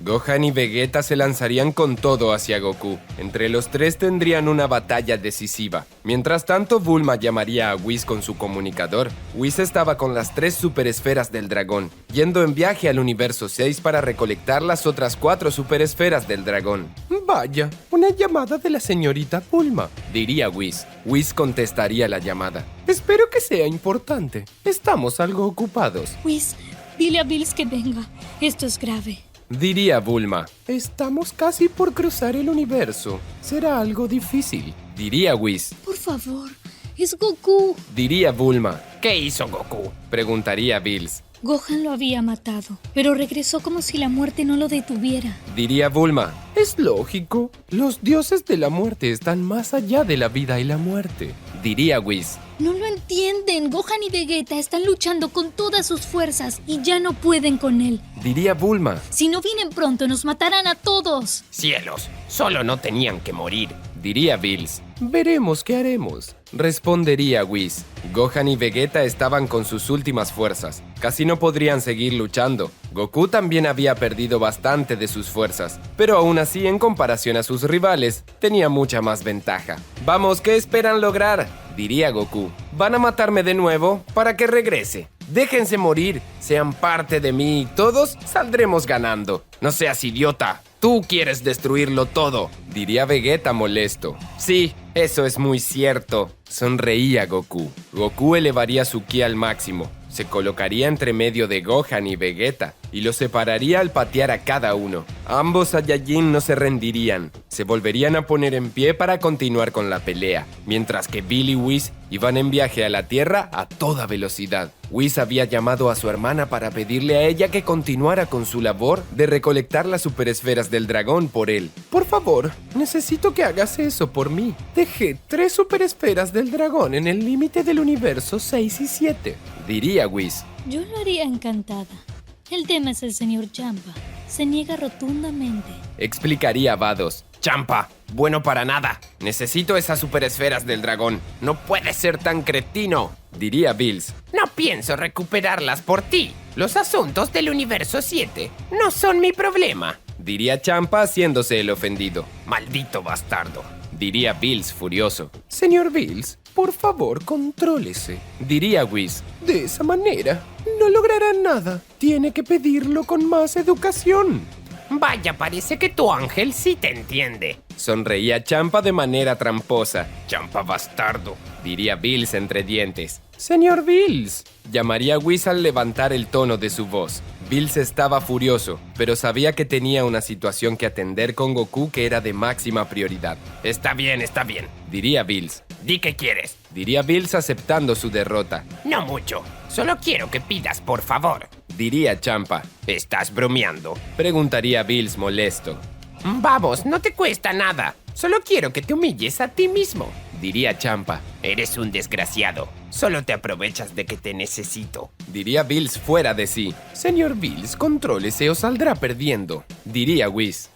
Gohan y Vegeta se lanzarían con todo hacia Goku. Entre los tres tendrían una batalla decisiva. Mientras tanto, Bulma llamaría a Whis con su comunicador. Whis estaba con las 3 superesferas del dragón, yendo en viaje al universo 6 para recolectar las otras 4 superesferas del dragón. Vaya, una llamada de la señorita Bulma, diría Whis. Whis contestaría la llamada. Espero que sea importante. Estamos algo ocupados, Whis, dile a Bills que venga. Esto es grave. diría Bulma. Estamos casi por cruzar el universo. Será algo difícil, diría Whis. Por favor, es Goku. Diría Bulma. ¿Qué hizo Goku?, preguntaría Bills. Gohan lo había matado, pero regresó como si la muerte no lo detuviera. Diría Bulma. Es lógico. Los dioses de la muerte están más allá de la vida y la muerte, diría Whis. No lo entienden. Gohan y Vegeta están luchando con todas sus fuerzas y ya no pueden con él. Diría Bulma. Si no vienen pronto, nos matarán a todos. Cielos, solo no tenían que morir, diría Bills. Veremos qué haremos, respondería Whis. Gohan y Vegeta estaban con sus últimas fuerzas. Casi no podrían seguir luchando. Goku también había perdido bastante de sus fuerzas, pero aún así, en comparación a sus rivales, tenía mucha más ventaja. Vamos, ¿qué esperan lograr?, diría Goku. ¿Van a matarme de nuevo para que regrese? Déjense morir, sean parte de mí y todos saldremos ganando. No seas idiota, tú quieres destruirlo todo, diría Vegeta molesto. Sí, eso es muy cierto, sonreía Goku. Goku elevaría su ki al máximo. Se colocaría entre medio de Gohan y Vegeta y los separaría al patear a cada uno. Ambos Saiyajin no se rendirían, se volverían a poner en pie para continuar con la pelea, mientras que Billy y Whis iban en viaje a la Tierra a toda velocidad. Whis había llamado a su hermana para pedirle a ella que continuara con su labor de recolectar las superesferas del dragón por él. Por favor, necesito que hagas eso por mí. Dejé 3 superesferas del dragón en el límite del universo 6 y 7, diría Whis. Yo lo haría encantada. El tema es el señor Champa. Se niega rotundamente. Explicaría Vados. Champa, bueno para nada. Necesito esas superesferas del dragón. No puedes ser tan cretino, diría Bills. No pienso recuperarlas por ti. Los asuntos del universo 7 no son mi problema, diría Champa haciéndose el ofendido. Maldito bastardo, diría Bills furioso. Señor Bills, por favor, contrólese, diría Whis. De esa manera, no logrará nada. Tiene que pedirlo con más educación. Vaya, parece que tu ángel sí te entiende, sonreía Champa de manera tramposa. Champa bastardo, diría Bills entre dientes. Señor Bills, llamaría Whis al levantar el tono de su voz. Bills estaba furioso, pero sabía que tenía una situación que atender con Goku que era de máxima prioridad. Está bien, diría Bills. Di qué quieres, diría Bills aceptando su derrota. No mucho, solo quiero que pidas por favor, diría Champa. ¿Estás bromeando?, preguntaría Bills molesto. Vamos, no te cuesta nada. Solo quiero que te humilles a ti mismo, diría Champa. Eres un desgraciado. Solo te aprovechas de que te necesito, diría Bills fuera de sí. Señor Bills, contrólese o saldrá perdiendo, diría Whis.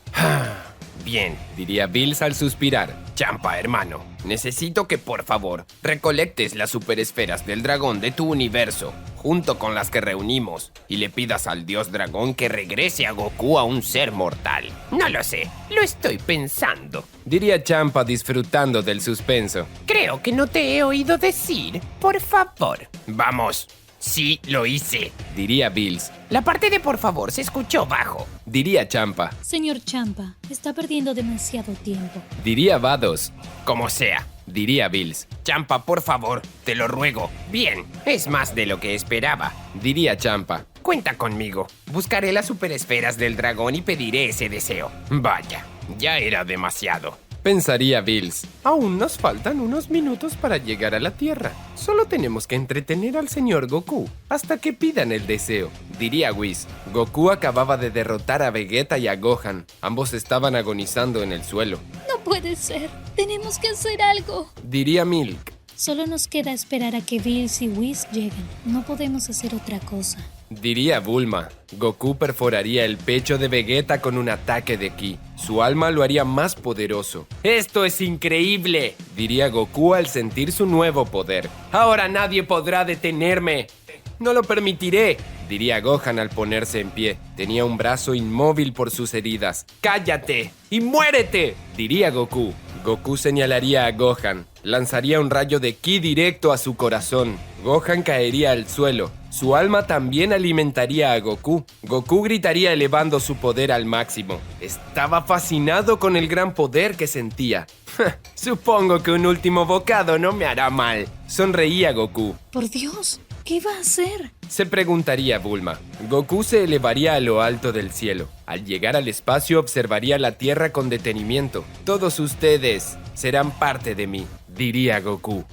Bien, diría Bills al suspirar. Champa, hermano, necesito que por favor recolectes las superesferas del dragón de tu universo, junto con las que reunimos, y le pidas al dios dragón que regrese a Goku a un ser mortal. No lo sé, lo estoy pensando, diría Champa disfrutando del suspenso. Creo que no te he oído decir, por favor. Vamos. Sí, lo hice, diría Bills. La parte de por favor se escuchó bajo, diría Champa. Señor Champa, está perdiendo demasiado tiempo, diría Vados. Como sea, diría Bills. Champa, por favor, te lo ruego. Bien, es más de lo que esperaba, diría Champa. Cuenta conmigo. Buscaré las superesferas del dragón y pediré ese deseo. Vaya, ya era demasiado, pensaría Bills. Aún nos faltan unos minutos para llegar a la Tierra. Solo tenemos que entretener al señor Goku hasta que pidan el deseo, diría Whis. Goku acababa de derrotar a Vegeta y a Gohan. Ambos estaban agonizando en el suelo. No puede ser. Tenemos que hacer algo, diría Milk. Solo nos queda esperar a que Bills y Whis lleguen. No podemos hacer otra cosa, diría Bulma. Goku perforaría el pecho de Vegeta con un ataque de ki. Su alma lo haría más poderoso. ¡Esto es increíble!, diría Goku al sentir su nuevo poder. Ahora nadie podrá detenerme. No lo permitiré, diría Gohan al ponerse en pie. Tenía un brazo inmóvil por sus heridas. ¡Cállate y muérete!, diría Goku. Goku señalaría a Gohan. Lanzaría un rayo de ki directo a su corazón. Gohan caería al suelo. Su alma también alimentaría a Goku. Goku gritaría elevando su poder al máximo. Estaba fascinado con el gran poder que sentía. Supongo que un último bocado no me hará mal, sonreía Goku. Por Dios, ¿qué va a hacer?, se preguntaría Bulma. Goku se elevaría a lo alto del cielo. Al llegar al espacio observaría la Tierra con detenimiento. Todos ustedes serán parte de mí, diría Goku.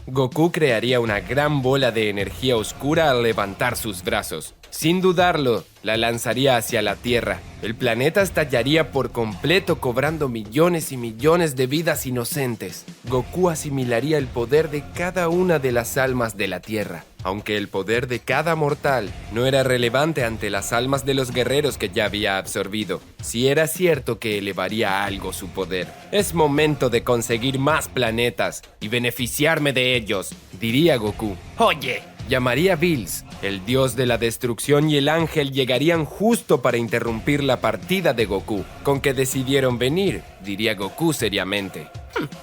Goku crearía una gran bola de energía oscura al levantar sus brazos. Sin dudarlo, la lanzaría hacia la Tierra. El planeta estallaría por completo, cobrando millones y millones de vidas inocentes. Goku asimilaría el poder de cada una de las almas de la Tierra. Aunque el poder de cada mortal no era relevante ante las almas de los guerreros que ya había absorbido, sí era cierto que elevaría algo su poder. Es momento de conseguir más planetas y beneficiarme de ellos, diría Goku. Oye, llamaría Bills. El dios de la destrucción y el ángel llegarían justo para interrumpir la partida de Goku. ¿Con qué decidieron venir?, diría Goku seriamente.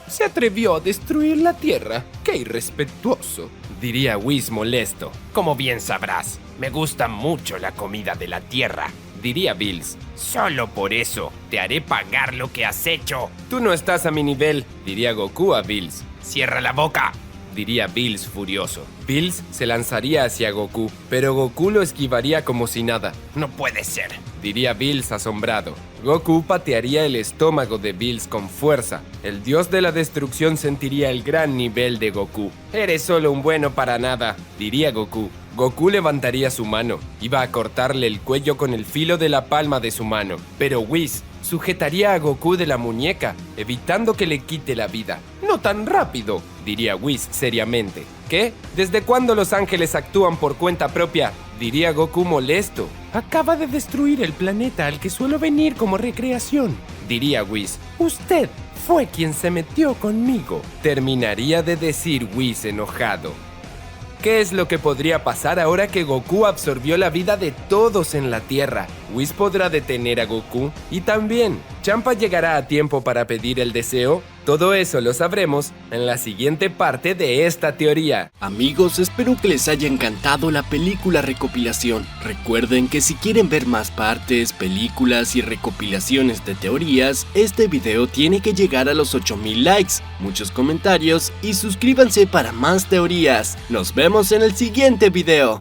Se atrevió a destruir la Tierra. ¡Qué irrespetuoso!, diría Whis molesto. Como bien sabrás, me gusta mucho la comida de la Tierra, diría Bills. Solo por eso te haré pagar lo que has hecho. Tú no estás a mi nivel, diría Goku a Bills. Cierra la boca, diría Bills furioso. Bills se lanzaría hacia Goku, pero Goku lo esquivaría como si nada. No puede ser, diría Bills asombrado. Goku patearía el estómago de Bills con fuerza. El dios de la destrucción sentiría el gran nivel de Goku. Eres solo un bueno para nada, diría Goku. Goku levantaría su mano. Iba a cortarle el cuello con el filo de la palma de su mano, pero Whis sujetaría a Goku de la muñeca, evitando que le quite la vida. No tan rápido, diría Whis seriamente. ¿Qué? ¿Desde cuándo los ángeles actúan por cuenta propia?, diría Goku molesto. Acaba de destruir el planeta al que suelo venir como recreación, diría Whis. Usted fue quien se metió conmigo, terminaría de decir Whis enojado. ¿Qué es lo que podría pasar ahora que Goku absorbió la vida de todos en la Tierra? ¿Whis podrá detener a Goku? Y también, ¿Champa llegará a tiempo para pedir el deseo? Todo eso lo sabremos en la siguiente parte de esta teoría. Amigos, espero que les haya encantado la película recopilación. Recuerden que si quieren ver más partes, películas y recopilaciones de teorías, este video tiene que llegar a los 8000 likes, muchos comentarios y suscríbanse para más teorías. Nos vemos en el siguiente video.